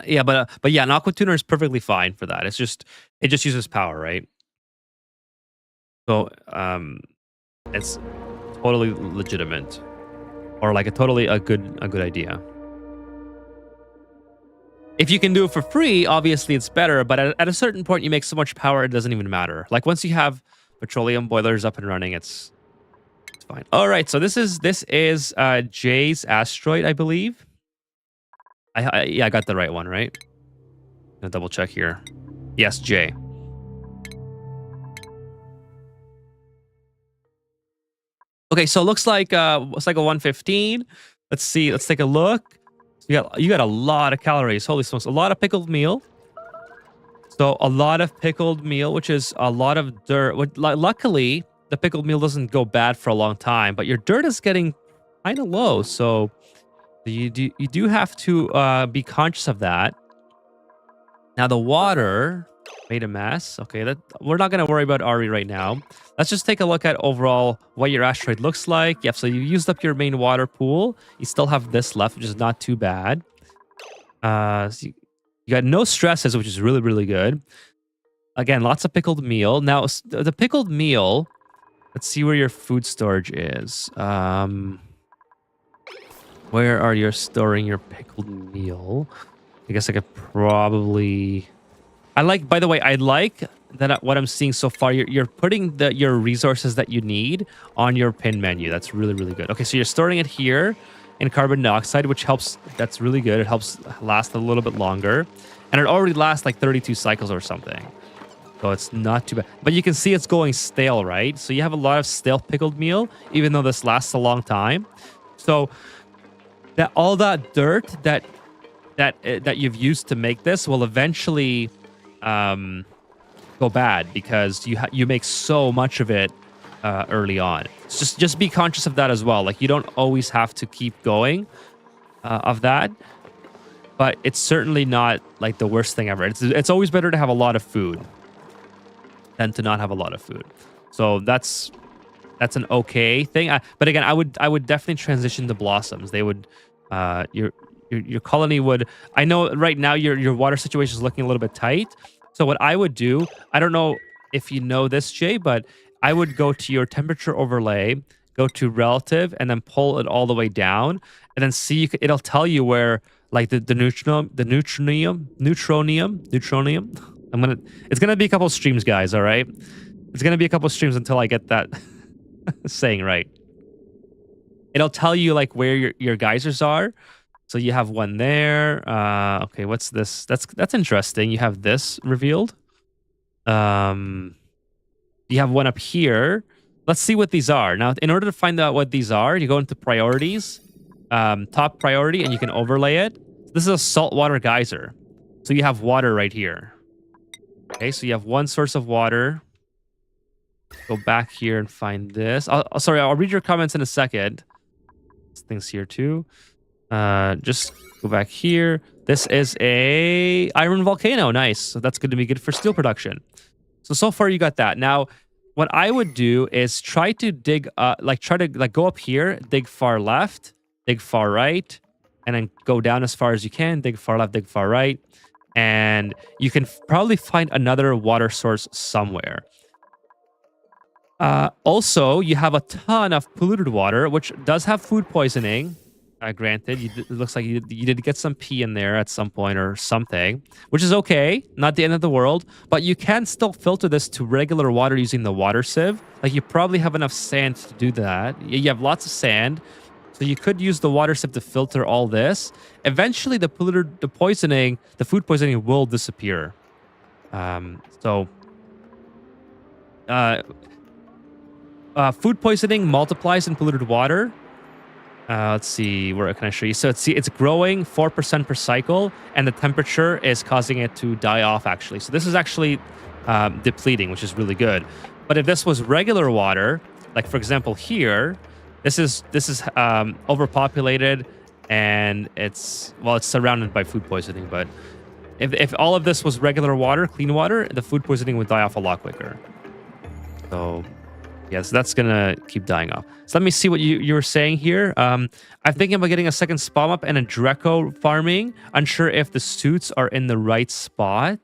[SPEAKER 1] Yeah, but yeah, an aqua tuner is perfectly fine for that. It just uses power, right? So it's totally legitimate, or like a good idea. If you can do it for free, obviously it's better. But at a certain point, you make so much power, it doesn't even matter. Like once you have petroleum boilers up and running, it's fine. All right, so this is Jay's asteroid, I believe. Yeah, I got the right one, right? I'm gonna double check here. Yes, Jay. Okay, so it looks like it's like a 115. Let's see. Let's take a look. You got a lot of calories. Holy smokes! A lot of pickled meal. So a lot of pickled meal, which is a lot of dirt. Luckily, the pickled meal doesn't go bad for a long time, but your dirt is getting kind of low. So you do have to be conscious of that. Now the water made a mess. Okay, we're not going to worry about Ari right now. Let's just take a look at overall what your asteroid looks like. Yep, so you used up your main water pool. You still have this left, which is not too bad. So you got no stresses, which is really, really good. Again, lots of pickled meal. Now, the pickled meal, let's see where your food storage is. Where are you storing your pickled meal? I guess I could probably... by the way, I like that what I'm seeing so far. You're putting your resources that you need on your pin menu. That's really, really good. Okay, so you're storing it here in carbon dioxide, which helps. That's really good. It helps last a little bit longer. And it already lasts like 32 cycles or something. So it's not too bad. But you can see it's going stale, right? So you have a lot of stale pickled meal, even though this lasts a long time. So all that dirt that you've used to make this will eventually go bad because you make so much of it early on. Just be conscious of that as well. Like you don't always have to keep going of that, but it's certainly not like the worst thing ever. It's always better to have a lot of food than to not have a lot of food. So that's an okay thing. But again, I would definitely transition to blossoms. They would your colony would... I know right now your water situation is looking a little bit tight. So what I would do, I don't know if you know this, Jay, but I would go to your temperature overlay, go to relative, and then pull it all the way down, and then see it'll tell you where like the neutronium. It's gonna be a couple streams, guys. All right, it's gonna be a couple streams until I get that saying right. It'll tell you like where your geysers are. So you have one there. Okay, what's this? That's interesting. You have this revealed. You have one up here. Let's see what these are. Now, in order to find out what these are, you go into priorities, top priority, and you can overlay it. This is a saltwater geyser. So you have water right here. Okay, so you have one source of water. Go back here and find this. Sorry, I'll read your comments in a second. This thing's here too. Just go back here. This is a iron volcano. Nice. So that's going to be good for steel production. So far you got that. Now, what I would do is try to dig, go up here, dig far left, dig far right, and then go down as far as you can, dig far left, dig far right, and you can probably find another water source somewhere. Also, you have a ton of polluted water, which does have food poisoning. Granted, it looks like you did get some pee in there at some point or something, which is okay. Not the end of the world, but you can still filter this to regular water using the water sieve. Like, you probably have enough sand to do that. You have lots of sand, so you could use the water sieve to filter all this. Eventually, the food poisoning will disappear. So... food poisoning multiplies in polluted water. Let's see, where can I show you? So it's growing 4% per cycle, and the temperature is causing it to die off, actually. So this is actually depleting, which is really good. But if this was regular water, like for example here, this is overpopulated, and it's surrounded by food poisoning. But if all of this was regular water, clean water, the food poisoning would die off a lot quicker. So... yes, that's gonna keep dying off. So let me see what you were saying here. I'm thinking about getting a second spawn up and a Draco farming. Unsure if the suits are in the right spot.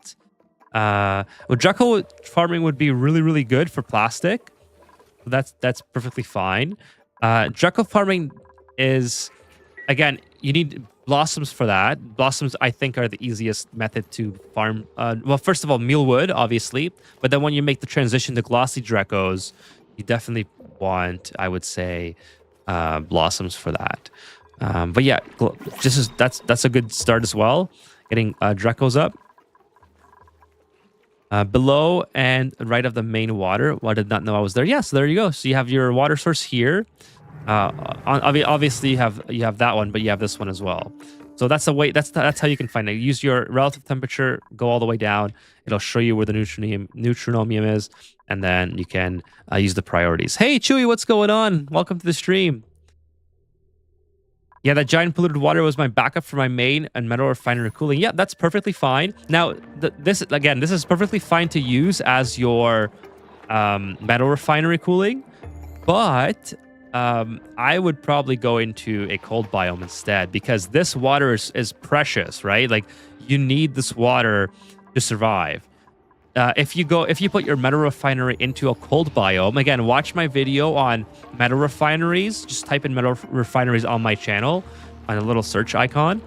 [SPEAKER 1] Well, Draco farming would be really, really good for plastic. That's perfectly fine. Draco farming is, again, you need blossoms for that. Blossoms, I think, are the easiest method to farm. Well, first of all, mealwood, obviously. But then when you make the transition to glossy Dracos, you definitely want, I would say, blossoms for that. But yeah, that's a good start as well. Getting Dracos up. Below and right of the main water. Well, I did not know I was there. Yeah, so there you go. So you have your water source here. Obviously, you have that one, but you have this one as well. So that's the way. That's how you can find it. Use your relative temperature. Go all the way down. It'll show you where the neutronomium is, and then you can use the priorities. Hey, Chewy, what's going on? Welcome to the stream. Yeah, that giant polluted water was my backup for my main and metal refinery cooling. Yeah, that's perfectly fine. Now, this is perfectly fine to use as your metal refinery cooling, but I would probably go into a cold biome instead, because this water is precious, right? Like, you need this water to survive. If you put your metal refinery into a cold biome, again, watch my video on metal refineries. Just type in metal refineries on my channel on a little search icon,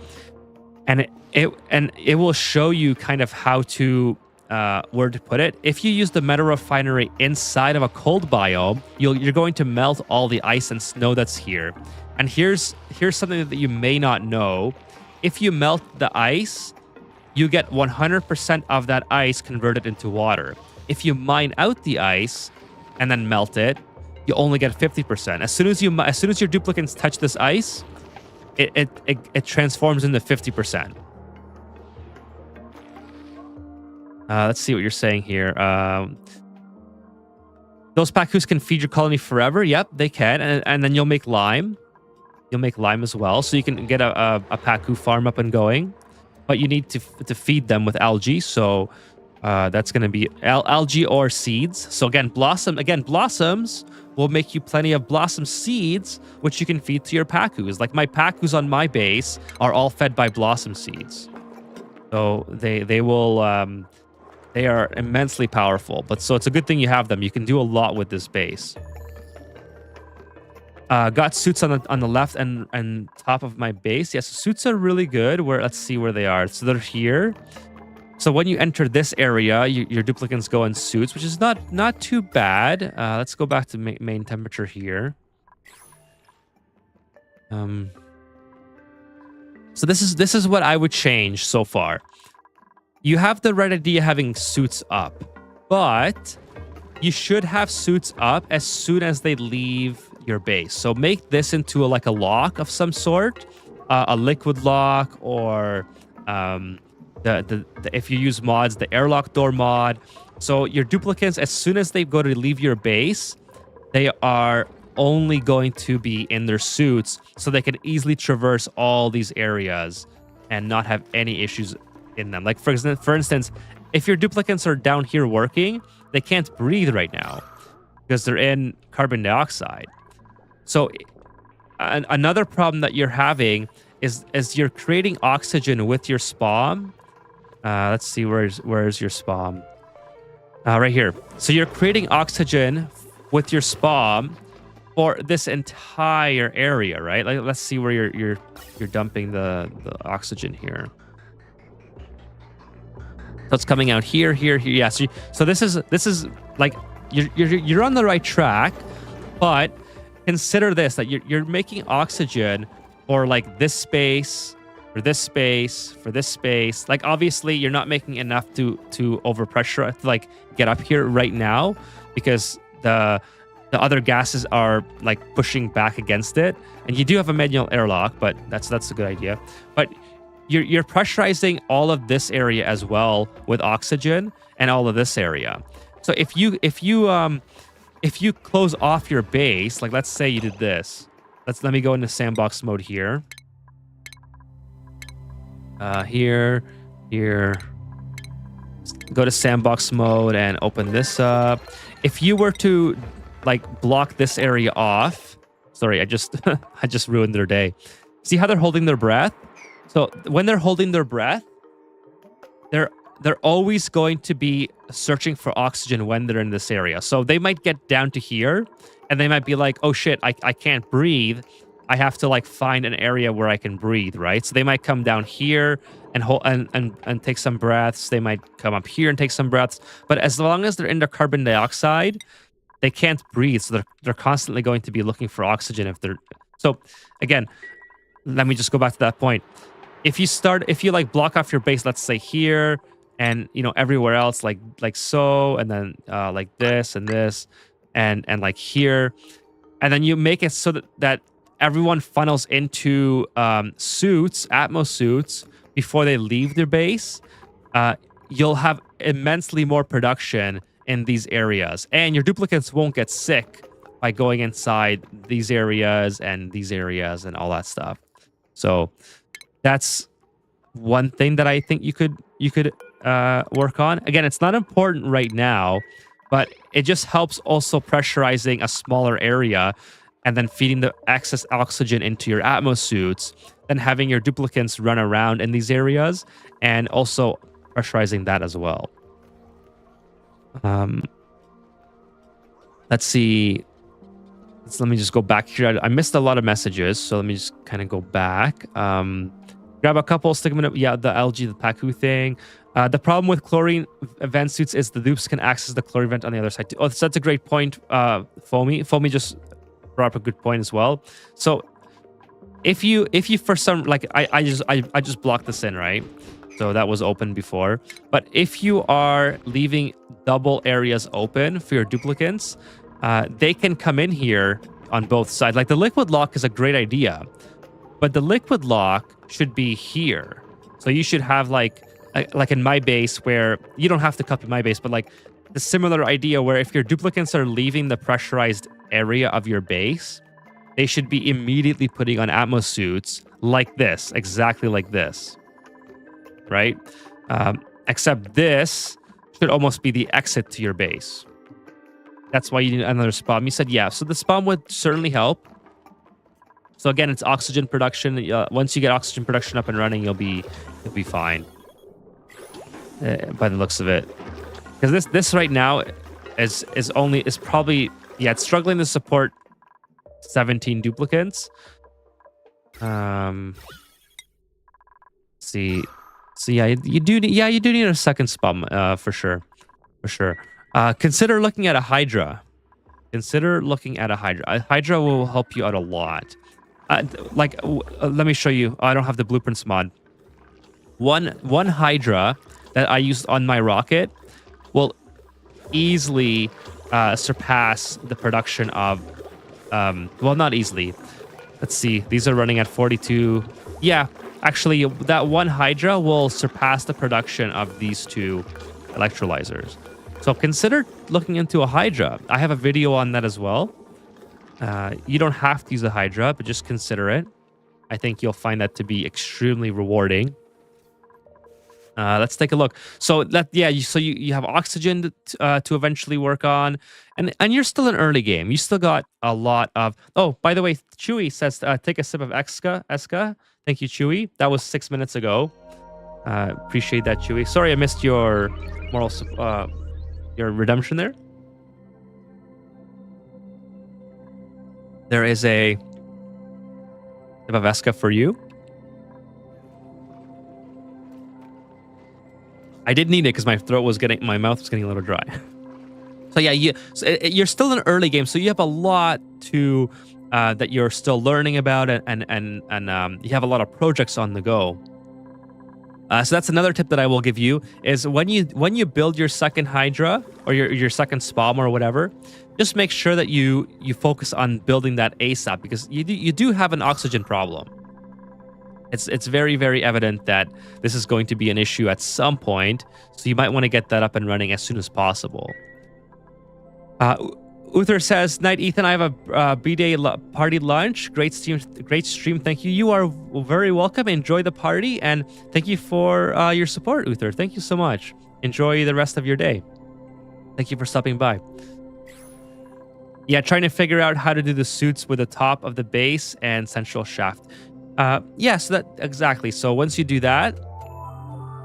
[SPEAKER 1] and it will show you kind of how to where to put it. If you use the metal refinery inside of a cold biome, you're going to melt all the ice and snow that's here. And here's something that you may not know. If you melt the ice, you get 100% of that ice converted into water. If you mine out the ice and then melt it, you only get 50%. As soon as your duplicates touch this ice, it transforms into 50%. Let's see what you're saying here. Those Pacus can feed your colony forever. Yep, they can. And then you'll make lime. You'll make lime as well. So you can get a Pacu farm up and going. But you need to feed them with algae. So that's going to be algae or seeds. So again, blossoms will make you plenty of blossom seeds, which you can feed to your Pacus. Like, my Pacus on my base are all fed by blossom seeds. So they will... they are immensely powerful, but so it's a good thing you have them. You can do a lot with this base. Got suits on the left and top of my base. Yes, suits are really good. Let's see where they are. So they're here. So when you enter this area, your duplicates go in suits, which is not too bad. Let's go back to main temperature here. So this is what I would change so far. You have the right idea having suits up, but you should have suits up as soon as they leave your base. So make this into a lock of some sort, a liquid lock, or if you use mods, the Airlock Door mod. So your duplicates, as soon as they go to leave your base, they are only going to be in their suits, so they can easily traverse all these areas and not have any issues in them. Like, for instance, if your duplicates are down here working, they can't breathe right now because they're in carbon dioxide. So another problem that you're having is you're creating oxygen with your spawn, Let's see, where's your spawn? Right here. So you're creating oxygen with your spawn for this entire area, right? Like, let's see where you're dumping the oxygen here. So it's coming out here, here, here. Yeah. So this is like you're on the right track, but consider this, that you're making oxygen for like this space, for this space, for this space. Like, obviously you're not making enough to overpressure, to like get up here right now, because the other gases are like pushing back against it. And you do have a manual airlock, but that's a good idea. But you're pressurizing all of this area as well with oxygen, and all of this area. So if you close off your base, like let's say you did this. Let me go into sandbox mode here. Here. Go to sandbox mode and open this up. If you were to like block this area off, sorry, I just I just ruined their day. See how they're holding their breath? So when they're holding their breath, they're always going to be searching for oxygen when they're in this area. So they might get down to here and they might be like, oh shit, I can't breathe. I have to like find an area where I can breathe, right? So they might come down here and hold and take some breaths. They might come up here and take some breaths. But as long as they're in the carbon dioxide, they can't breathe. So they're constantly going to be looking for oxygen if they're... So again, let me just go back to that point. If you like block off your base, let's say here, and you know everywhere else, like so, and then like this and this, and like here, and then you make it so that everyone funnels into suits, Atmos suits, before they leave their base, you'll have immensely more production in these areas, and your duplicates won't get sick by going inside these areas and all that stuff. So that's one thing that I think you could work on. Again, it's not important right now, but it just helps also pressurizing a smaller area and then feeding the excess oxygen into your Atmos suits, then having your duplicates run around in these areas and also pressurizing that as well. Let's see. Let me just go back here. I missed a lot of messages, so let me just kind of go back. Grab a couple, stick them in. Yeah, the algae, the Paku thing. The problem with chlorine vent suits is the dupes can access the chlorine vent on the other side too. Oh, so that's a great point, Foamy. Foamy just brought up a good point as well. So if you for some, like I just blocked this in, right? So that was open before. But if you are leaving double areas open for your duplicates, they can come in here on both sides. Like the liquid lock is a great idea, but the liquid lock should be here. So you should have like in my base, where you don't have to copy my base, but like the similar idea where if your duplicates are leaving the pressurized area of your base, they should be immediately putting on Atmos suits like this, exactly like this, right? Except this should almost be the exit to your base. That's why you need another spawn. You said, yeah. So the spawn would certainly help. So again, it's oxygen production. Once you get oxygen production up and running, you'll be fine. By the looks of it, because this right now is probably, yeah, it's struggling to support 17 duplicates. See, so yeah, you do need a second spawn for sure. Consider looking at a Hydra. A Hydra will help you out a lot. Let me show you. I don't have the blueprints mod. One Hydra that I used on my rocket will easily surpass the production of, well, not easily. Let's see. These are running at 42. Yeah, actually, that one Hydra will surpass the production of these two electrolyzers. So consider looking into a Hydra. I have a video on that as well. You don't have to use a Hydra, but just consider it. I think you'll find that to be extremely rewarding. Let's take a look. So you have oxygen to eventually work on, and you're still in early game. You still got a lot of. Oh, by the way, Chewy says take a sip of Eska. Thank you, Chewy. That was 6 minutes ago. Appreciate that, Chewy. Sorry I missed your your redemption there. There is a Vesca for you. I did need it because my mouth was getting a little dry. So yeah, you're still in an early game, so you have a lot to that you're still learning about, and you have a lot of projects on the go. So that's another tip that I will give you is when you build your second Hydra or your second Spalm or whatever, just make sure that you focus on building that ASAP, because you do have an oxygen problem. It's very, very evident that this is going to be an issue at some point, so you might want to get that up and running as soon as possible. Uther says, "Night, Ethan. I have a B-Day party lunch. Great stream. Thank you. You are very welcome. Enjoy the party, and thank you for your support, Uther. Thank you so much. Enjoy the rest of your day. Thank you for stopping by." Yeah, trying to figure out how to do the suits with the top of the base and central shaft. Yeah, so that exactly. So once you do that,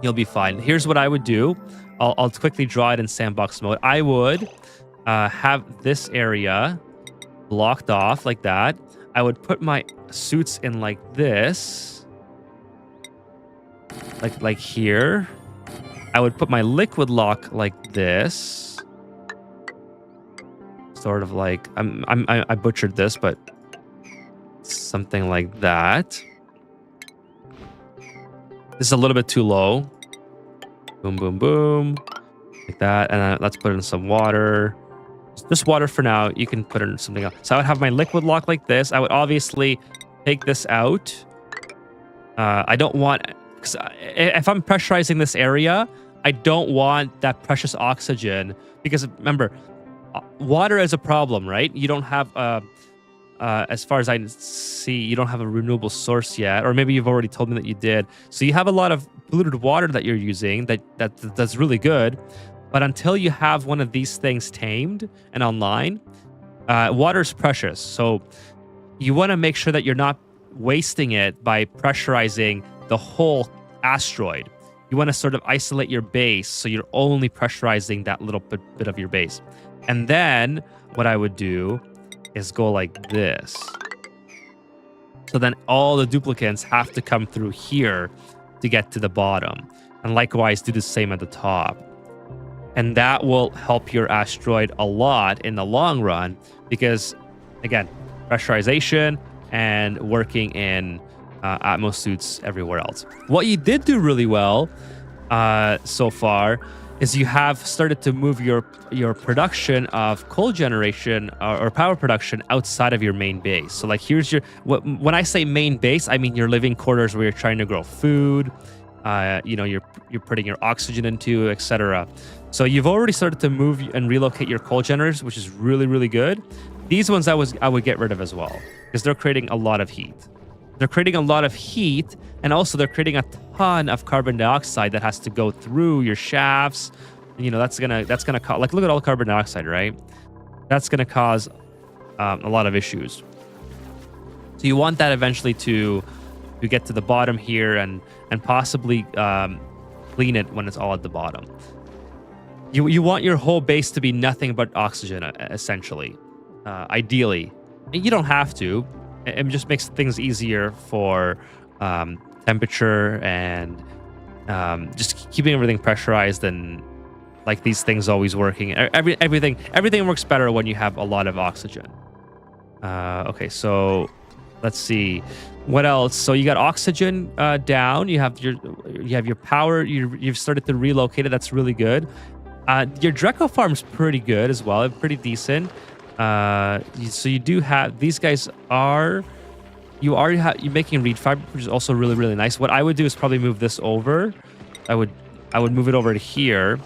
[SPEAKER 1] you'll be fine. Here's what I would do. I'll quickly draw it in sandbox mode. I would have this area blocked off like that. I would put my suits in like this, like here. I would put my liquid lock like this, sort of like I butchered this, but something like that. This is a little bit too low. Boom, boom, boom, like that, and then let's put in some water. Just water for now. You can put in something else. So I would have my liquid lock like this. I would obviously take this out. I don't want, because if I'm pressurizing this area, I don't want that precious oxygen, because remember, water is a problem, right? You don't have as far as I see, you don't have a renewable source yet, or maybe you've already told me that you did. So you have a lot of polluted water that you're using that's really good. But until you have one of these things tamed and online, water's precious. So you want to make sure that you're not wasting it by pressurizing the whole asteroid. You want to sort of isolate your base, so you're only pressurizing that little bit of your base. And then what I would do is go like this. So then all the duplicates have to come through here to get to the bottom. And likewise, do the same at the top. And that will help your asteroid a lot in the long run, because, again, pressurization and working in Atmos suits everywhere else. What you did do really well so far is you have started to move your production of coal generation or power production outside of your main base. So like here's your, when I say main base, I mean your living quarters where you're trying to grow food, you're putting your oxygen into, etc. So you've already started to move and relocate your coal generators, which is really, really good. These ones I would get rid of as well, because they're creating a lot of heat. They're creating a lot of heat, and also they're creating a ton of carbon dioxide that has to go through your shafts. That's gonna cause, like, look at all the carbon dioxide, right? That's gonna cause a lot of issues. So you want that eventually to get to the bottom here and possibly clean it when it's all at the bottom. You want your whole base to be nothing but oxygen, essentially. Ideally, you don't have to. It just makes things easier for temperature and just keeping everything pressurized, and like these things always working. Everything works better when you have a lot of oxygen. Okay, so let's see what else. So you got oxygen down. You have your power. You've started to relocate it. That's really good. Your Dreco farm's pretty good as well. Pretty decent. So you do have, these guys are, you're making reed fiber, which is also really, really nice. What I would do is probably move this over. I would move it over to here,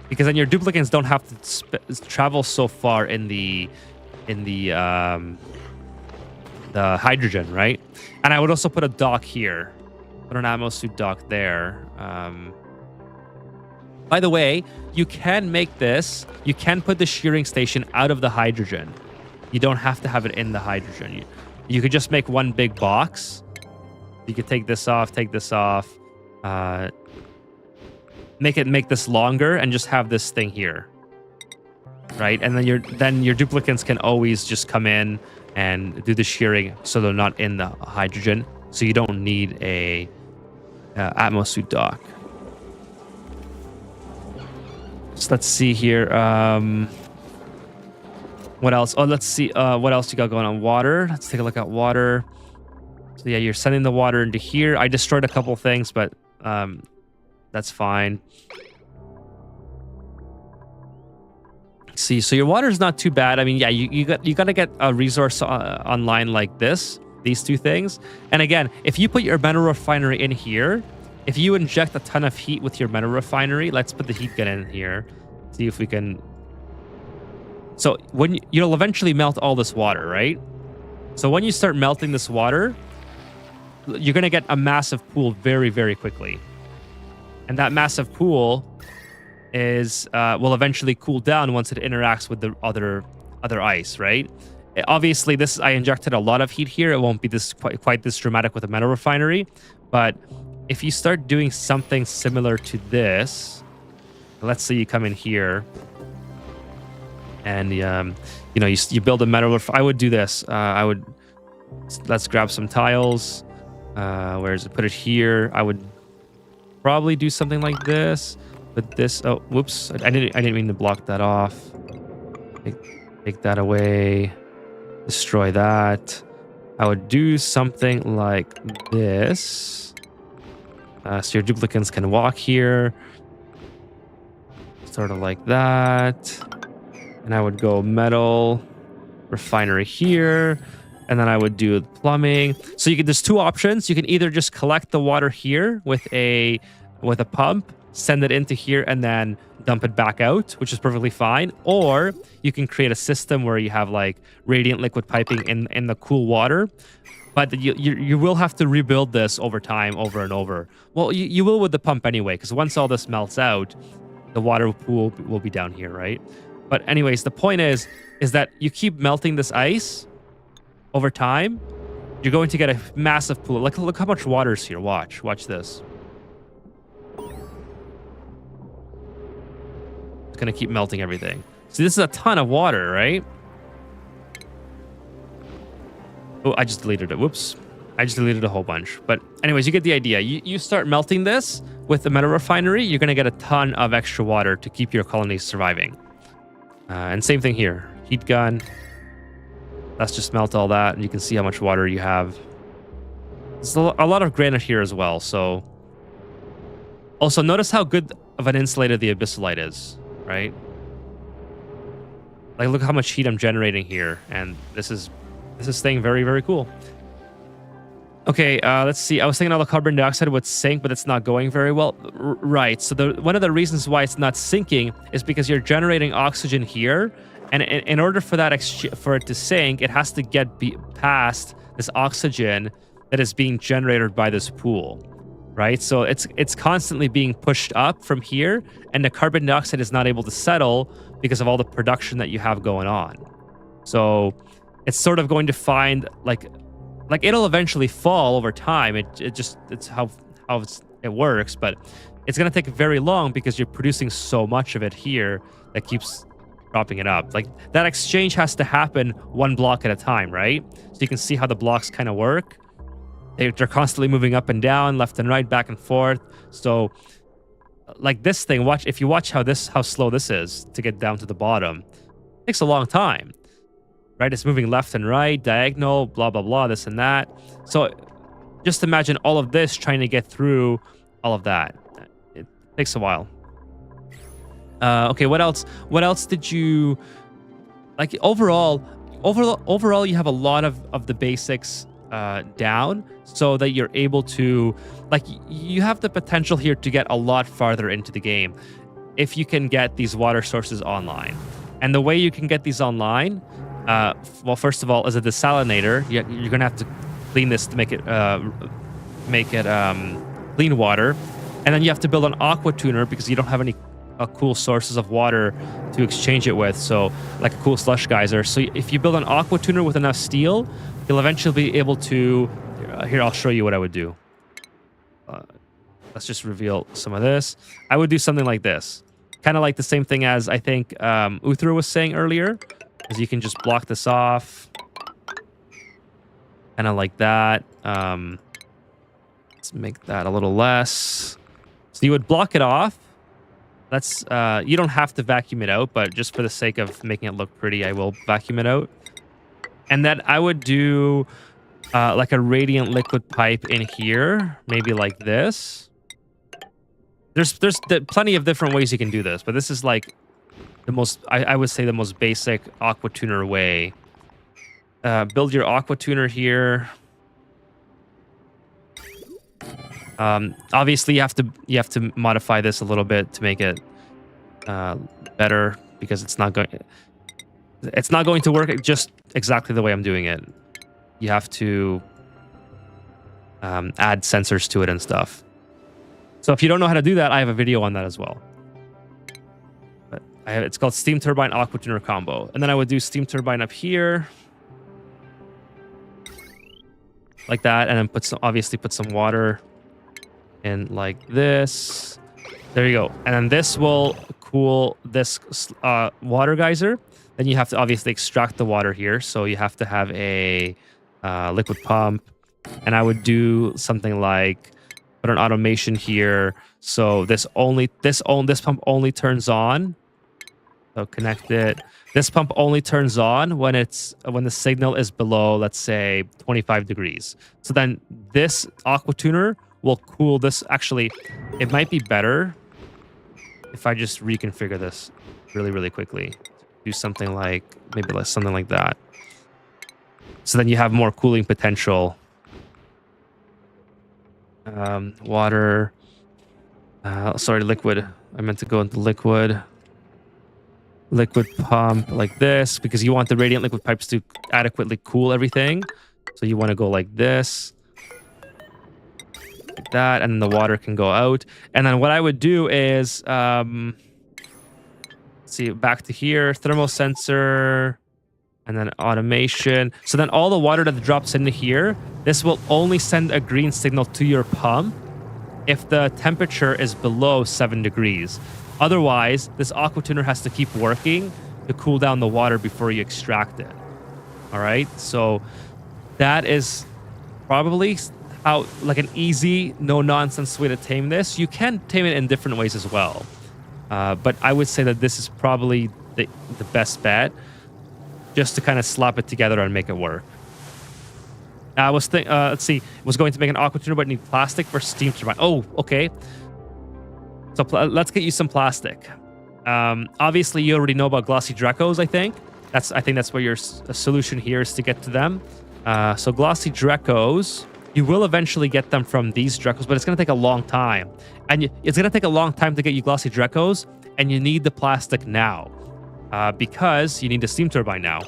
[SPEAKER 1] because then your duplicates don't have to travel so far in the hydrogen, right? And I would also put a dock here, put an Atmos suit dock there. By the way, you can make this, you can put the shearing station out of the hydrogen. You don't have to have it in the hydrogen. You could just make one big box. You could take this off, make this longer and just have this thing here, right? And then your duplicants can always just come in and do the shearing, so they're not in the hydrogen. So you don't need a atmosuit dock. So let's see here. What else? Oh, let's see. What else you got going on? Water. Let's take a look at water. So yeah, you're sending the water into here. I destroyed a couple things, but that's fine. See, so your water is not too bad. I mean, yeah, you got to get a resource online like this. These two things. And again, if you put your metal refinery in here, if you inject a ton of heat with your metal refinery, let's put the heat gun in here. See if we can. So when you'll eventually melt all this water, right? So when you start melting this water, you're going to get a massive pool very, very quickly. And that massive pool is will eventually cool down once it interacts with the other ice, right? Obviously, I injected a lot of heat here. It won't be this quite this dramatic with a metal refinery, but if you start doing something similar to this, let's say you come in here and you build a metal. I would do this. Let's grab some tiles. Where is it? Put it here. I would probably do something like this. Put this. Oh, whoops! I didn't mean to block that off. Take that away. Destroy that. I would do something like this. So your duplicants can walk here. Sort of like that. And I would go metal refinery here. And then I would do plumbing. So there's two options. You can either just collect the water here with a pump, send it into here, and then dump it back out, which is perfectly fine. Or you can create a system where you have like radiant liquid piping in the cool water. But you will have to rebuild this over time, over and over. Well, you will with the pump anyway, because once all this melts out, the water pool will be down here, right? But anyways, the point is that you keep melting this ice over time. You're going to get a massive pool. Look how much water is here. Watch this. It's going to keep melting everything. See, this is a ton of water, right? Oh, I just deleted it. Whoops. I just deleted a whole bunch. But anyways, you get the idea. You start melting this with the metal refinery, you're going to get a ton of extra water to keep your colonies surviving. And same thing here. Heat gun. Let's just melt all that, and you can see how much water you have. There's a lot of granite here as well, so... Also, notice how good of an insulator the abyssalite is, right? Like, look how much heat I'm generating here, and this is staying very, very cool. Okay, let's see. I was thinking all the carbon dioxide would sink, but it's not going very well. Right. So one of the reasons why it's not sinking is because you're generating oxygen here, and in order for for it to sink, it has to get past this oxygen that is being generated by this pool, right? So it's constantly being pushed up from here, and the carbon dioxide is not able to settle because of all the production that you have going on. So it's sort of going to find like it'll eventually fall over time. It's how it works, but it's going to take very long because you're producing so much of it here that keeps dropping it up. Like, that exchange has to happen one block at a time, right? So you can see how the blocks kind of work. They're constantly moving up and down, left and right, back and forth. So like this thing, if you watch how slow this is to get down to the bottom, it takes a long time. Right, it's moving left and right, diagonal, blah, blah, blah, this and that. So just imagine all of this trying to get through all of that. It takes a while. Okay, what else? What else did you... Like, overall, you have a lot of the basics down so that you're able to... Like, you have the potential here to get a lot farther into the game if you can get these water sources online. And the way you can get these online... well, first of all, as a desalinator, you're going to have to clean this to make it clean water. And then you have to build an aqua tuner because you don't have any cool sources of water to exchange it with. So like a cool slush geyser. So if you build an aqua tuner with enough steel, you'll eventually be able to... here, I'll show you what I would do. let's just reveal some of this. I would do something like this. Kind of like the same thing as I think Uther was saying earlier, is you can just block this off. Kind of like that. Let's make that a little less. So you would block it off. That's you don't have to vacuum it out, but just for the sake of making it look pretty, I will vacuum it out. And then I would do like a radiant liquid pipe in here, maybe like this. There's plenty of different ways you can do this, but this is like the most, I would say the most basic aqua tuner way. Build your aqua tuner here. Obviously, you have to modify this a little bit to make it better, because it's not going to work just exactly the way I'm doing it. You have to add sensors to it and stuff. So if you don't know how to do that, I have a video on that as well. But it's called Steam Turbine Aqua Tuner Combo, and then I would do Steam Turbine up here, like that, and then obviously put some water in like this. There you go. And then this will cool this water geyser. Then you have to obviously extract the water here. So you have to have a liquid pump. And I would do something like put an automation here. So this pump only turns on. So connect it. This pump only turns on when the signal is below, let's say, 25 degrees. So then this aqua tuner will cool this. Actually, it might be better if I just reconfigure this really, really quickly. Do something like, maybe something like that. So then you have more cooling potential. Water. Sorry, liquid. I meant to go into liquid. Liquid pump like this, because you want the radiant liquid pipes to adequately cool everything. So you want to go like this. Like that, and then the water can go out. And then what I would do is, see, back to here, thermal sensor, and then automation. So then all the water that drops into here, this will only send a green signal to your pump if the temperature is below 7 degrees. Otherwise, this aqua tuner has to keep working to cool down the water before you extract it. All right, so that is probably how, like, an easy, no-nonsense way to tame this. You can tame it in different ways as well. But I would say that this is probably the best bet, just to kind of slap it together and make it work. I was let's see, was going to make an aqua tuner, but need plastic for steam turbine. Oh, okay. So let's get you some plastic. Obviously, you already know about glossy Drecos. I think that's where your solution here is to get to them. So glossy Drecos, you will eventually get them from these Drecos, but it's going to take a long time. And it's going to take a long time to get you glossy Drecos, and you need the plastic now, because you need the steam turbine now.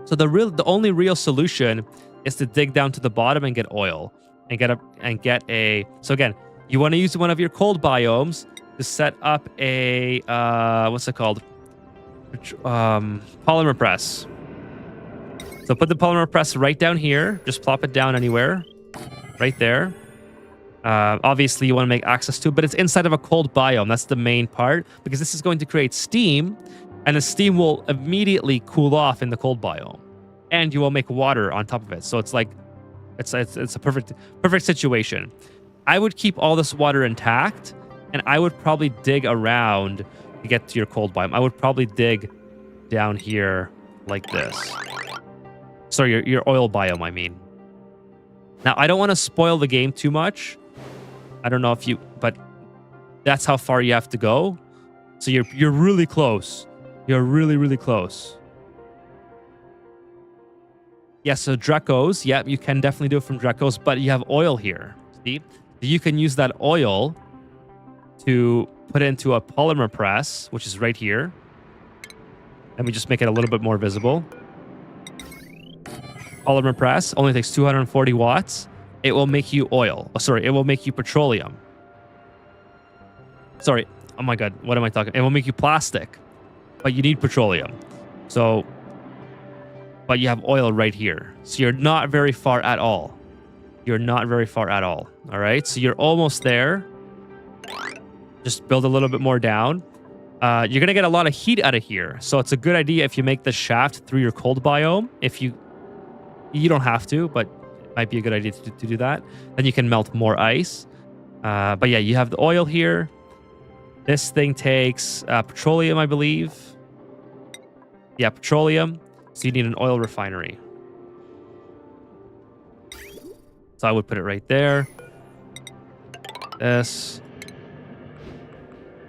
[SPEAKER 1] So the only real solution is to dig down to the bottom and get oil, and get a. So again, you want to use one of your cold biomes to set up a what's it called? Polymer press. So put the polymer press right down here. Just plop it down anywhere, right there. Obviously, you want to make access to it, but it's inside of a cold biome. That's the main part, because this is going to create steam, and the steam will immediately cool off in the cold biome, and you will make water on top of it. So it's like, it's a perfect situation. I would keep all this water intact, and I would probably dig around to get to your cold biome. I would probably dig down here like this. Sorry, your oil biome, I mean. Now, I don't want to spoil the game too much. I don't know if you, but that's how far you have to go. So you're really close. You're really, really close. Yeah, so Drecos, yeah, you can definitely do it from Drecos, but you have oil here. See? You can use that oil to put into a polymer press, which is right here. Let me just make it a little bit more visible. Polymer press only takes 240 watts. It will make you oil. Oh, sorry, it will make you petroleum. Sorry. Oh my God, what am I talking? It will make you plastic, but you need petroleum. So, but you have oil right here. So you're not very far at all. You're not very far at all. All right, so you're almost there. Just build a little bit more down. You're gonna get a lot of heat out of here, so it's a good idea if you make the shaft through your cold biome. If you don't have to, but it might be a good idea to do that. Then you can melt more ice. But yeah, you have the oil here. This thing takes petroleum, I believe. Yeah, petroleum. So you need an oil refinery. So I would put it right there. This.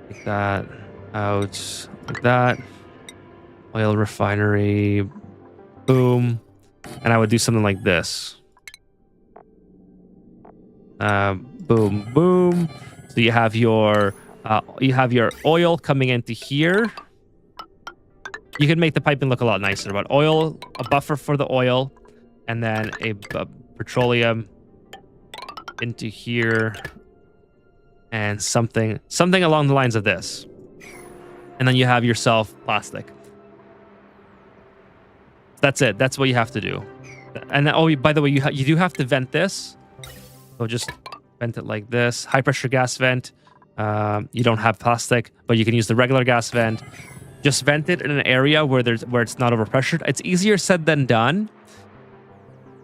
[SPEAKER 1] Like that. Out. Like that. Oil refinery. Boom. And I would do something like this. Boom, boom. So you have your oil coming into here. You can make the piping look a lot nicer, but oil, a buffer for the oil, and then a petroleum into here, and something along the lines of this. And then you have yourself plastic. That's it. That's what you have to do. And then, oh, by the way, you do have to vent this. So just vent it like this. High pressure gas vent. You don't have plastic, but you can use the regular gas vent. Just vent it in an area where it's not overpressured. It's easier said than done.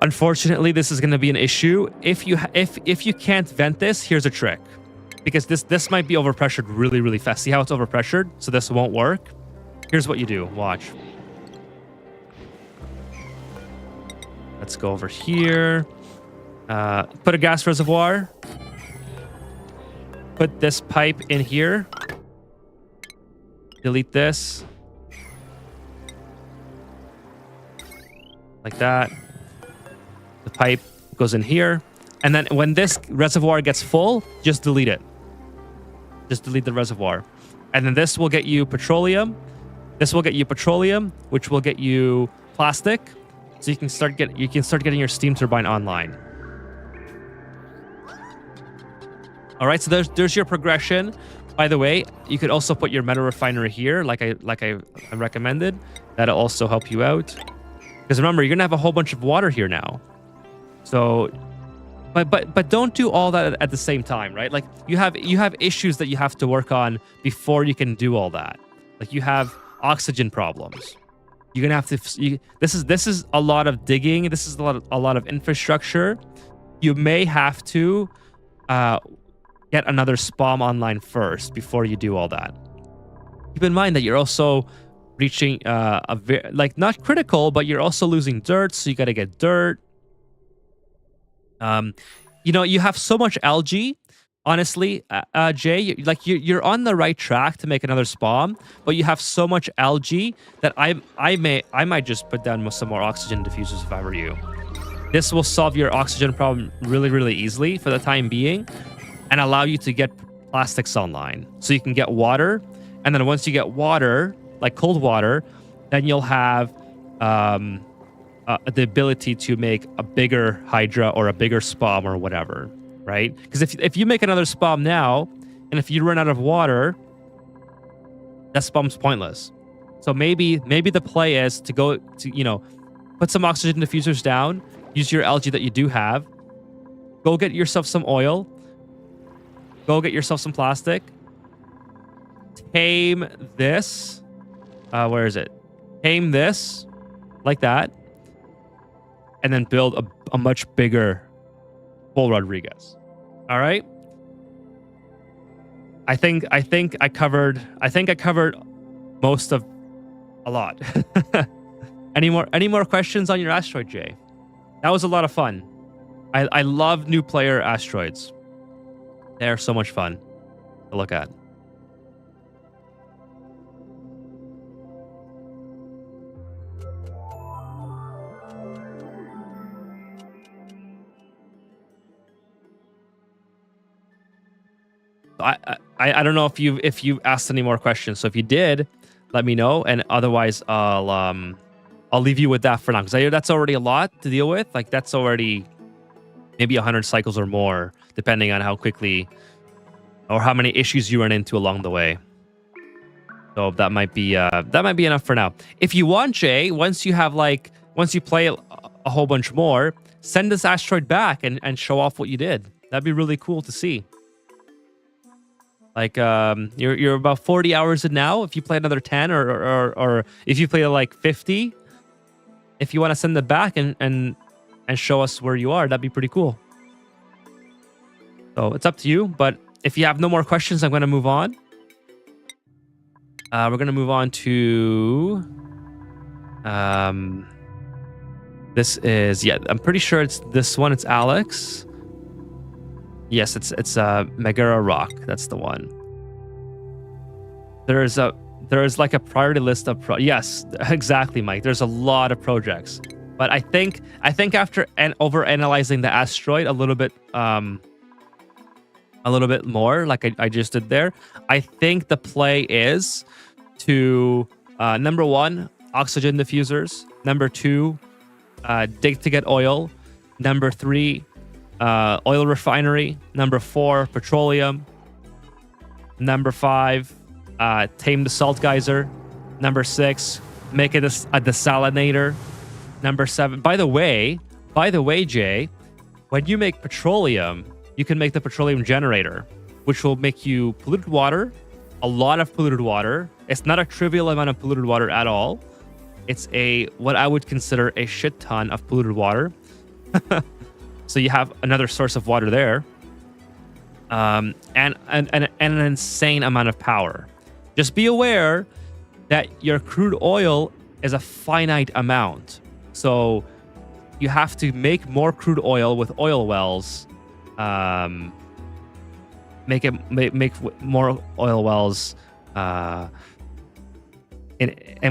[SPEAKER 1] Unfortunately, this is going to be an issue. If you can't vent this, here's a trick. Because this might be overpressured really, really fast. See how it's overpressured? So this won't work. Here's what you do. Watch. Let's go over here. Put a gas reservoir. Put this pipe in here. Delete this. Like that. The pipe goes in here. And then when this reservoir gets full, just delete it. Just delete the reservoir. And then this will get you petroleum. This will get you petroleum, which will get you plastic. So you can start getting your steam turbine online. All right, so there's your progression. By the way, you could also put your metal refinery here, like I recommended. That'll also help you out. Because remember, you're gonna have a whole bunch of water here now. So, but don't do all that at the same time, right? Like you have issues that you have to work on before you can do all that. Like you have oxygen problems. You're gonna have to. This is a lot of digging. This is a lot of infrastructure. You may have to get another spawn online first before you do all that. Keep in mind that you're also reaching not critical, but you're also losing dirt. So you got to get dirt. You have so much algae. Honestly, Jay, you're on the right track to make another spawn, but you have so much algae that I might just put down some more oxygen diffusers if I were you. This will solve your oxygen problem really, really easily for the time being, and allow you to get plastics online, so you can get water, and then once you get water, like cold water, then you'll have the ability to make a bigger hydra or a bigger spawn or whatever. Right? Because if you make another spawn now, and if you run out of water, that spawn's pointless. So maybe the play is to go to, put some oxygen diffusers down, use your algae that you do have, go get yourself some oil, go get yourself some plastic, tame this, where is it? Tame this, like that, and then build a much bigger Bull Rodriguez. All right. I think I covered most of a lot. Any more questions on your asteroid, Jay? That was a lot of fun. I love new player asteroids. They are so much fun to look at. I don't know if you asked any more questions. So if you did, let me know, and otherwise I'll leave you with that for now, because that's already a lot to deal with. Like that's already maybe 100 cycles or more, depending on how quickly or how many issues you run into along the way. So that might be enough for now. If you want, Jay, once you play a a whole bunch more, send this asteroid back and show off what you did. That'd be really cool to see. Like, you're about 40 hours in now. If you play another 10 or if you play like 50, if you want to send it back and show us where you are, that'd be pretty cool. So it's up to you. But if you have no more questions, I'm going to move on. We're going to move on to... this is... Yeah, I'm pretty sure it's this one. It's Alex. Yes, it's Megara Rock. That's the one. There's like a priority list of... Yes, exactly, Mike. There's a lot of projects. But I think after over-analyzing the asteroid a little bit more, like I just did there, I think the play is to number 1, oxygen diffusers. Number 2, dig to get oil. Number 3, oil refinery. Number 4, petroleum. Number 5, tame the salt geyser. Number 6, make it a desalinator. Number 7. By the way, Jay, when you make petroleum, you can make the petroleum generator, which will make you polluted water, a lot of polluted water. It's not a trivial amount of polluted water at all. It's what I would consider a shit ton of polluted water. So you have another source of water there, and an insane amount of power. Just be aware that your crude oil is a finite amount. So you have to make more crude oil with oil wells. Make more oil wells, and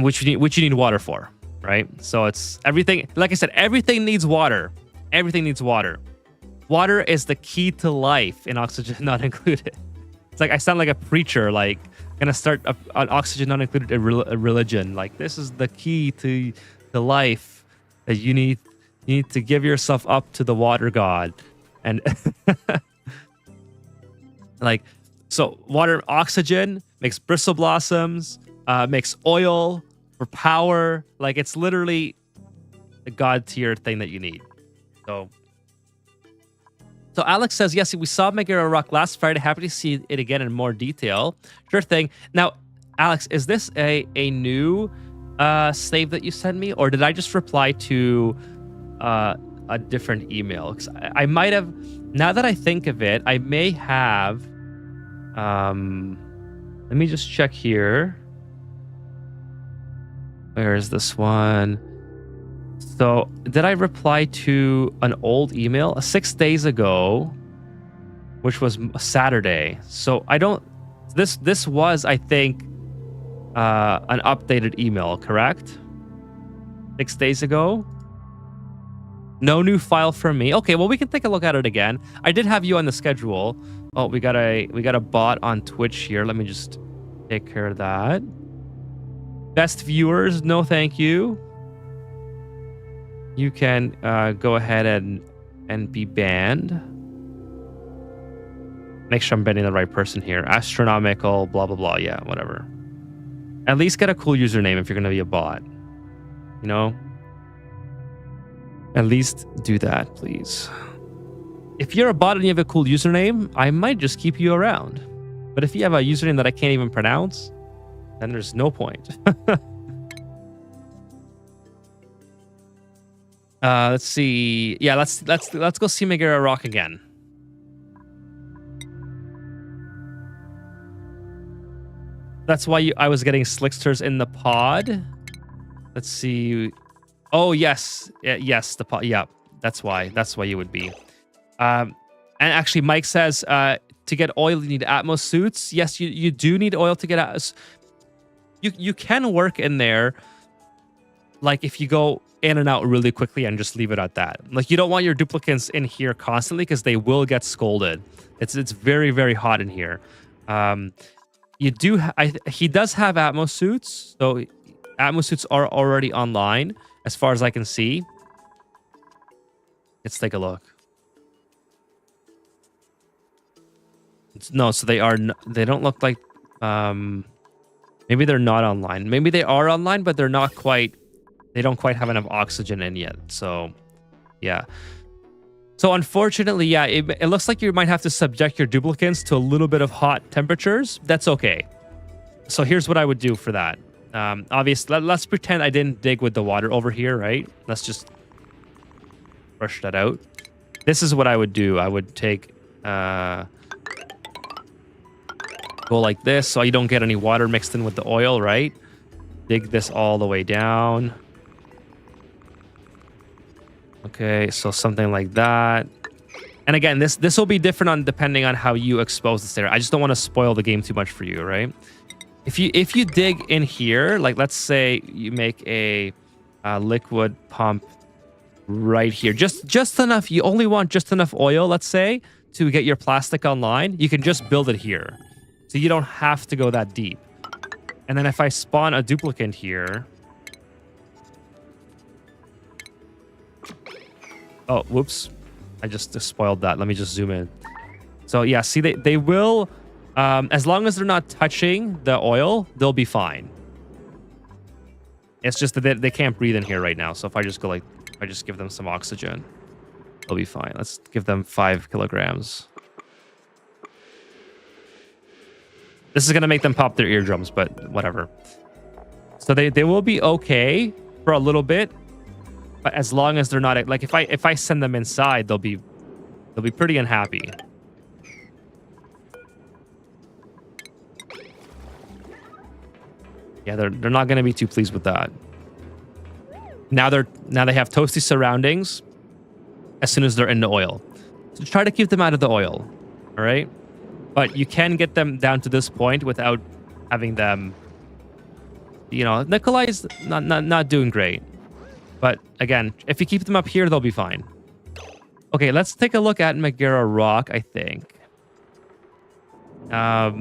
[SPEAKER 1] which you need water for, right? So it's everything. Like I said, everything needs water. Everything needs water. Water is the key to life, and oxygen not included. It's like I sound like a preacher, like gonna start an oxygen not included a religion. Like this is the key to life, that you need to give yourself up to the water god, and like so water, oxygen makes bristle blossoms, makes oil for power. Like it's literally the god tier thing that you need. So Alex says, yes, we saw Megara Rock last Friday. Happy to see it again in more detail. Sure thing. Now, Alex, is this a new save that you sent me, or did I just reply to a different email? Because I might have, now that I think of it, I may have, let me just check here. Where is this one? So did I reply to an old email 6 days ago, which was Saturday? So I don't, this was, I think, an updated email, correct? 6 days ago? No new file from me. Okay, well, we can take a look at it again. I did have you on the schedule. Oh, we got a bot on Twitch here. Let me just take care of that. Best viewers, no thank you. You can go ahead and be banned. Make sure I'm banning the right person here. Astronomical, blah, blah, blah. Yeah, whatever. At least get a cool username if you're going to be a bot. You know? At least do that, please. If you're a bot and you have a cool username, I might just keep you around. But if you have a username that I can't even pronounce, then there's no point. Let's see. Yeah, let's go see Megara Rock again. That's why I was getting slicksters in the pod. Let's see. Oh yes, yes, the pod. Yeah, that's why you would be. And actually, Mike says to get oil you need Atmos suits. Yes, you do need oil to get Atmos. You can work in there, like if you go in and out really quickly and just leave it at that. Like you don't want your duplicates in here constantly because they will get scolded. It's very, very hot in here. You do. He does have Atmos suits, so Atmos suits are already online as far as I can see. Let's take a look. No, so they are. They don't look like. Maybe they're not online. Maybe they are online, but they're not quite. They don't quite have enough oxygen in yet. So Yeah. So unfortunately, yeah, it looks like you might have to subject your duplicants to a little bit of hot temperatures. That's okay. So here's what I would do for that. Obviously, let's pretend I didn't dig with the water over here, right? Let's just brush that out. This is what I would do. I would take, go like this so you don't get any water mixed in with the oil, right? Dig this all the way down. Okay, so something like that. And again, this will be different on depending on how you expose this area. I just don't want to spoil the game too much for you, right? If you dig in here, like let's say you make a liquid pump right here, just enough. You only want just enough oil, let's say, to get your plastic online. You can just build it here, so you don't have to go that deep. And then if I spawn a duplicant here. Oh, whoops. I just spoiled that. Let me just zoom in. So yeah, see, they will, as long as they're not touching the oil, they'll be fine. It's just that they can't breathe in here right now. So if I just go like, if I just give them some oxygen, they'll be fine. Let's give them 5 kilograms. This is going to make them pop their eardrums, but whatever. So they will be okay for a little bit. But as long as they're not, like if I send them inside, they'll be pretty unhappy. Yeah, they're not going to be too pleased with that. Now they have toasty surroundings as soon as they're in the oil. So try to keep them out of the oil, all right? But you can get them down to this point without having them, you know, Nikolai's not doing great. But again, if you keep them up here, they'll be fine. Okay, let's take a look at Megara Rock, I think. I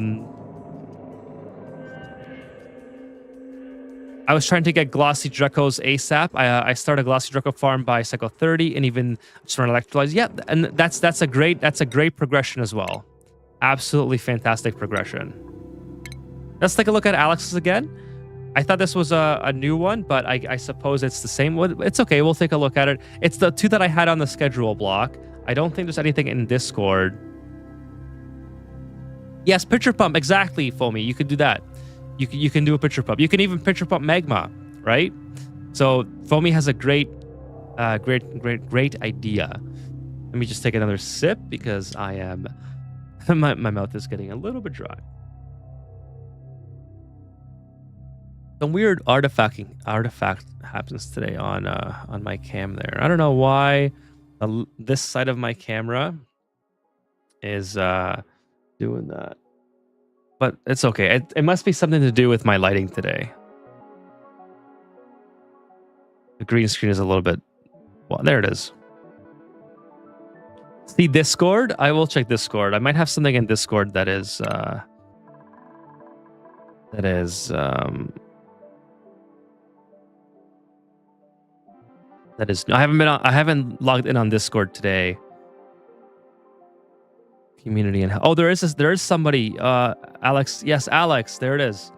[SPEAKER 1] was trying to get Glossy Drecos ASAP. I started a Glossy Dreco farm by cycle 30 and even just run electrolyze. Yeah, and that's a great progression as well. Absolutely fantastic progression. Let's take a look at Alex's again. I thought this was a new one, but I suppose it's the same. It's okay. We'll take a look at it. It's the 2 that I had on the schedule block. I don't think there's anything in Discord. Yes, pitcher pump. Exactly, Foamy. You could do that. You can do a pitcher pump. You can even pitcher pump magma, right? So Foamy has a great idea. Let me just take another sip because I am my mouth is getting a little bit dry. Some weird artifact happens today on my cam there. I don't know why this side of my camera is doing that, but it's okay. It must be something to do with my lighting today. The green screen is a little bit. Well, there it is. See Discord? I will check Discord. I might have something in Discord that is I haven't logged in on Discord today. Community and oh, there is somebody. Alex, yes, Alex, there it is.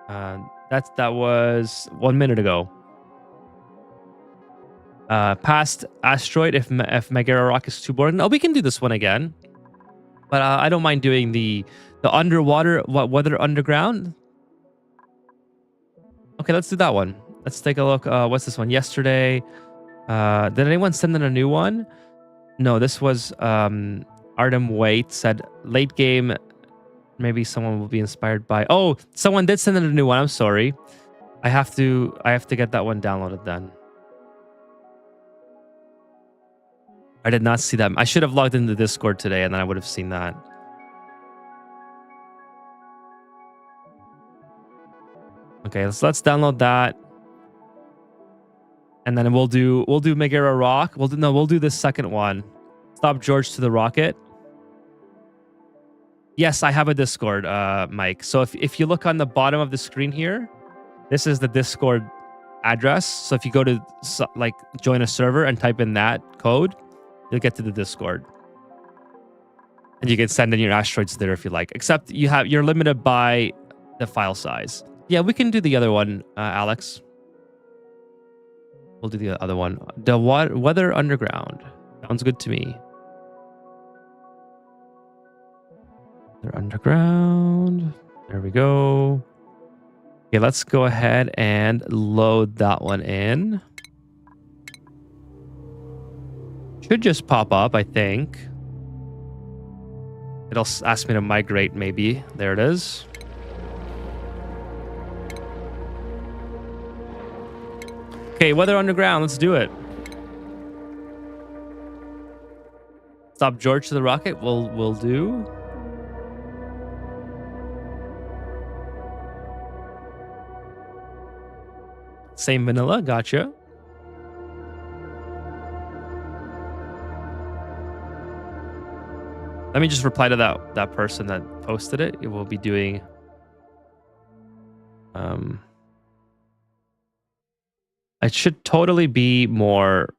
[SPEAKER 1] That was 1 minute ago. Past Asteroid if Megara Rock is too boring. No, we can do this one again. But I don't mind doing the underwater weather underground. Okay, let's do that one. Let's take a look. What's this one? Yesterday. Did anyone send in a new one? No, this was Artem Wait said late game. Maybe someone will be inspired by. Oh, someone did send in a new one. I'm sorry. I have to get that one downloaded then. I did not see that. I should have logged into Discord today and then I would have seen that. Okay, let's download that. And then we'll do Megara Rock. We'll do this second one. Stop George to the rocket. Yes, I have a Discord, Mike. So if you look on the bottom of the screen here, this is the Discord address. So if you go to like join a server and type in that code, you'll get to the Discord. And you can send in your asteroids there if you like. Except you're limited by the file size. Yeah, we can do the other one, Alex. We'll do the other one. The weather underground. Sounds good to me. They're underground. There we go. Okay, let's go ahead and load that one in. Should just pop up, I think. It'll ask me to migrate, maybe. There it is. Okay, weather underground. Let's do it. Stop George to the rocket. We'll do. Same vanilla. Gotcha. Let me just reply to that person that posted it. It will be doing. I should totally be more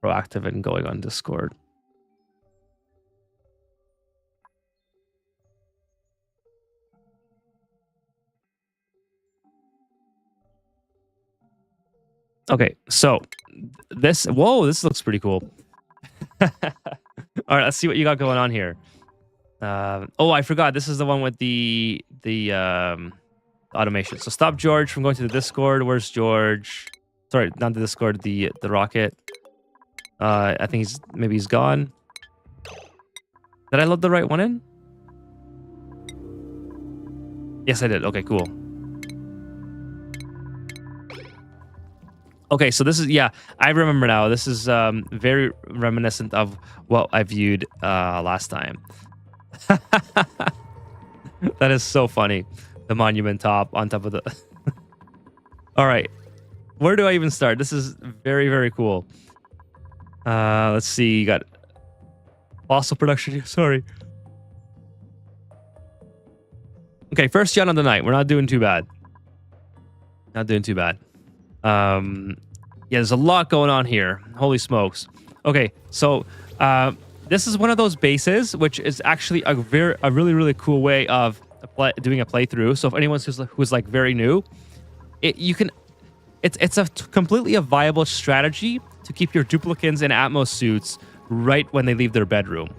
[SPEAKER 1] proactive in going on Discord. Okay, so this looks pretty cool. All right, let's see what you got going on here. Oh, I forgot. This is the one with the automation. So stop George from going to the Discord. Where's George? Sorry, not the Discord. The rocket. I think he's gone. Did I load the right one in? Yes, I did. Okay, cool. Okay, so this is, yeah, I remember now. This is very reminiscent of what I viewed last time. That is so funny. The monument top on top of the... All right. Where do I even start? This is very, very cool. Let's see. You got fossil production. Sorry. Okay, first gen of the night. We're not doing too bad. Not doing too bad. Yeah, there's a lot going on here. Holy smokes. Okay, so this is one of those bases, which is actually a really, really cool way of doing a playthrough. So if anyone who's like very new, it's completely a viable strategy to keep your duplicants in Atmos suits right when they leave their bedroom.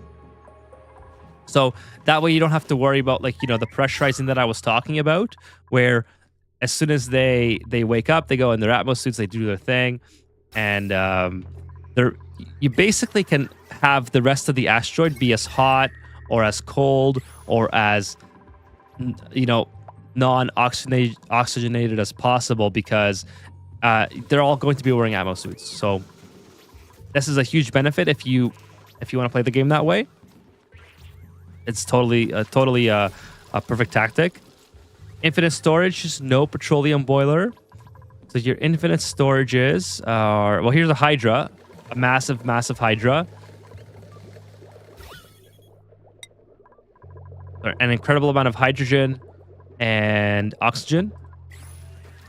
[SPEAKER 1] So that way you don't have to worry about, like, you know, the pressurizing that I was talking about, where as soon as they wake up, they go in their Atmos suits, they do their thing, and you basically can have the rest of the asteroid be as hot or as cold or as, you know, non-oxygenated as possible, because they're all going to be wearing Atmos suits. So this is a huge benefit if you want to play the game that way. It's totally a perfect tactic. Infinite storage, just no petroleum boiler. So your infinite storages are, well, here's a Hydra, a massive, massive Hydra. An incredible amount of hydrogen and oxygen.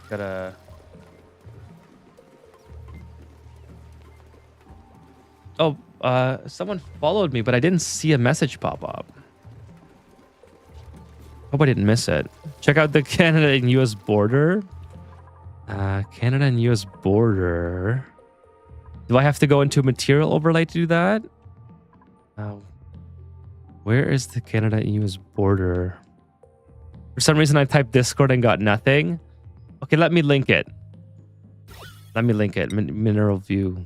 [SPEAKER 1] Gotta... Oh, someone followed me, but I didn't see a message pop up. Hope I didn't miss it. Check out the Canada and US border. Canada and US border. Do I have to go into material overlay to do that? Where is the Canada and US border? For some reason I typed Discord and got nothing. Okay, let me link it. Let me link it. Mineral view.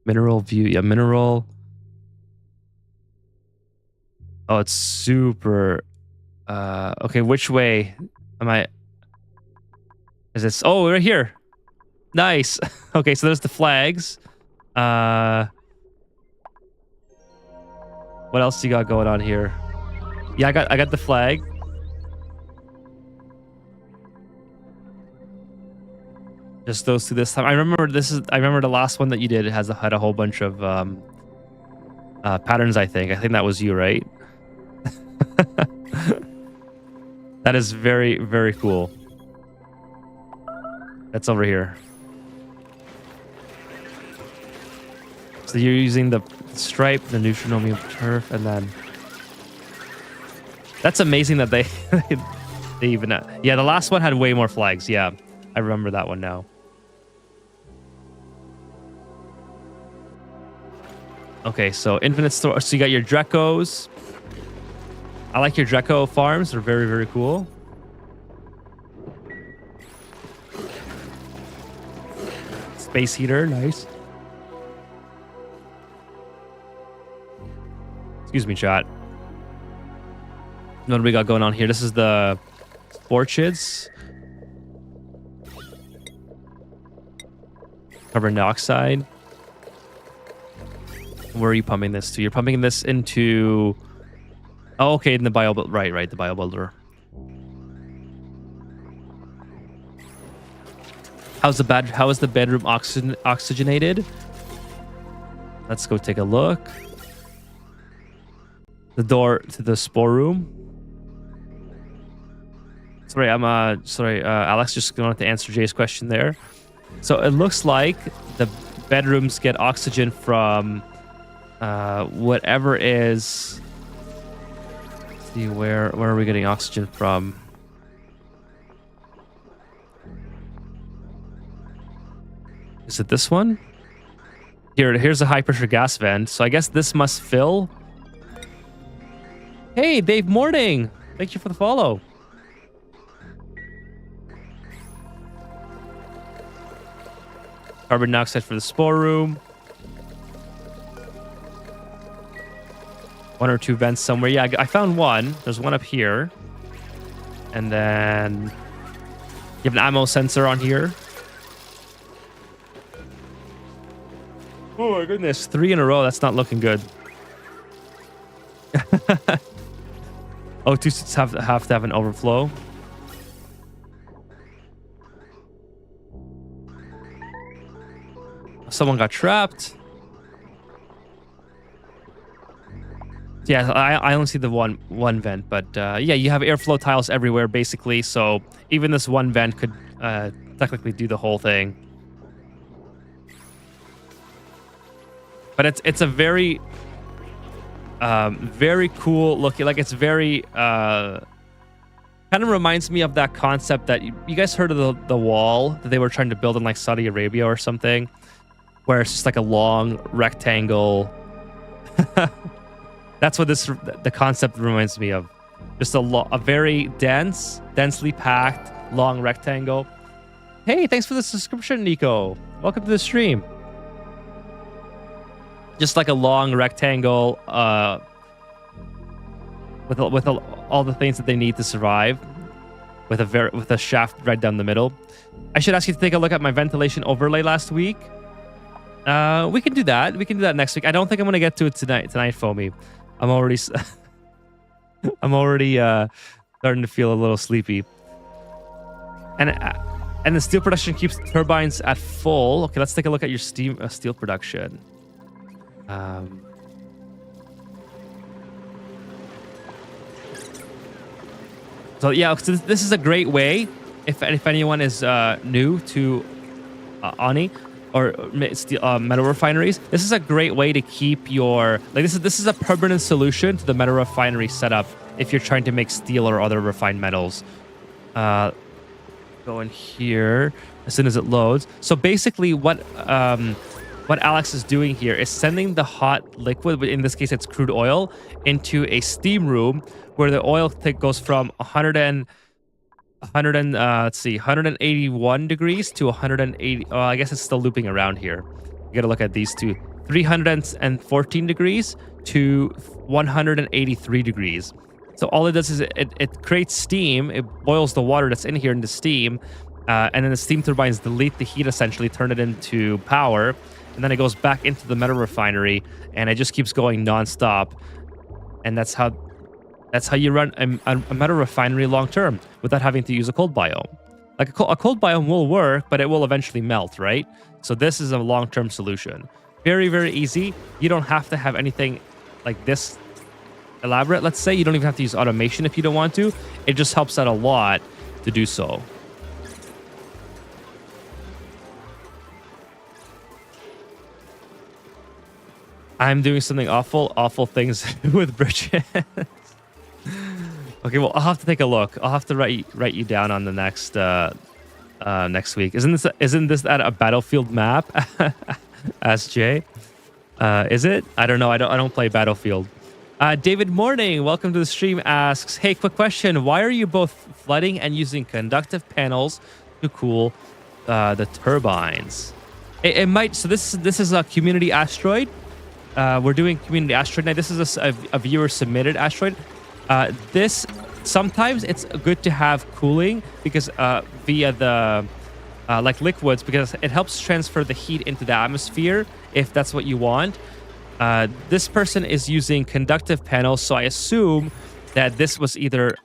[SPEAKER 1] Mineral view. Yeah, mineral. Oh, it's super. Okay, which way am I? Is this? Oh, we're here. Nice. Okay, so there's the flags. What else you got going on here? Yeah, I got the flag. Just those two this time. I remember the last one that you did had a whole bunch of patterns. I think that was you, right? That is very, very cool. That's over here. So you're using the stripe, the neutronomium turf, and then... That's amazing that they They even yeah, the last one had way more flags. Yeah, I remember that one now. Okay, so infinite store. So you got your Drecos. I like your Dreco farms. They're very, very cool. Space heater, nice. Excuse me, chat. What do we got going on here? This is the orchids. Carbon dioxide. Where are you pumping this to? You're pumping this into... Oh, okay, in the bio... Right, the biobuilder. How is the bedroom oxygenated? Let's go take a look. The door to the spore room. Sorry, Alex, just going to answer Jay's question there. So it looks like the bedrooms get oxygen from whatever is... Let's see, where are we getting oxygen from? Is it this one? Here's a high pressure gas vent. So I guess this must fill. Hey, Dave Morning. Thank you for the follow. Carbon dioxide for the spore room. One or two vents somewhere. Yeah, I found one. There's one up here. And then you have an ammo sensor on here. Oh my goodness, 3 in a row. That's not looking good. Oh, two suits have to have an overflow. Someone got trapped. Yeah, I only see the one vent, but yeah, you have airflow tiles everywhere basically. So even this one vent could technically do the whole thing. But it's a very very cool looking, like it's very kind of reminds me of that concept that you guys heard of the wall that they were trying to build in like Saudi Arabia or something, where it's just like a long rectangle. That's what the concept reminds me of. Just a very densely packed long rectangle. Hey, thanks for the subscription, Nico. Welcome to the stream. Just like a long rectangle with all the things that they need to survive, with a shaft right down the middle. I should ask you to take a look at my ventilation overlay last week. We can do that. We can do that next week. I don't think I'm gonna get to it tonight, Foamy. I'm already starting to feel a little sleepy. And the steel production keeps turbines at full. Okay, let's take a look at your steel production. So yeah, so this is a great way if anyone is new to Ani or metal refineries. This is a great way to keep your this is a permanent solution to the metal refinery setup if you're trying to make steel or other refined metals. Go in here as soon as it loads. So basically, what Alex is doing here is sending the hot liquid, in this case it's crude oil, into a steam room where the oil goes from 181 degrees to 180. Oh, I guess it's still looping around here. You got to look at these two. 314 degrees to 183 degrees. So all it does is it creates steam. It boils the water that's in here into steam, and then the steam turbines delete the heat, essentially turn it into power. And then it goes back into the metal refinery, and it just keeps going nonstop. And that's how you run a metal refinery long term without having to use a cold biome. Like a cold biome will work, but it will eventually melt, right? So this is a long-term solution. Very, very easy. You don't have to have anything like this elaborate. Let's say you don't even have to use automation if you don't want to. It just helps out a lot to do so. I'm doing something awful things with bridges. Okay, well, I'll have to take a look. I'll have to write you down on the next week. Isn't this at a battlefield map? Ask Jay. Is it? I don't know. I don't play Battlefield. David Morning, welcome to the stream. Asks, hey, quick question. Why are you both flooding and using conductive panels to cool the turbines? It might. So this is a community asteroid. We're doing community asteroid now. This is a viewer submitted asteroid. This sometimes it's good to have cooling because via the like liquids, because it helps transfer the heat into the atmosphere if that's what you want. This person is using conductive panels, so I assume that this was either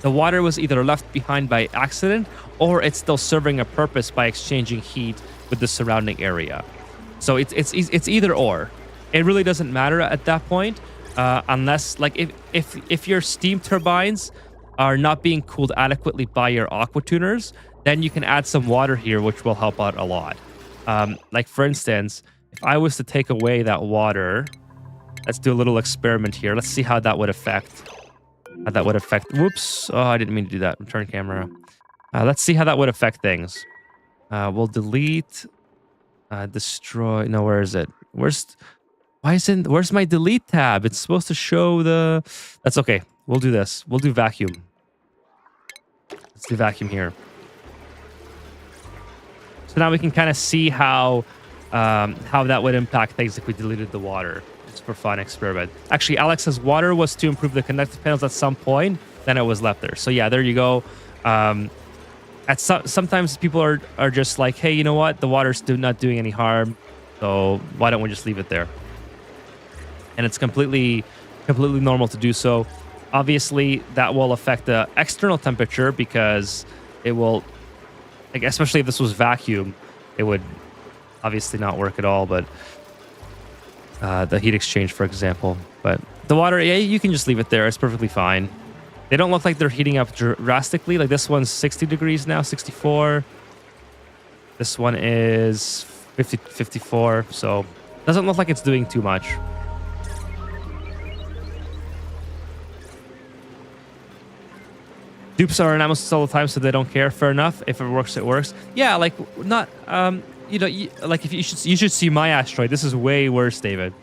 [SPEAKER 1] the water was either left behind by accident or it's still serving a purpose by exchanging heat with the surrounding area. So it's either or. It really doesn't matter at that point, unless like if your steam turbines are not being cooled adequately by your aqua tuners, then you can add some water here, which will help out a lot. Like for instance, if I was to take away that water, let's do a little experiment here. Let's see how that would affect. Whoops! Oh, I didn't mean to do that. Return camera. Let's see how that would affect things. We'll delete, destroy. No, where is it? Where's my delete tab? It's supposed to show the. That's okay. We'll do this. We'll do vacuum. Let's do vacuum here. So now we can kind of see how that would impact things if we deleted the water. Just for fun experiment. Actually, Alex says water was to improve the conductive panels at some point. Then it was left there. So yeah, there you go. Sometimes people are just like, hey, you know what? The water's not doing any harm. So why don't we just leave it there? And it's completely normal to do so. Obviously, that will affect the external temperature because it will, like, especially if this was vacuum, it would obviously not work at all. But the heat exchange, for example. But the water, yeah, you can just leave it there. It's perfectly fine. They don't look like they're heating up drastically. Like this one's 60 degrees now, 64. This one is 54. So doesn't look like it's doing too much. Dupes are anonymous all the time, so they don't care. Fair enough. If it works, it works. Yeah, like not. Like if you should see my asteroid. This is way worse, David.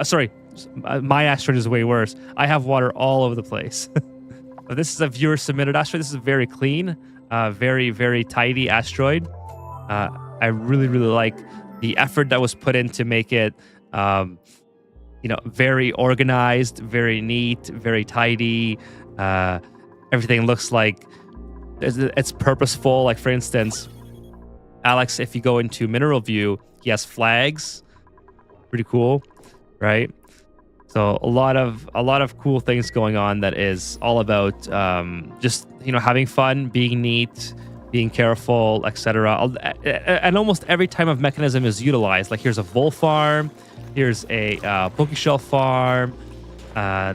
[SPEAKER 1] Sorry, my asteroid is way worse. I have water all over the place. But this is a viewer submitted asteroid. This is very clean, very very tidy asteroid. I really like the effort that was put in to make it, very organized, very neat, very tidy. Everything looks like it's purposeful. Like for instance, Alex, if you go into mineral view, he has flags. Pretty cool, right? So a lot of cool things going on that is all about just having fun, being neat, being careful, etc. And almost every type of mechanism is utilized. Like here's a vole farm, here's a Pokeshell farm.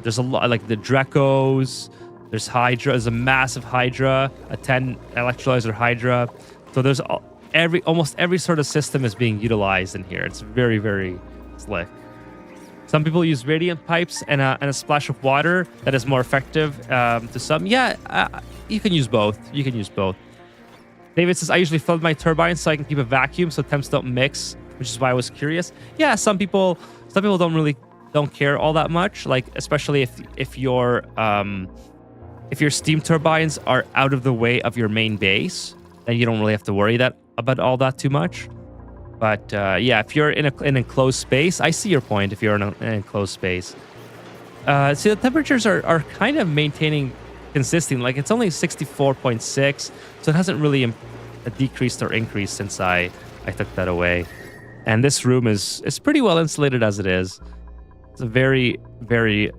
[SPEAKER 1] There's a lot like the Drecos. There's Hydra. There's a massive Hydra, a 10 electrolyzer Hydra. So there's almost every sort of system is being utilized in here. It's very, very slick. Some people use radiant pipes and a splash of water that is more effective to some. Yeah, you can use both. David says, I usually flood my turbines so I can keep a vacuum so temps don't mix, which is why I was curious. Yeah, some people don't care all that much. Like especially if your steam turbines are out of the way of your main base, then you don't really have to worry about all that too much. But yeah, if you're in an enclosed space, I see your point. If you're in an enclosed space, see the temperatures are kind of maintaining consistent. Like it's only 64.6, so it hasn't really decreased or increased since I took that away. And this room is pretty well insulated as it is. It's a very very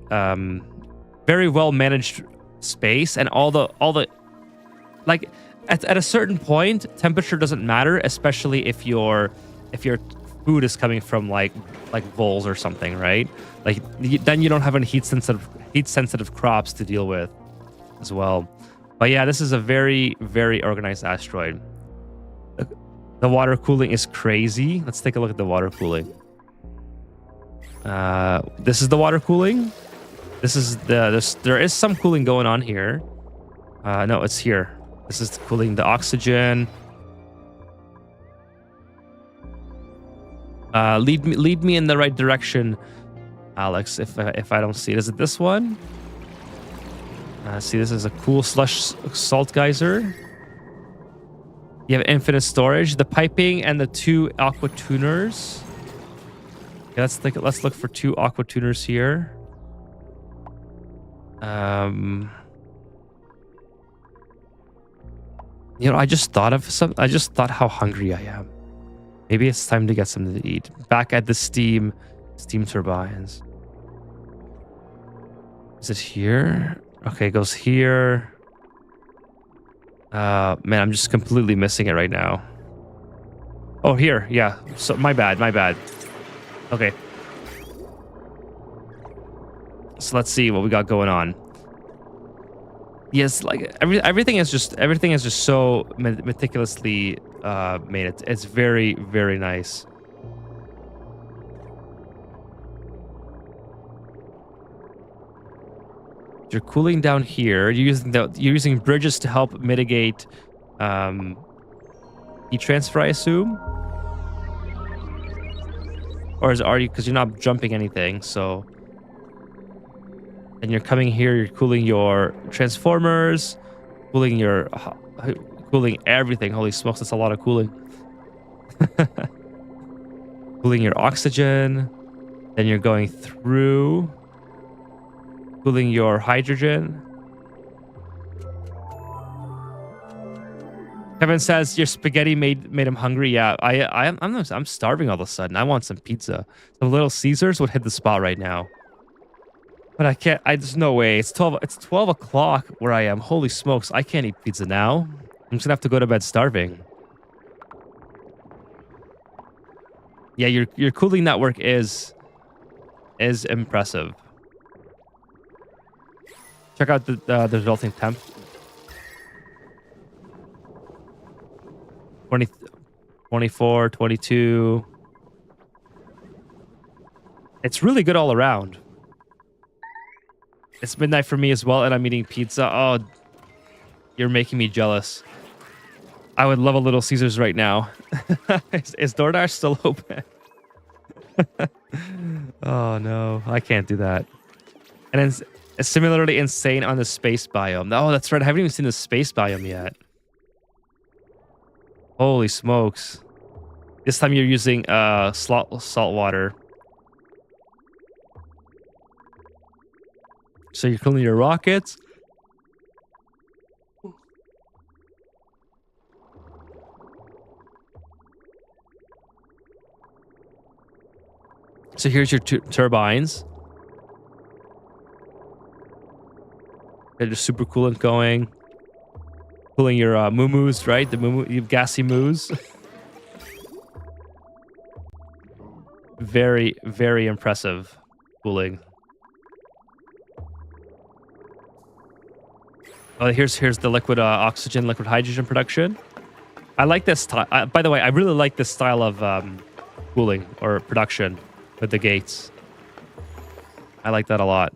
[SPEAKER 1] very well managed space, and all the like at a certain point, temperature doesn't matter, especially if your food is coming from like voles or something, right? Like then you don't have any heat sensitive crops to deal with as well. But yeah, this is a very very organized asteroid. The water cooling is crazy. Let's take a look at the water cooling. This is the water cooling. This is there is some cooling going on here. No, it's here. This is cooling the oxygen. Lead me in the right direction, Alex. If I don't see it, is it this one? See, this is a cool slush salt geyser. You have infinite storage, the piping, and the 2 aqua tuners. Okay, let's look for 2 aqua tuners here. You know, I just thought how hungry I am. Maybe it's time to get something to eat. Back at the steam turbines. Is it here? Okay, it goes here. Man, I'm just completely missing it right now. Oh, here. Yeah. So my bad. Okay. So let's see what we got going on. Yes, like everything is just so meticulously made. It's very, very nice. You're cooling down here. You're using bridges to help mitigate heat transfer, I assume. Or are you, because you're not jumping anything, so. And you're coming here, you're cooling your transformers, cooling everything. Holy smokes, that's a lot of cooling. Cooling your oxygen. Then you're going through, cooling your hydrogen. Kevin says your spaghetti made him hungry. Yeah, I'm starving all of a sudden. I want some pizza. Some Little Caesars would hit the spot right now. But I can't. There's no way. It's 12 o'clock where I am. Holy smokes! I can't eat pizza now. I'm just gonna have to go to bed starving. Yeah, your cooling network is impressive. Check out the resulting temp. 20, 24, 22. It's really good all around. It's midnight for me as well, and I'm eating pizza. Oh, you're making me jealous. I would love a Little Caesars right now. Is DoorDash still open? Oh, no. I can't do that. And then it's similarly insane on the space biome. Oh, that's right. I haven't even seen the space biome yet. Holy smokes. This time you're using salt water. So you're cooling your rockets. So here's your turbines. They're just super coolant going. Cooling your moo-moos, right? The moo-moo, you have gassy moos. Very, very impressive cooling. Here's the liquid oxygen, liquid hydrogen production. I like this style. By the way, I really like this style of cooling or production with the gates. I like that a lot.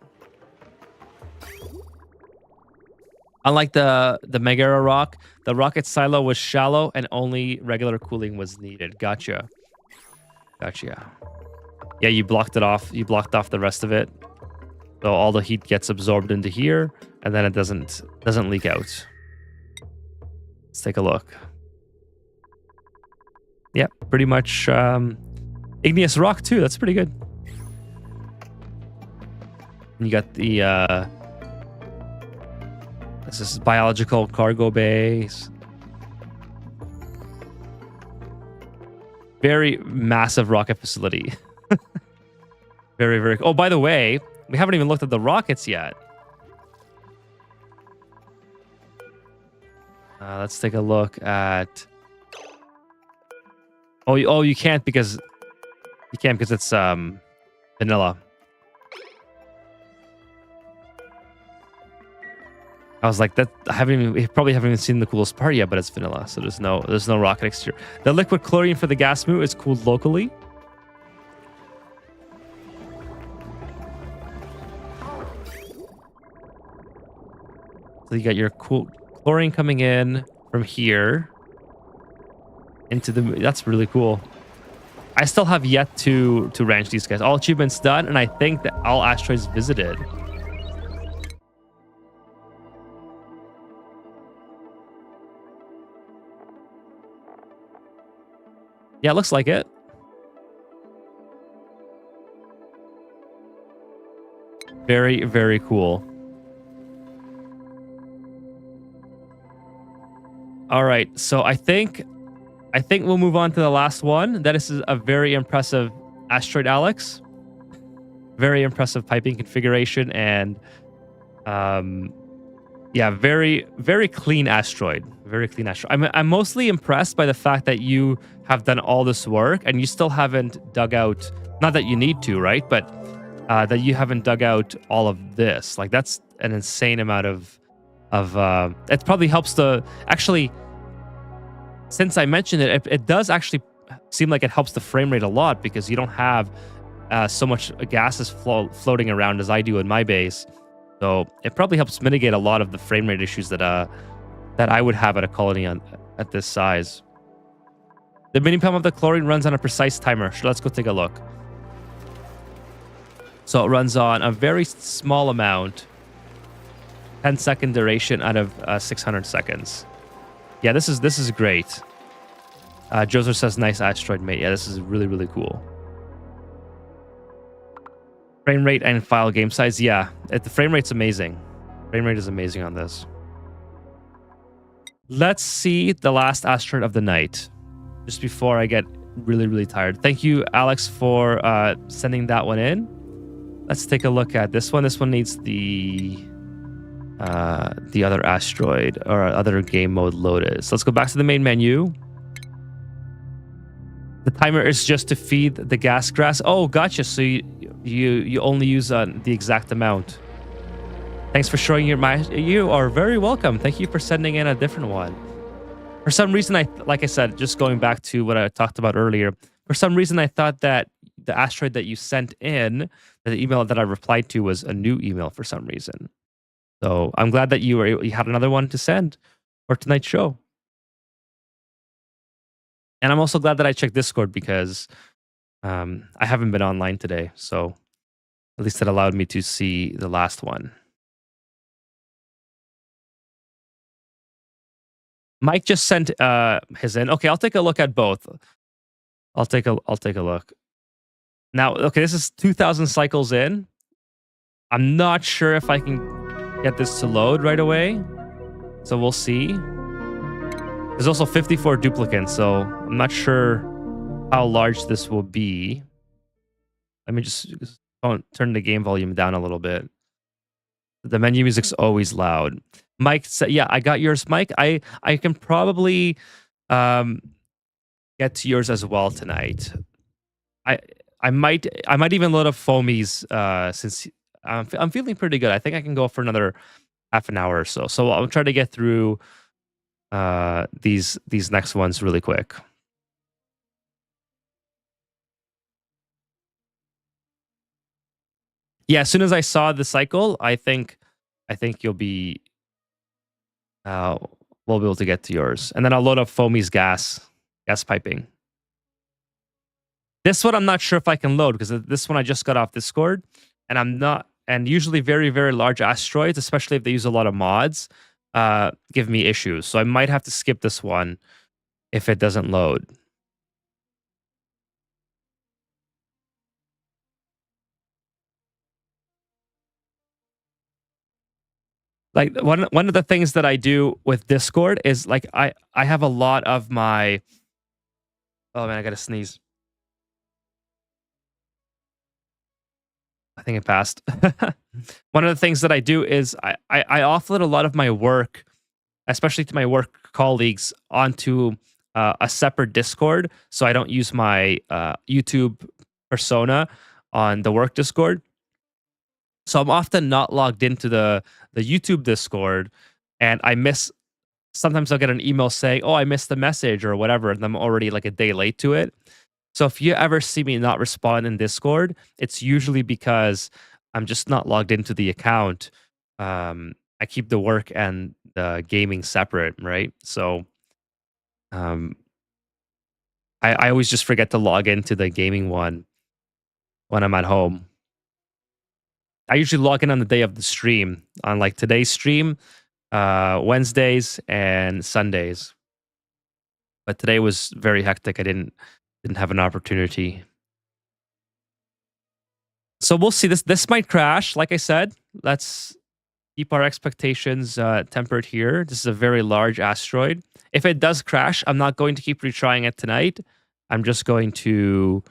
[SPEAKER 1] Unlike the Megara rock, the rocket silo was shallow and only regular cooling was needed. Gotcha. Yeah, you blocked it off. You blocked off the rest of it, so all the heat gets absorbed into here, and then it doesn't leak out. Let's take a look. Yeah, pretty much igneous rock too. That's pretty good. And you got the this is biological cargo bays. Very massive rocket facility. Very, very. Oh, by the way, we haven't even looked at the rockets yet. Let's take a look at. Oh, you can't because it's vanilla. I was like, we probably haven't even seen the coolest part yet, but it's vanilla, so there's no rocket exterior. The liquid chlorine for the gas moo is cooled locally. So you got your cool chlorine coming in from here into the. That's really cool. I still have yet to ranch these guys. All achievements done, and I think that all asteroids visited. Yeah, it looks like it. Very, very cool. All right, so I think we'll move on to the last one. That is a very impressive asteroid, Alex. Very impressive piping configuration and yeah, very, very clean asteroid. Very clean asteroid. I'm mostly impressed by the fact that you have done all this work and you still haven't dug out, not that you need to, right? But that you haven't dug out all of this. Like that's an insane amount of it probably helps to actually, since I mentioned it, it does actually seem like it helps the frame rate a lot because you don't have so much gases floating around as I do in my base. So it probably helps mitigate a lot of the frame rate issues that I would have at a colony at this size. The minimum of the chlorine runs on a precise timer. So let's go take a look. So it runs on a very small amount, 10-second duration out of 600 seconds. Yeah, this is great. Joseph says, nice asteroid, mate. Yeah, this is really, really cool. Frame rate and file game size. Yeah, the frame rate's amazing. Frame rate is amazing on this. Let's see the last asteroid of the night. Just before I get really, really tired. Thank you, Alex, for sending that one in. Let's take a look at this one. This one needs the other asteroid or other game mode loaded. So let's go back to the main menu. The timer is just to feed the gas grass. Oh, gotcha. So you only use the exact amount. Thanks for showing you are very welcome. Thank you for sending in a different one. For some reason, like I said, just going back to what I talked about earlier, for some reason I thought that the asteroid that you sent in, the email that I replied to, was a new email for some reason. So I'm glad that you had another one to send for tonight's show. And I'm also glad that I checked Discord because I haven't been online today. So at least it allowed me to see the last one. Mike just sent his in. Okay, I'll take a look at both. I'll take a look. Now, okay, this is 2,000 cycles in. I'm not sure if I can get this to load right away. So we'll see. There's also 54 duplicants, so I'm not sure how large this will be. Let me just turn the game volume down a little bit. The menu music's always loud. Mike said, yeah, I got yours, Mike. I can probably get to yours as well tonight. I might even load up Foamy's since I'm feeling pretty good. I think I can go for another half an hour or so. So I'll try to get through these next ones really quick. Yeah, as soon as I saw the cycle, I think you'll be we'll be able to get to yours. And then I'll load up Foamy's gas piping. This one I'm not sure if I can load because this one I just got off Discord, and I'm not. And usually very, very large asteroids, especially if they use a lot of mods, give me issues. So I might have to skip this one if it doesn't load. Like one of the things that I do with Discord is like I have a lot of my. Oh man, I gotta sneeze. I think it passed. One of the things that I do is I offload a lot of my work, especially to my work colleagues, onto a separate Discord, so I don't use my YouTube persona on the work Discord. So I'm often not logged into the YouTube Discord, and sometimes I'll get an email saying, oh, I missed the message or whatever, and I'm already like a day late to it. So if you ever see me not respond in Discord, it's usually because I'm just not logged into the account. And I keep the work and the gaming separate, right? So um, I always just forget to log into the gaming one when I'm at home. I usually log in on the day of the stream, on like today's stream, Wednesdays and Sundays. But today was very hectic. I didn't have an opportunity. So we'll see. This might crash. Like I said, let's keep our expectations tempered here. This is a very large asteroid. If it does crash, I'm not going to keep retrying it tonight. I'm just going to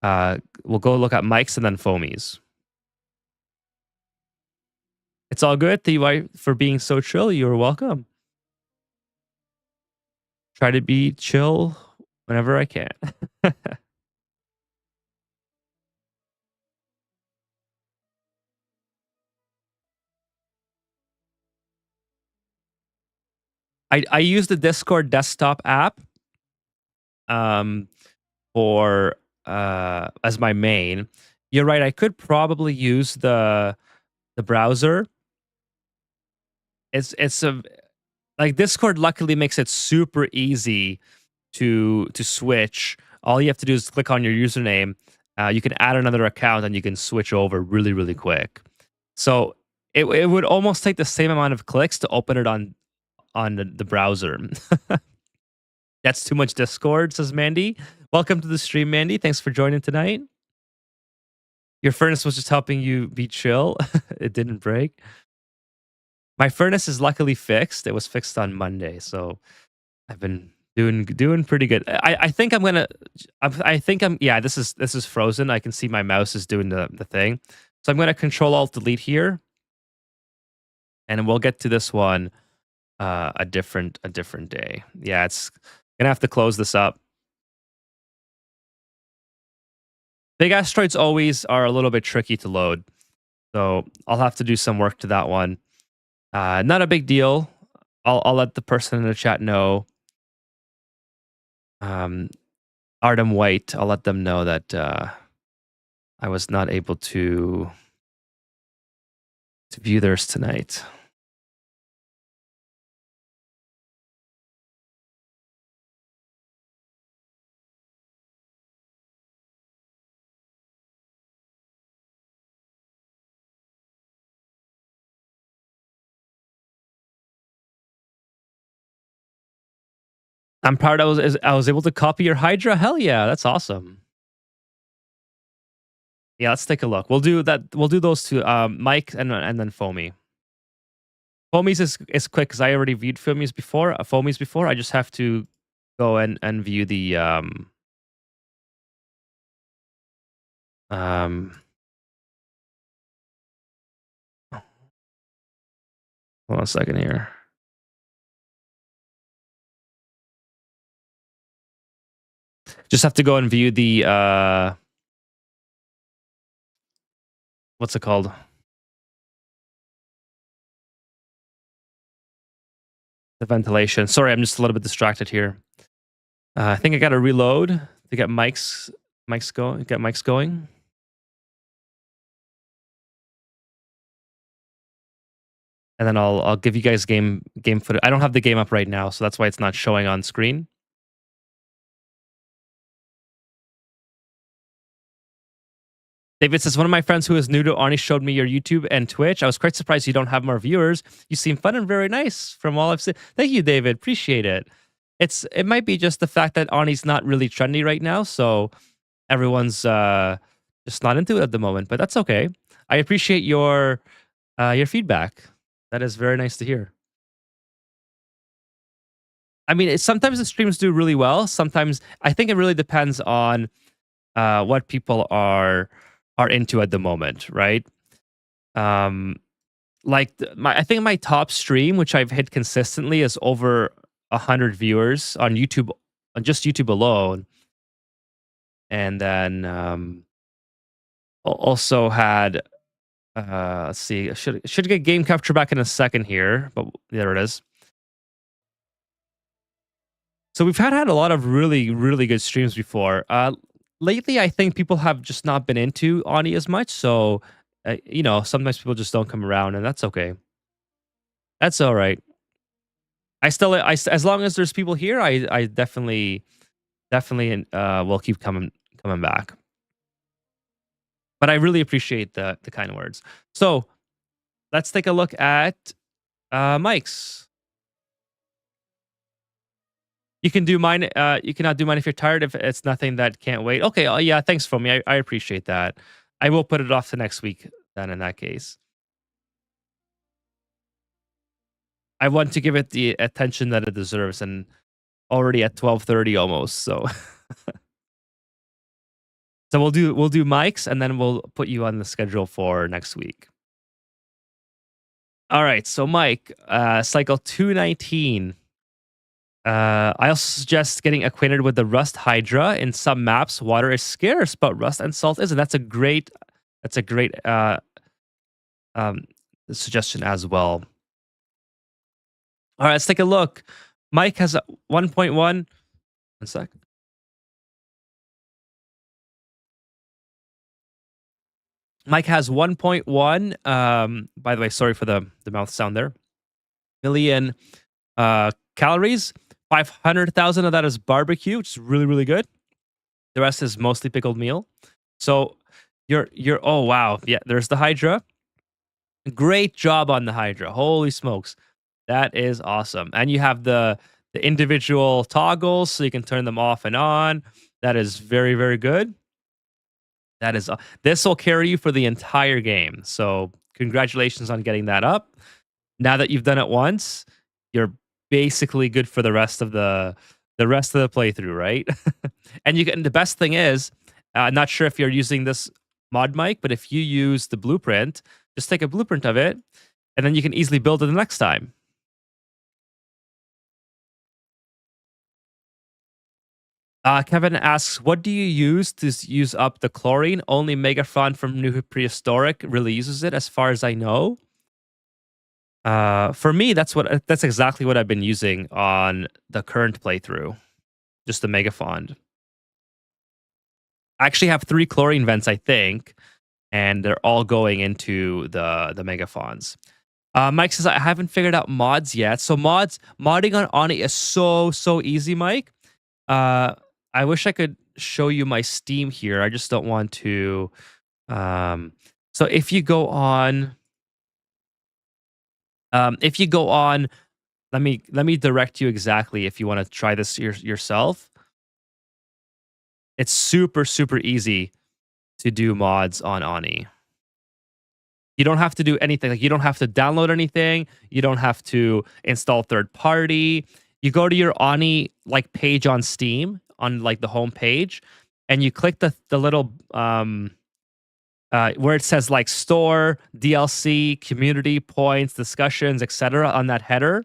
[SPEAKER 1] we'll go look at mics and then foamies. It's all good. Thank you for being so chill. You're welcome. Try to be chill whenever I can. I use the Discord desktop app um, for as my main. You're right. I could probably use the browser. It's a like Discord. Luckily, makes it super easy to switch. All you have to do is click on your username. You can add another account and you can switch over really quick. So it would almost take the same amount of clicks to open it on the browser. That's too much Discord, says Mandy. Welcome to the stream, Mandy. Thanks for joining tonight. Your furnace was just helping you be chill. It didn't break. My furnace is luckily fixed. It was fixed on Monday, so I've been doing pretty good. I think I'm gonna. I think I'm. Yeah, this is frozen. I can see my mouse is doing the thing. So I'm gonna Control Alt Delete here, and we'll get to this one a different day. Yeah, it's gonna have to close this up. Big asteroids always are a little bit tricky to load, so I'll have to do some work to that one. Not a big deal. I'll let the person in the chat know. Artem White, I'll let them know that I was not able to view theirs tonight. I'm proud I was able to copy your Hydra. Hell yeah, that's awesome. Yeah, let's take a look. We'll do that. We'll do those two, Mike and then Foamy. Foamies is quick because I already viewed Foamies before. I just have to go and view the hold on a second here. Just have to go and view the what's it called? The ventilation. Sorry, I'm just a little bit distracted here. I think I got to reload to get mics going. And then I'll give you guys game footage. I don't have the game up right now, so that's why it's not showing on screen. David says, one of my friends who is new to Arnie showed me your YouTube and Twitch. I was quite surprised you don't have more viewers. You seem fun and very nice from all I've seen. Thank you, David. Appreciate it. It might be just the fact that Arnie's not really trendy right now, so everyone's just not into it at the moment, but that's okay. I appreciate your feedback. That is very nice to hear. I mean, sometimes the streams do really well. Sometimes I think it really depends on what people are into at the moment, right? Like I think my top stream, which I've hit consistently, is over 100 viewers on YouTube, on just YouTube alone. And then also had let's see, I should get game capture back in a second here, but there it is. So we've had a lot of really good streams before. Lately, I think people have just not been into Ani as much. So, you know, sometimes people just don't come around, and that's okay. That's all right. As long as there's people here, I definitely will keep coming back. But I really appreciate the kind words. So let's take a look at mics. You can do mine. You cannot do mine if you're tired. If it's nothing that can't wait. Okay. Oh yeah. Thanks, Foamy. I appreciate that. I will put it off to next week. Then in that case, I want to give it the attention that it deserves, and already at 12:30 almost. So so we'll do mics, and then we'll put you on the schedule for next week. All right. So Mike, cycle 219. I also suggest getting acquainted with the Rust Hydra. In some maps, water is scarce, but rust and salt isn't. That's a great um, suggestion as well. All right, let's take a look. Mike has a 1.1. One sec. Mike has 1.1. By the way, sorry for the mouth sound there. Million calories. 500,000 of that is barbecue, which is really, really good. The rest is mostly pickled meal. So you're oh wow. Yeah, there's the Hydra. Great job on the Hydra. Holy smokes. That is awesome. And you have the individual toggles so you can turn them off and on. That is very, very good. That is this will carry you for the entire game. So congratulations on getting that up. Now that you've done it once, you're basically good for the rest of the playthrough, right? And you can the best thing is, not sure if you're using this mod mic, but if you use the blueprint, just take a blueprint of it, and then you can easily build it the next time. Kevin asks, what do you use to use up the chlorine? Only Megaphon from New Prehistoric really uses it, as far as I know. For me, that's exactly what I've been using on the current playthrough. Just the Megaphon. I actually have 3 chlorine vents, I think, and they're all going into the Megaphons. Mike says I haven't figured out mods yet. So modding on Oni is so easy, Mike. I wish I could show you my Steam here. I just don't want to. So if you go on, let me direct you exactly if you want to try this yourself. It's super easy to do mods on Oni. You don't have to do anything. Like, you don't have to download anything. You don't have to install third party. You go to your Oni like page on Steam, on like the home page, and you click the little where it says like store, DLC, community, points, discussions, etc. on that header.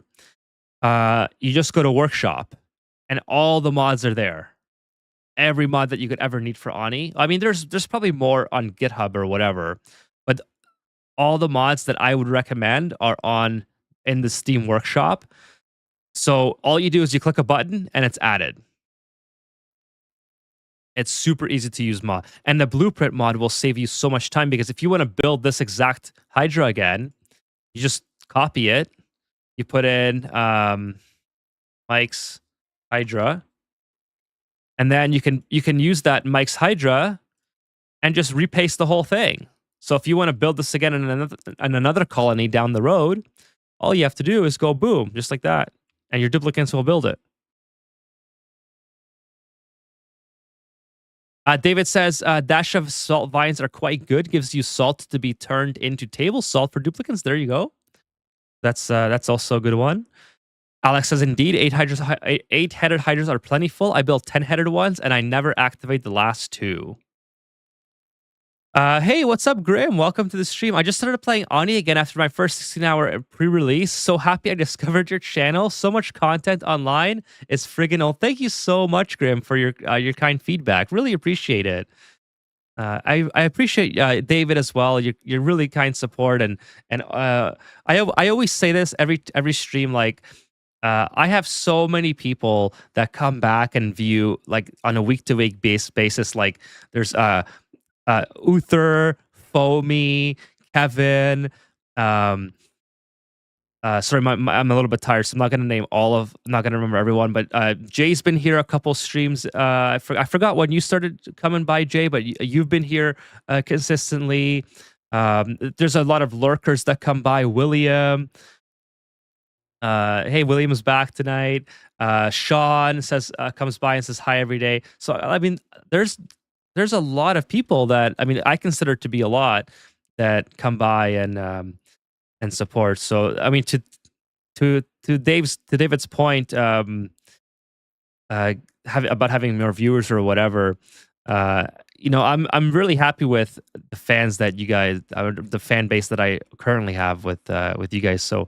[SPEAKER 1] You just go to workshop, and all the mods are there. Every mod that you could ever need for Oni. I mean, there's probably more on GitHub or whatever, but all the mods that I would recommend are in the Steam workshop. So all you do is you click a button and it's added. It's super easy to use mod. And the blueprint mod will save you so much time, because if you want to build this exact Hydra again, you just copy it. You put in Mike's Hydra, and then you can use that Mike's Hydra and just repaste the whole thing. So if you want to build this again in another colony down the road, all you have to do is go boom, just like that, and your duplicates will build it. David says, dash of salt vines are quite good. Gives you salt to be turned into table salt for duplicates. There you go. That's also a good one. Alex says, indeed, 8-headed hydras are plentiful. I built 10-headed ones, and I never activate the last 2. Hey, what's up, Grim? Welcome to the stream. I just started playing Oni again after my first 16-hour pre-release. So happy I discovered your channel. So much content online. It's friggin' old. Thank you so much, Grim, for your kind feedback. Really appreciate it. I appreciate David as well. Your really kind support, and I always say this every stream. Like, I have so many people that come back and view like on a week-to-week basis. Like, there's Uther, Foamy, Kevin, Sorry, I'm a little bit tired, so I'm not going to name I'm not going to remember everyone, but Jay's been here a couple streams. I forgot when you started coming by, Jay, but you've been here consistently. There's a lot of lurkers that come by. William, hey, William's back tonight. Sean says comes by and says hi every day. So I mean, there's a lot of people that I consider to be a lot that come by and support. So I mean, to David's point, about having more viewers or whatever. I'm really happy with the fans that you guys, the fan base that I currently have with you guys. So,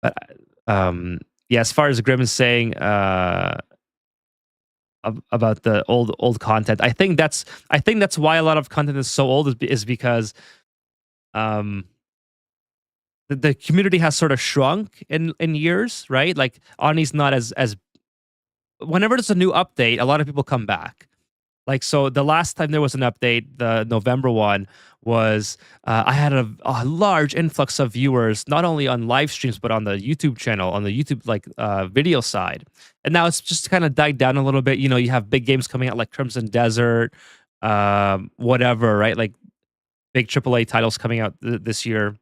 [SPEAKER 1] but yeah, as far as Grim is saying about the old content, I think that's why a lot of content is so old is because the community has sort of shrunk in years, right? Like Ani's not as whenever there's a new update, a lot of people come back. Like, so the last time there was an update, the November one, was I had a large influx of viewers, not only on live streams, but on the YouTube channel, on the YouTube video side. And now it's just kind of died down a little bit. You have big games coming out like Crimson Desert, whatever, right? Like big AAA titles coming out this year.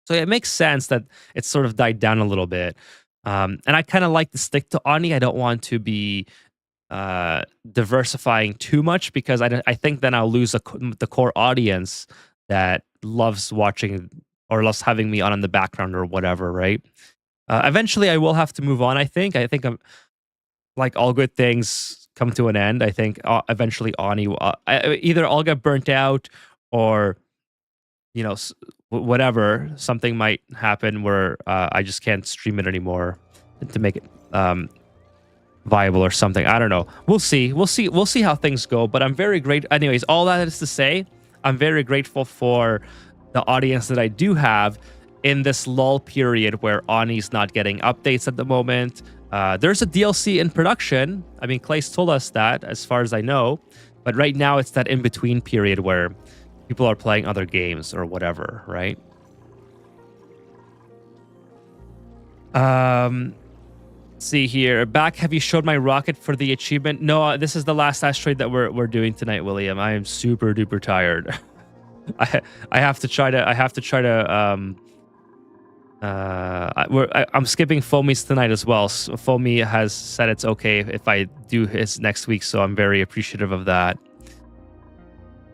[SPEAKER 1] So it makes sense that it's sort of died down a little bit. And I kind of like to stick to Ani. I don't want to be diversifying too much because I think then I'll lose the core audience that loves watching or loves having me on in the background or whatever, right? Eventually, I will have to move on. I think I'm like all good things come to an end. I think eventually Ani either I'll get burnt out or whatever, something might happen where I just can't stream it anymore to make it viable or something. I don't know. We'll see how things go, but I'm very grateful. Anyways, all that is to say, I'm very grateful for the audience that I do have in this lull period where Ani's not getting updates at the moment. There's a DLC in production. I mean, Clay's told us that as far as I know, but right now it's that in-between period where people are playing other games or whatever, right? See here. Back, have you showed my rocket for the achievement? No, this is the last asteroid that we're doing tonight, William. I am super duper tired. I have to try to I'm skipping Foamy's tonight as well. So Foamy has said it's okay if I do his next week, so I'm very appreciative of that.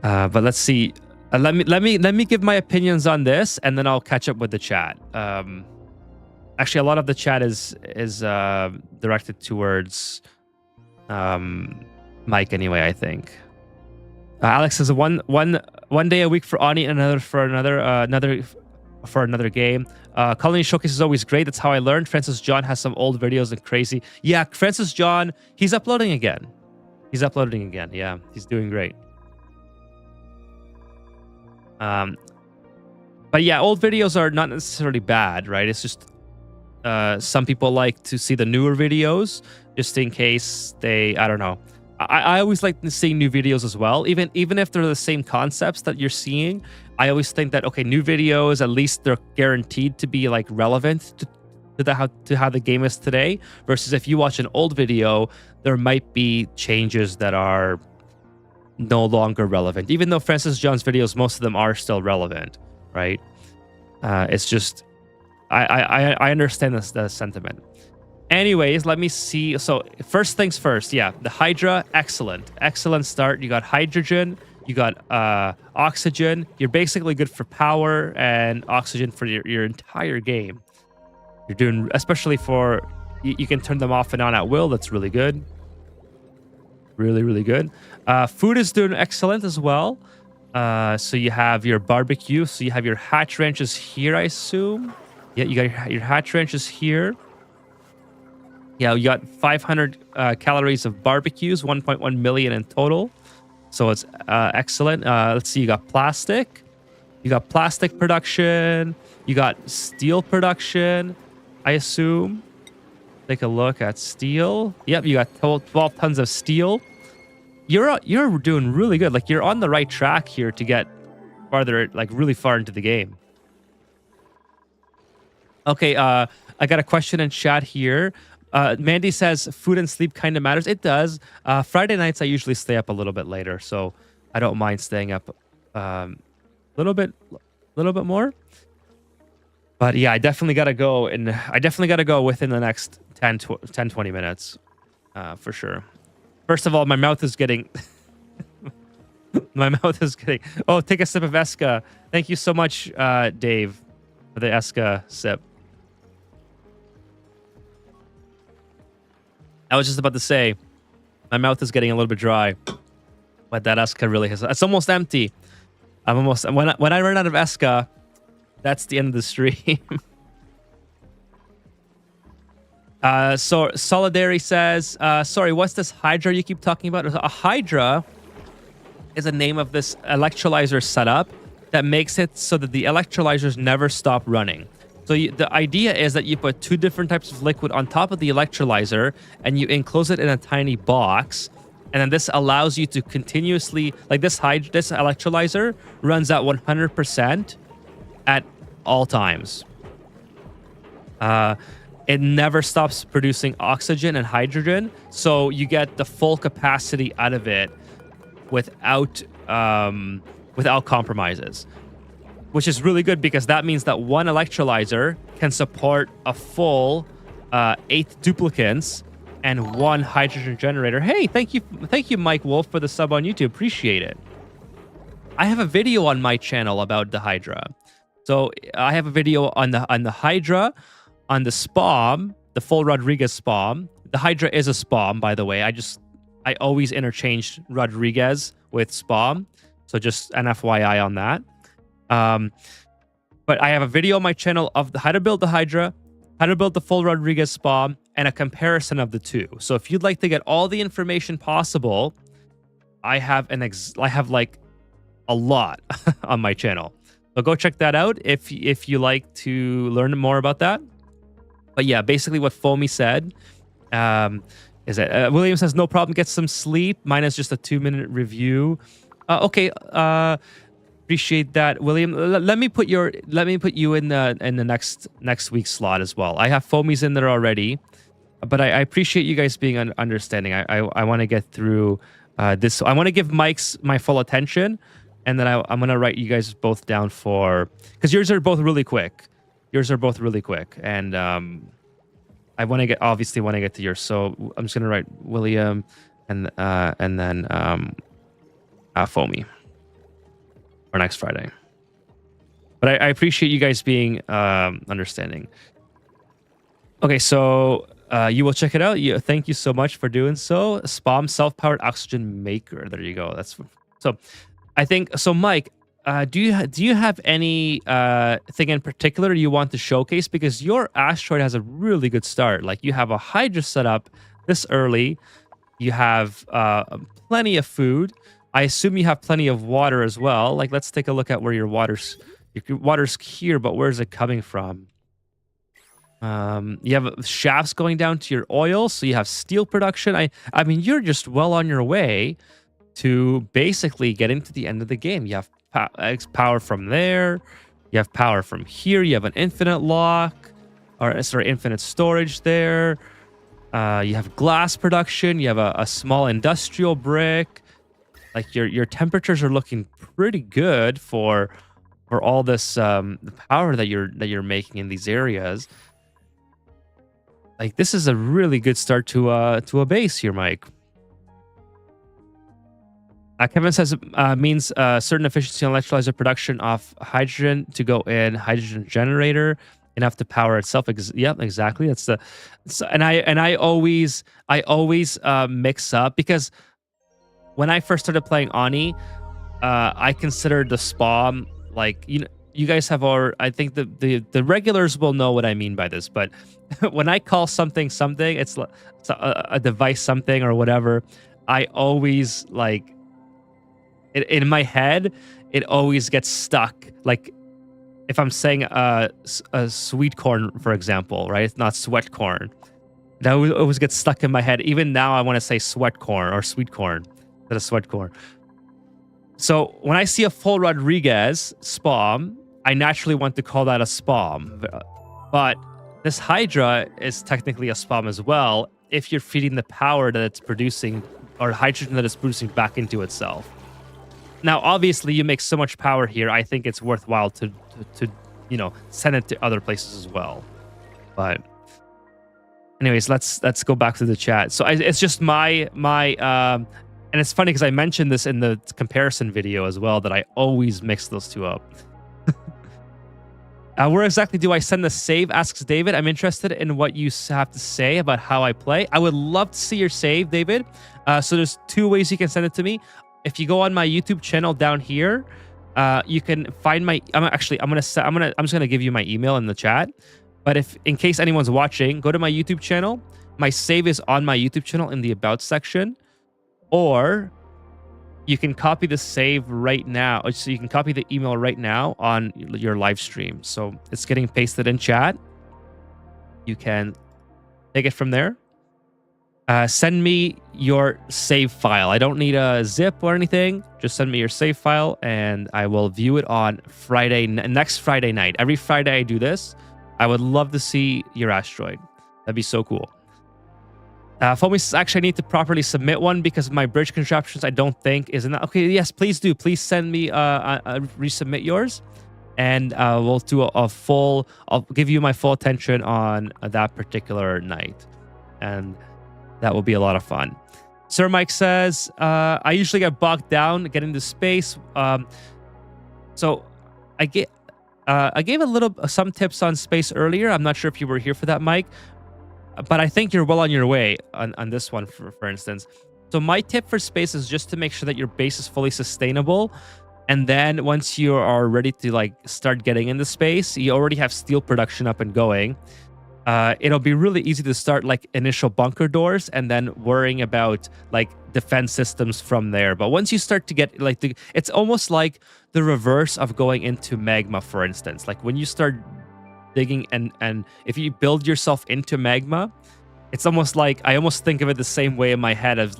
[SPEAKER 1] But let's see. Let me give my opinions on this, and then I'll catch up with the chat. Actually, a lot of the chat is directed towards Mike anyway. I think. Alex says one day a week for Ani, and another for another game. Colony Showcase is always great. That's how I learned. Francis John has some old videos and crazy. Yeah, Francis John, he's uploading again. Yeah, he's doing great. But yeah, old videos are not necessarily bad, right? It's just some people like to see the newer videos just in case I don't know. I always like seeing new videos as well, even if they're the same concepts that you're seeing. I always think that, okay, new videos, at least they're guaranteed to be like relevant to how the game is today, versus if you watch an old video, there might be changes that are no longer relevant, even though Francis John's videos, most of them are still relevant, right? It's just I understand the sentiment. Anyways, let me see. So first things first, yeah, the Hydra, excellent start. You got hydrogen, you got oxygen. You're basically good for power and oxygen for your entire game. You're doing, especially for you can turn them off and on at will. That's really good. Really good. Food is doing excellent as well. So you have your barbecue. So you have your hatch ranches here, I assume. Yeah, you got your hatch ranches here. Yeah, you got 500 calories of barbecues, 1.1 million in total. So it's excellent. Let's see, you got plastic. You got plastic production. You got steel production, I assume. Take a look at steel. Yep, you got 12 tons of steel. You're doing really good. Like, you're on the right track here to get farther, like really far into the game. Okay, I got a question in chat here. Mandy says food and sleep kind of matters. It does. Friday nights I usually stay up a little bit later, so I don't mind staying up a little bit more. But yeah, I definitely got to go, and I definitely got to go within the next 10 20 minutes, for sure. First of all, my mouth is getting my mouth is getting. Oh, take a sip of Eska. Thank you so much, Dave, for the Eska sip. I was just about to say, my mouth is getting a little bit dry, but that Eska really has. It's almost empty. I'm almost when I run out of Eska, that's the end of the stream. So Solidary says, sorry, what's this Hydra you keep talking about? A Hydra is a name of this electrolyzer setup that makes it so that the electrolyzers never stop running. So the idea is that you put two different types of liquid on top of the electrolyzer and you enclose it in a tiny box. And then this allows you to continuously, like this electrolyzer runs at 100% at all times. It never stops producing oxygen and hydrogen, so you get the full capacity out of it without compromises, which is really good because that means that one electrolyzer can support a full 8 duplicants and 1 hydrogen generator. Hey, thank you, Mike Wolf, for the sub on YouTube. Appreciate it. I have a video on my channel about the Hydra. So I have a video on the Hydra, on the SPOM, the full Rodriguez SPOM. The Hydra is a SPOM, by the way. I always interchanged Rodriguez with SPOM. So just an FYI on that. But I have a video on my channel of how to build the Hydra, how to build the full Rodriguez SPOM, and a comparison of the two. So if you'd like to get all the information possible, I have like a lot on my channel. So go check that out if you like to learn more about that. But yeah, basically what Foamy said is that William says no problem, get some sleep. Mine is just a 2-minute review. Okay, appreciate that, William. Let me put you in the next week's slot as well. I have Foamies in there already, but I appreciate you guys being understanding. I want to get through this. I want to give Mike's my full attention. And then I'm going to write you guys both down because yours are both really quick. And obviously want to get to yours. So I'm just going to write William and then Foamy for next Friday. But I appreciate you guys being understanding. Okay, so you will check it out. Thank you so much for doing so. SPOM, self-powered oxygen maker. There you go. So. I think so, Mike. Do you have any thing in particular you want to showcase? Because your asteroid has a really good start. Like you have a Hydra set up this early. You have plenty of food. I assume you have plenty of water as well. Like let's take a look at where your water's here, but where's it coming from? You have shafts going down to your oil, so you have steel production. I mean, you're just well on your way to basically getting to the end of the game. You have power from there. You have power from here. You have an infinite infinite storage there. You have glass production. You have a small industrial brick. Like your temperatures are looking pretty good for all this the power that you're making in these areas. Like this is a really good start to a base here, Mike. Kevin says means certain efficiency on electrolyzer production of hydrogen to go in hydrogen generator enough to power itself. Yep, exactly. And I always mix up because when I first started playing Ani, I considered the SPOM like you guys have I think the regulars will know what I mean by this, but when I call something, it's a device something or whatever. I always like. In my head, it always gets stuck. Like if I'm saying a sweet corn, for example, right? It's not sweat corn. That always gets stuck in my head. Even now, I want to say sweat corn or sweet corn instead of sweat corn. So when I see a full Rodriguez SPOM, I naturally want to call that a SPOM. But this Hydra is technically a spawn as well if you're feeding the power that it's producing or hydrogen that it's producing back into itself. Now, obviously, you make so much power here. I think it's worthwhile to send it to other places as well. But anyways, let's go back to the chat. So it's just my and it's funny because I mentioned this in the comparison video as well that I always mix those two up. Where exactly do I send the save? Asks David. I'm interested in what you have to say about how I play. I would love to see your save, David. So there's two ways you can send it to me. If you go on my YouTube channel down here, you can find my. I'm just gonna give you my email in the chat. But if in case anyone's watching, go to my YouTube channel. My save is on my YouTube channel in the About section, or you can copy the save right now. So you can copy the email right now on your live stream. So it's getting pasted in chat. You can take it from there. Send me your save file. I don't need a zip or anything. Just send me your save file and I will view it on next Friday night. Every Friday I do this. I would love to see your asteroid. That'd be so cool. Foamy says, actually, I need to properly submit one because my bridge contraptions, I don't think, is enough. Okay, yes, please do. Please send me resubmit yours. And we'll do I'll give you my full attention on that particular night. And that will be a lot of fun. Sir Mike says, I usually get bogged down getting into space. So I gave some tips on space earlier. I'm not sure if you were here for that, Mike. But I think you're well on your way on this one, for instance. So my tip for space is just to make sure that your base is fully sustainable. And then once you are ready to start getting into space, you already have steel production up and going. It'll be really easy to start initial bunker doors and then worrying about defense systems from there. But once you start to get it's almost like the reverse of going into magma, for instance. When you start digging and if you build yourself into magma, it's almost I almost think of it the same way in my head as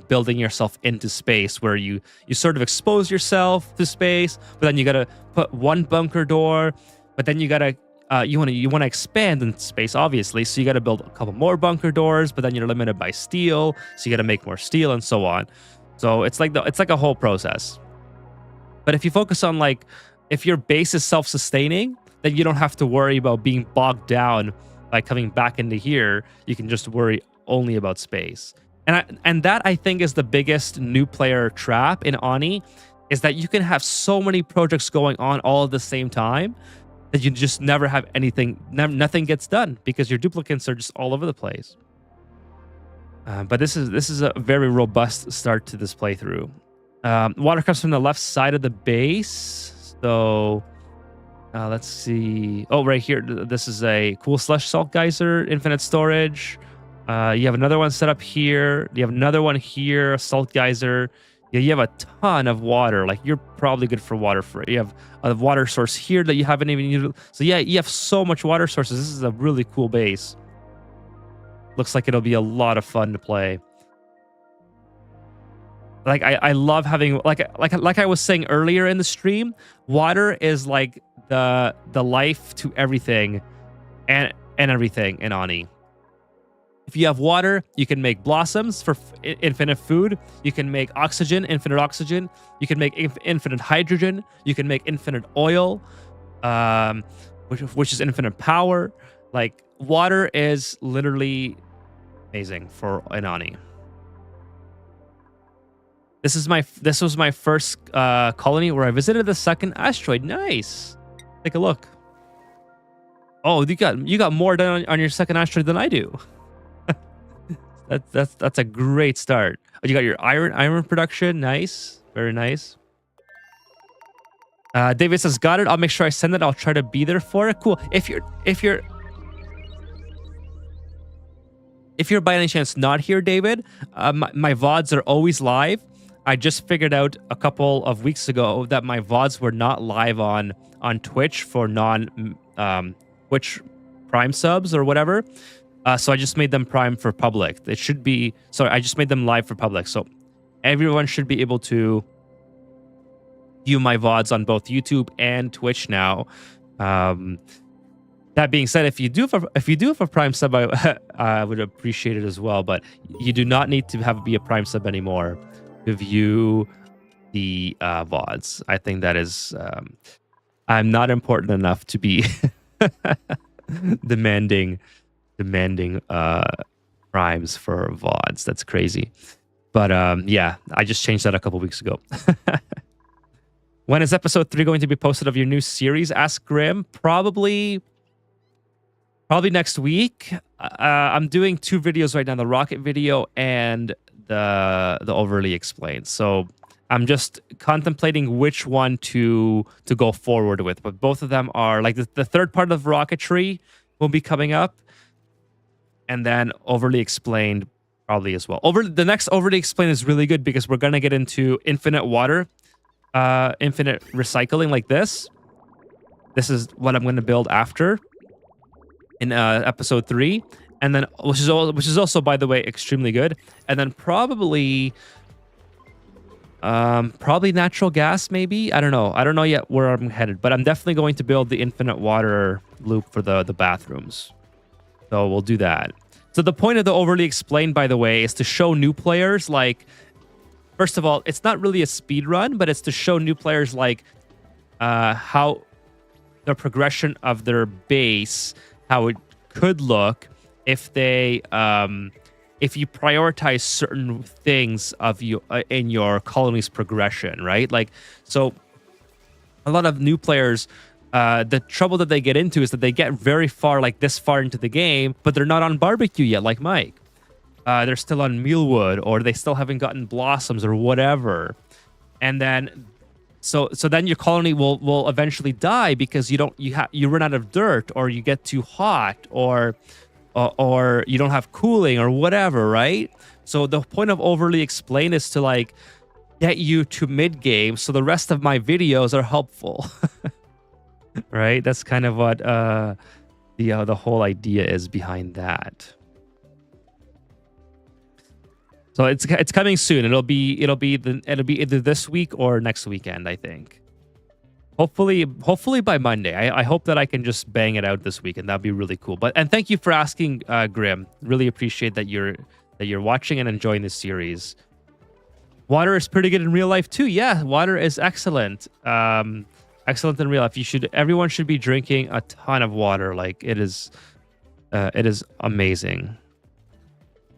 [SPEAKER 1] building yourself into space, where you sort of expose yourself to space, but then you gotta put one bunker door, but then you gotta you want to expand in space, obviously, so you got to build a couple more bunker doors, but then you're limited by steel, so you got to make more steel and so on. So it's like a whole process. But if you focus on if your base is self-sustaining, then you don't have to worry about being bogged down by coming back into here. You can just worry only about space. And that I think is the biggest new player trap in Ani, is that you can have so many projects going on all at the same time that you just never have anything, nothing gets done because your duplicates are just all over the place. But this is a very robust start to this playthrough. Water comes from the left side of the base. So let's see. Oh, right here. This is a cool slush salt geyser, infinite storage. You have another one set up here. You have another one here, a salt geyser. Yeah, you have a ton of water. You're probably good for water. You have a water source here that you haven't even used. So yeah, you have so much water sources. This is a really cool base. Looks like it'll be a lot of fun to play. I love having like I was saying earlier in the stream, water is the life to everything and everything in Ani. If you have water, you can make blossoms for infinite food. You can make oxygen, infinite oxygen. You can make infinite hydrogen. You can make infinite oil, which is infinite power. Water is literally amazing for Ani. This was my first colony where I visited the second asteroid. Nice. Take a look. Oh, you got more done on your second asteroid than I do. That's a great start. Oh, you got your iron production. Nice, very nice. David says, got it. I'll make sure I send it. I'll try to be there for it. Cool. If you're by any chance not here, David, my VODs are always live. I just figured out a couple of weeks ago that my VODs were not live on Twitch for Twitch Prime subs or whatever. So I just made them Prime for public. I just made them live for public. So everyone should be able to view my VODs on both YouTube and Twitch now. That That being said, if you do have a Prime sub, I would appreciate it as well. But you do not need to be a Prime sub anymore to view the VODs. I think that is I'm not important enough to be demanding primes for VODs. That's crazy. But yeah, I just changed that a couple weeks ago. When is episode 3 going to be posted of your new series? Ask Grim. Probably next week. I'm doing 2 videos right now, the rocket video and the overly explained. So I'm just contemplating which one to go forward with. But both of them are like the third part of rocketry will be coming up. And then overly explained probably as well. The next overly explained is really good because we're going to get into infinite water, infinite recycling like this. This is what I'm going to build after in episode 3. And then, which is also, by the way, extremely good. And then probably natural gas, maybe. I don't know yet where I'm headed, but I'm definitely going to build the infinite water loop for the bathrooms. So we'll do that. So the point of the overly explained, by the way, is to show new players, like, first of all, it's not really a speed run, but it's to show new players like how the progression of their base, how it could look if they if you prioritize certain things of you in your colony's progression, right? Like, so a lot of new players, the trouble that they get into is that they get very far, like this far into the game, but they're not on barbecue yet, like Mike. They're still on mealwood, or they still haven't gotten blossoms or whatever. And then, so then your colony will eventually die because you run out of dirt, or you get too hot, or you don't have cooling or whatever, right? So the point of overly explained is to like get you to mid game, so the rest of my videos are helpful. Right? That's kind of what the whole idea is behind that. So it's coming soon. It'll be either this week or next weekend, I think. Hopefully by Monday. I hope that I can just bang it out this week, and that'd be really cool. And thank you for asking, Grim. Really appreciate that you're watching and enjoying this series. Water is pretty good in real life too. Yeah, water is excellent. Excellent in real life. Everyone should be drinking a ton of water. Like it is amazing.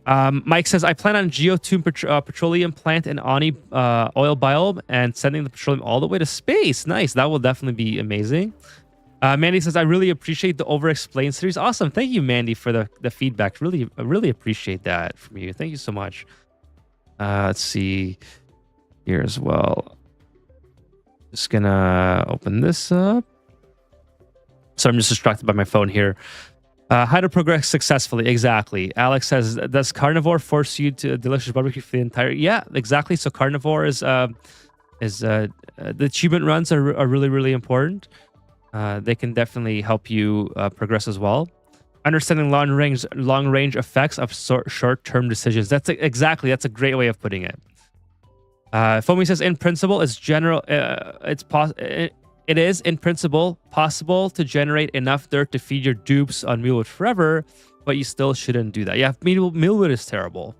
[SPEAKER 1] Mike says, I plan on geotune petroleum plant and Ani oil biome and sending the petroleum all the way to space. Nice. That will definitely be amazing. Mandy says, I really appreciate the over-explained series. Awesome. Thank you, Mandy, for the feedback. Really appreciate that from you. Thank you so much. Let's see here as well. Just gonna open this up. So I'm just distracted by my phone here. How to progress successfully. Exactly. Alex says, does carnivore force you to a delicious barbecue for the entire... Yeah, exactly. So carnivore is the achievement runs are really, really important. They can definitely help you progress as well. Understanding long range effects of short-term decisions. That's a great way of putting it. Foamy says, in principle, it is in principle possible to generate enough dirt to feed your dupes on mealwood forever, but you still shouldn't do that. Yeah, mealwood is terrible.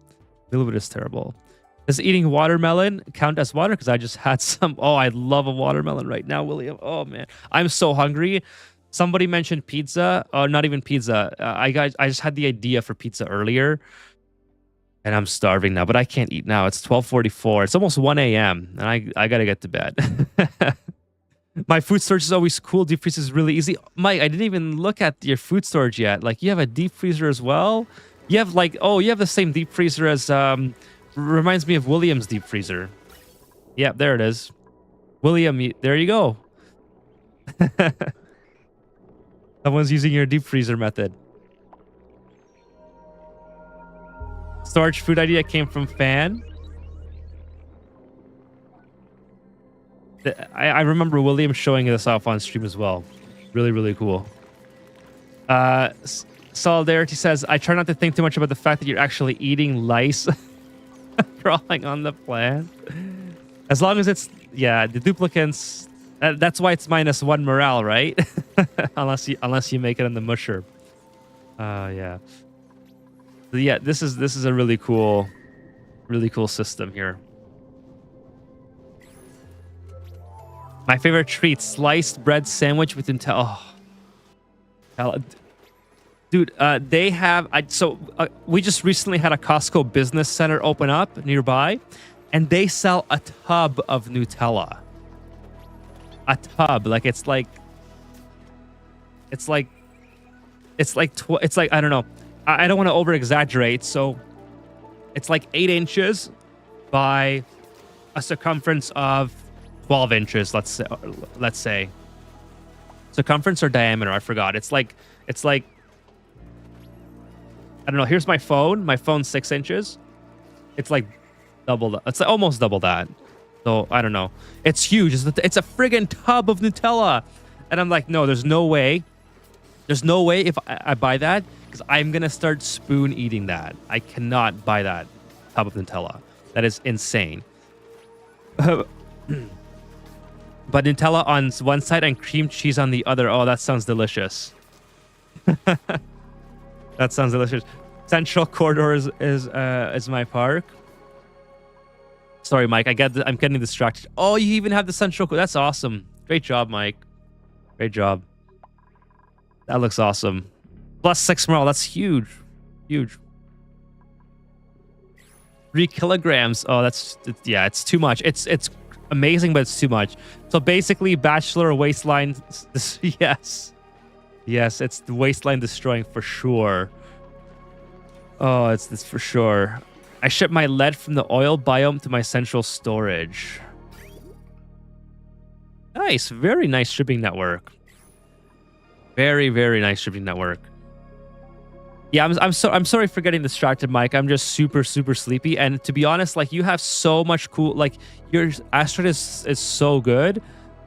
[SPEAKER 1] Mealwood is terrible. Does eating watermelon count as water? Because I just had some. Oh, I love a watermelon right now, William. Oh man, I'm so hungry. Somebody mentioned pizza. Oh, not even pizza. I just had the idea for pizza earlier. And I'm starving now, but I can't eat now. It's 12:44. It's almost 1 a.m. and I gotta get to bed. My food storage is always cool. Deep freeze is really easy. Mike, I didn't even look at your food storage yet. Like, you have a deep freezer as well? You have you have the same deep freezer as reminds me of William's deep freezer. Yeah, there it is. William, there you go. Someone's using your deep freezer method. Storage food idea came from Fan. I remember William showing this off on stream as well. Really, really cool. Solidarity says, I try not to think too much about the fact that you're actually eating lice crawling on the plant. As long as it's, yeah, the duplicants, That's why it's -1 morale, right? unless you make it in the musher. Yeah. So yeah, this is a really cool system here. My favorite treat: sliced bread sandwich with Nutella. Oh, dude, they have. We just recently had a Costco business center open up nearby, and they sell a tub of Nutella. A tub, like it's like I don't know. I don't want to over exaggerate, so it's like 8 inches by a circumference of 12 inches. Let's say circumference or diameter. I forgot. It's like I don't know. Here's my phone. My phone's 6 inches. It's like double that. It's like almost double that. So I don't know. It's huge. It's a friggin' tub of Nutella, and I'm like, no, there's no way. There's no way if I buy that, because I'm gonna start spoon eating that. I cannot buy that tub of Nutella. That is insane. But Nutella on one side and cream cheese on the other. Oh, that sounds delicious. That sounds delicious. Central Corridor is my park. Sorry, Mike. I'm getting distracted. Oh, you even have the Central. That's awesome. Great job, Mike. Great job. That looks awesome. +6 morale. That's huge. Huge. 3 kilograms. Oh, yeah, it's too much. It's amazing, but it's too much. So basically, Bachelor Wasteland. Yes. Yes, it's the Wasteland destroying for sure. Oh, it's for sure. I ship my lead from the oil biome to my central storage. Nice. Very nice shipping network. Very, very nice shipping network. Yeah, I'm sorry for getting distracted, Mike. I'm just super sleepy, and to be honest, like, you have so much cool, like, your Asteroid is so good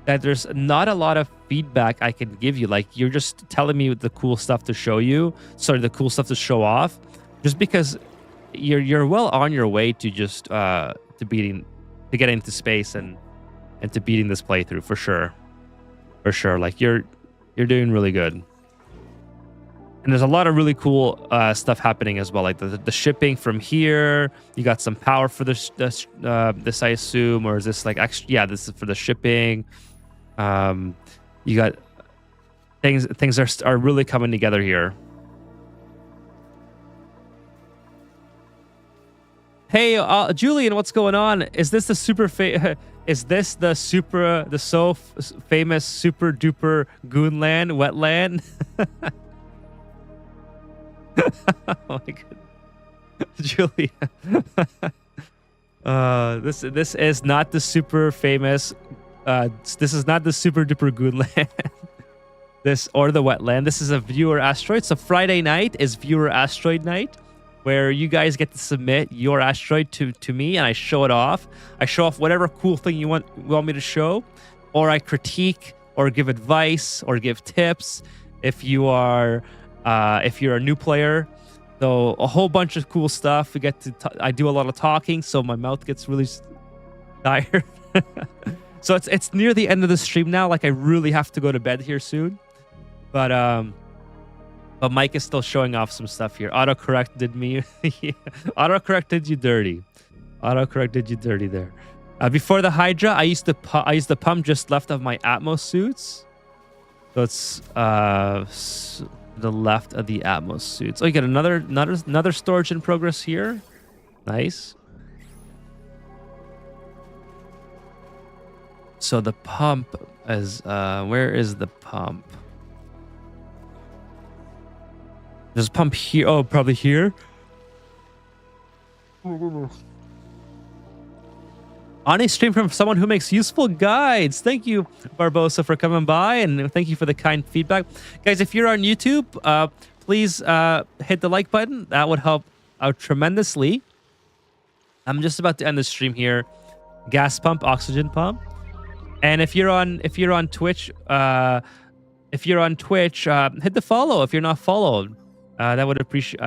[SPEAKER 1] that there's not a lot of feedback I can give you. Like, you're just telling me the cool stuff to show you, the cool stuff to show off, just because you're well on your way to just to getting into space and to beating this playthrough for sure. Like, you're doing really good. And there's a lot of really cool stuff happening as well, like the shipping from here. You got some power for this I assume, or is this like extra? Yeah, this is for the shipping. You got things are really coming together here. Hey, Julian, what's going on? Is this the famous super duper Goonland wetland? Oh my god, Julia. This is not the super famous. This is not the super duper Goonland. This or the wetland. This is a viewer asteroid. So Friday night is viewer asteroid night, where you guys get to submit your asteroid to me, and I show it off. I show off whatever cool thing you want me to show, or I critique or give advice or give tips if you're a new player. So a whole bunch of cool stuff. We get to I do a lot of talking, so my mouth gets really tired. So it's near the end of the stream now. Like, I really have to go to bed here soon. But Mike is still showing off some stuff here. Autocorrect did me. Yeah. Autocorrect did you dirty. Autocorrect did you dirty there. Before the Hydra, I used the pump just left of my Atmos suits. So it's the left of the Atmos suits. Oh, you get another storage in progress here. Nice. So the pump is where is the pump? There's a pump here. Oh, probably here. On a stream from someone who makes useful guides. Thank you, Barbosa, for coming by, and thank you for the kind feedback. Guys, if you're on YouTube, please hit the like button. That would help out tremendously. I'm just about to end the stream here. Gas pump, oxygen pump. And if you're on Twitch, hit the follow if you're not followed. I would appreciate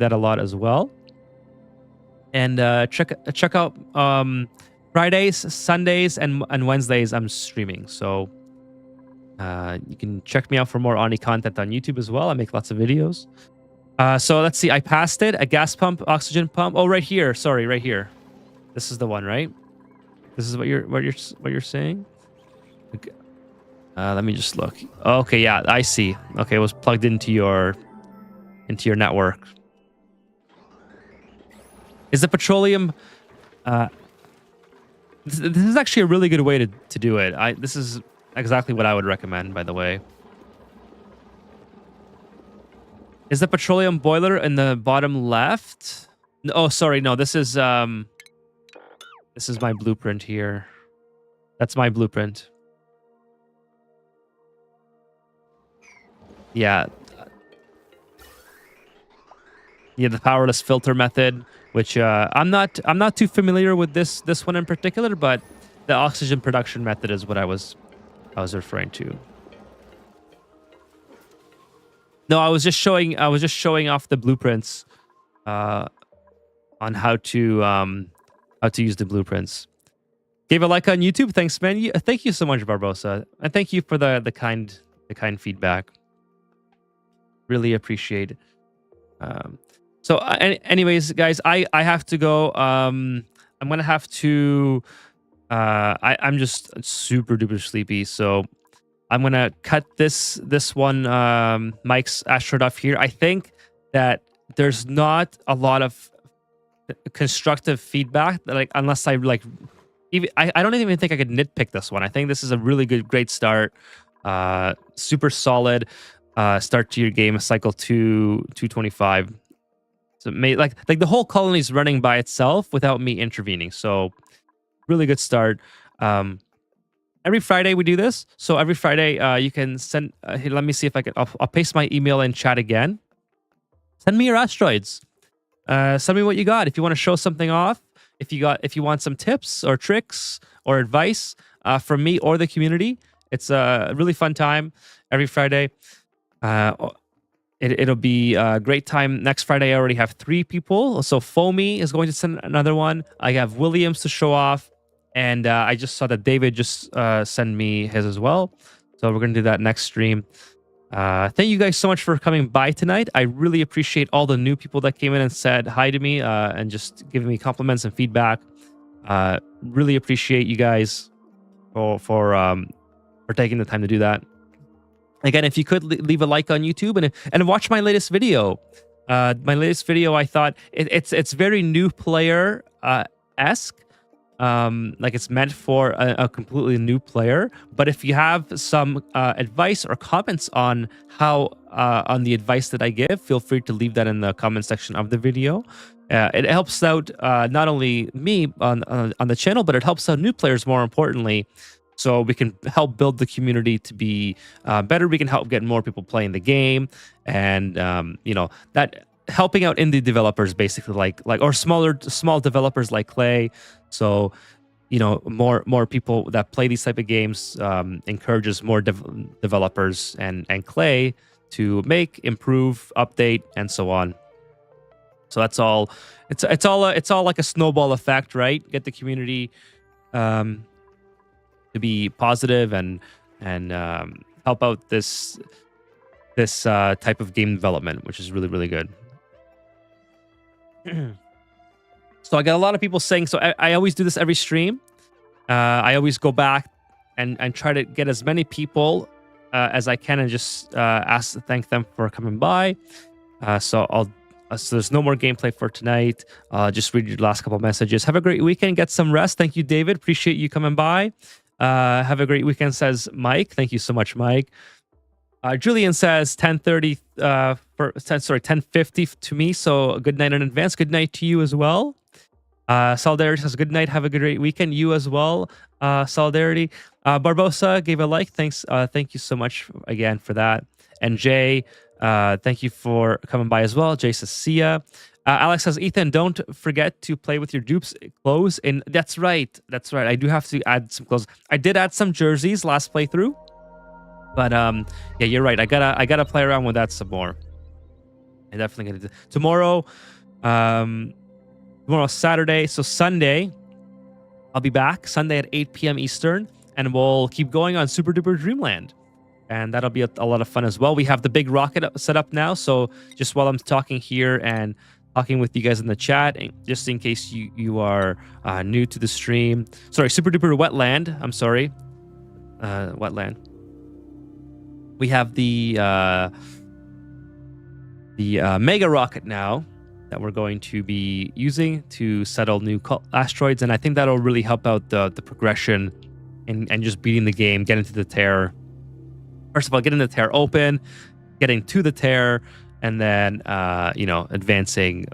[SPEAKER 1] that a lot as well. And check out Fridays, Sundays, and Wednesdays I'm streaming. So you can check me out for more Oni content on YouTube as well. I make lots of videos. So let's see. I passed it. A gas pump, oxygen pump. Oh, right here. Sorry, right here. This is the one, right? This is what you're saying. Okay. Let me just look. Okay, yeah, I see. Okay, it was plugged into your network. Is the petroleum? This is actually a really good way to do it. This is exactly what I would recommend, by the way. Is the petroleum boiler in the bottom left? No, oh, sorry, no. This is my blueprint here. That's my blueprint. Yeah. Yeah, the powerless filter method, which I'm not too familiar with this one in particular, but the oxygen production method is what I was referring to. No, I was just showing off the blueprints on how to use the blueprints. Gave a like on YouTube. Thanks, man. Thank you so much, Barbosa, and thank you for the kind feedback. Really appreciate it. So, anyways, guys, I have to go. I'm gonna have to. I'm just super duper sleepy, so I'm gonna cut this one Mike's Asteroid off here. I think that there's not a lot of constructive feedback that, like, unless I like, even I don't even think I could nitpick this one. I think this is a really great start. Super solid start to your game. Cycle 225. So like the whole colony is running by itself without me intervening. So really good start. Every Friday we do this. So every Friday you can send. Here, let me see if I can. I'll paste my email in chat again. Send me your asteroids. Send me what you got. If you want to show something off, if you want some tips or tricks or advice from me or the community, it's a really fun time every Friday. It'll be a great time. Next Friday, I already have 3 people. So Foamy is going to send another one. I have Williams to show off. And I just saw that David just send me his as well. So we're going to do that next stream. Thank you guys so much for coming by tonight. I really appreciate all the new people that came in and said hi to me and just giving me compliments and feedback. Really appreciate you guys for taking the time to do that. Again, if you could leave a like on YouTube and watch my latest video. My latest video, I thought it's very new player esque. Like it's meant for a completely new player. But if you have some advice or comments on how on the advice that I give, feel free to leave that in the comment section of the video. It helps out not only me on the channel, but it helps out new players more importantly. So we can help build the community to be better. We can help get more people playing the game, and that helping out indie developers basically, like or small developers like Clay. So more people that play these type of games encourages more developers and Clay to make, improve, update, and so on. So that's all. It's all like a snowball effect, right? Get the community to be positive and help out this type of game development, which is really good. So I got a lot of people saying, so I always do this every stream. I always go back and try to get as many people as I can and just thank them for coming by. So there's no more gameplay for tonight. Just read your last couple of messages. Have a great weekend. Get some rest. Thank you, David. Appreciate you coming by. Have a great weekend, says Mike. Thank you so much, Mike. Julian says 10:30 10:50 to me. So good night in advance. Good night to you as well. Solidarity says good night. Have a great weekend. You as well. Solidarity. Barbosa gave a like. Thanks. Thank you so much again for that. And Jay, thank you for coming by as well. Jay says see ya. Alex says, Ethan, don't forget to play with your dupes clothes. And that's right. That's right. I do have to add some clothes. I did add some jerseys last playthrough. But yeah, you're right. I gotta play around with that some more. I definitely gotta do tomorrow. Tomorrow's Saturday. So Sunday, I'll be back Sunday at 8 p.m. Eastern, and we'll keep going on Super Duper Dreamland. And that'll be a lot of fun as well. We have the big rocket set up now, so just while I'm talking here and talking with you guys in the chat, and just in case you are new to the stream. Sorry, Super Duper Wetland. I'm sorry. Wetland. We have the mega rocket now that we're going to be using to settle new asteroids, and I think that'll really help out the progression and just beating the game, getting to the tear. First of all, getting the tear open, getting to the tear, and then advancing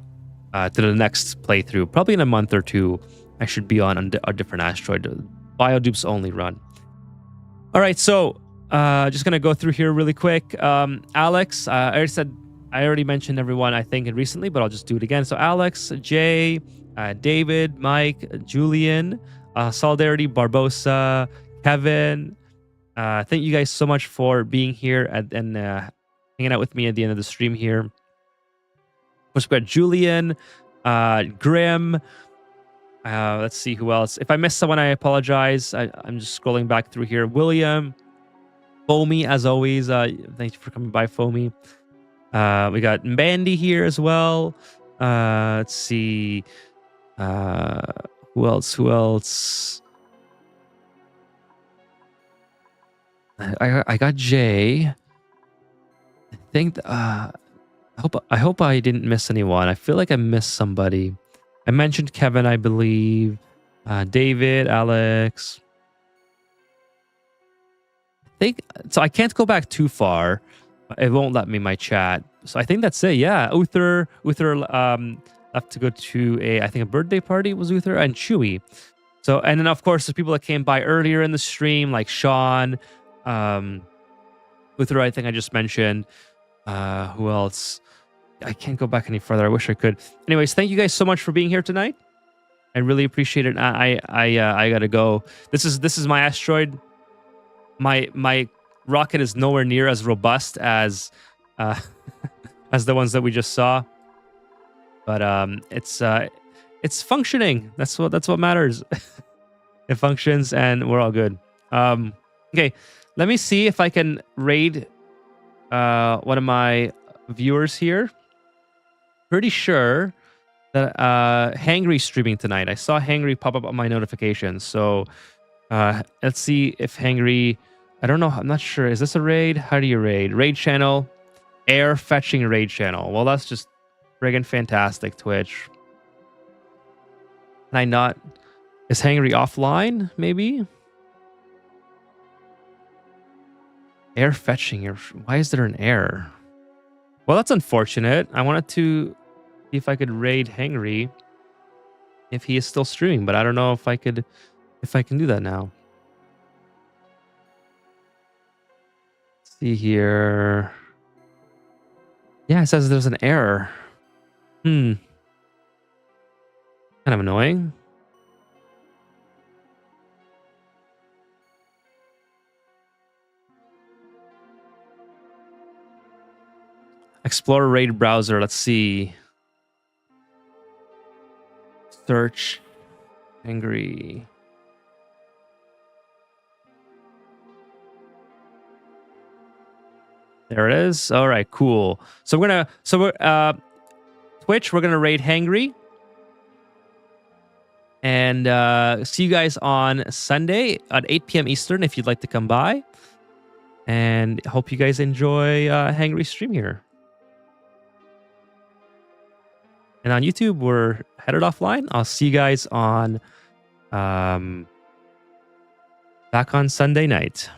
[SPEAKER 1] to the next playthrough. Probably in a month or two, I should be on a different asteroid. Biodupes only run. All right, so just gonna go through here really quick. Alex, I already mentioned everyone, I think, recently, but I'll just do it again. So Alex, Jay, David, Mike, Julian, Solidarity, Barbosa, Kevin. Thank you guys so much for being here and hanging out with me at the end of the stream here. Of course, we got Julian, Grim. Let's see who else. If I missed someone, I apologize. I'm just scrolling back through here. William, Foamy, as always. Thank you for coming by, Foamy. We got Mandy here as well. Let's see. Who else? I got Jay. I think. I hope I didn't miss anyone. I feel like I missed somebody. I mentioned Kevin, I believe. David, Alex. I think so. I can't go back too far. It won't let me my chat. So I think that's it. Yeah, Uther left to go to a birthday party was Uther and Chewy. So, and then of course the people that came by earlier in the stream, like Sean, Uther, I think I just mentioned. Who else? I can't go back any further. I wish I could. Anyways, thank you guys so much for being here tonight. I really appreciate it. I gotta go. This is my asteroid. My rocket is nowhere near as robust as as the ones that we just saw, but it's functioning. That's what matters. It functions, and we're all good. Okay, let me see if I can raid one of my viewers here. Pretty sure that Hangry's streaming tonight. I saw Hangry pop up on my notifications. So let's see if Hangry. I don't know. I'm not sure. Is this a raid? How do you raid? Raid channel, air fetching raid channel. Well, that's just friggin' fantastic, Twitch. Can I not? Is Hangry offline? Maybe. Air fetching. Why is there an error? Well, that's unfortunate. I wanted to see if I could raid Hangry if he is still streaming, but I don't know if I can do that now. Let's see here. Yeah, it says there's an error. Kind of annoying. Explore raid browser. Let's see. Search Hangry. There it is. All right, cool. So we're Twitch, we're gonna raid Hangry. And see you guys on Sunday at 8 p.m. Eastern if you'd like to come by. And hope you guys enjoy Hangry's stream here. And on YouTube, we're headed offline. I'll see you guys on back on Sunday night.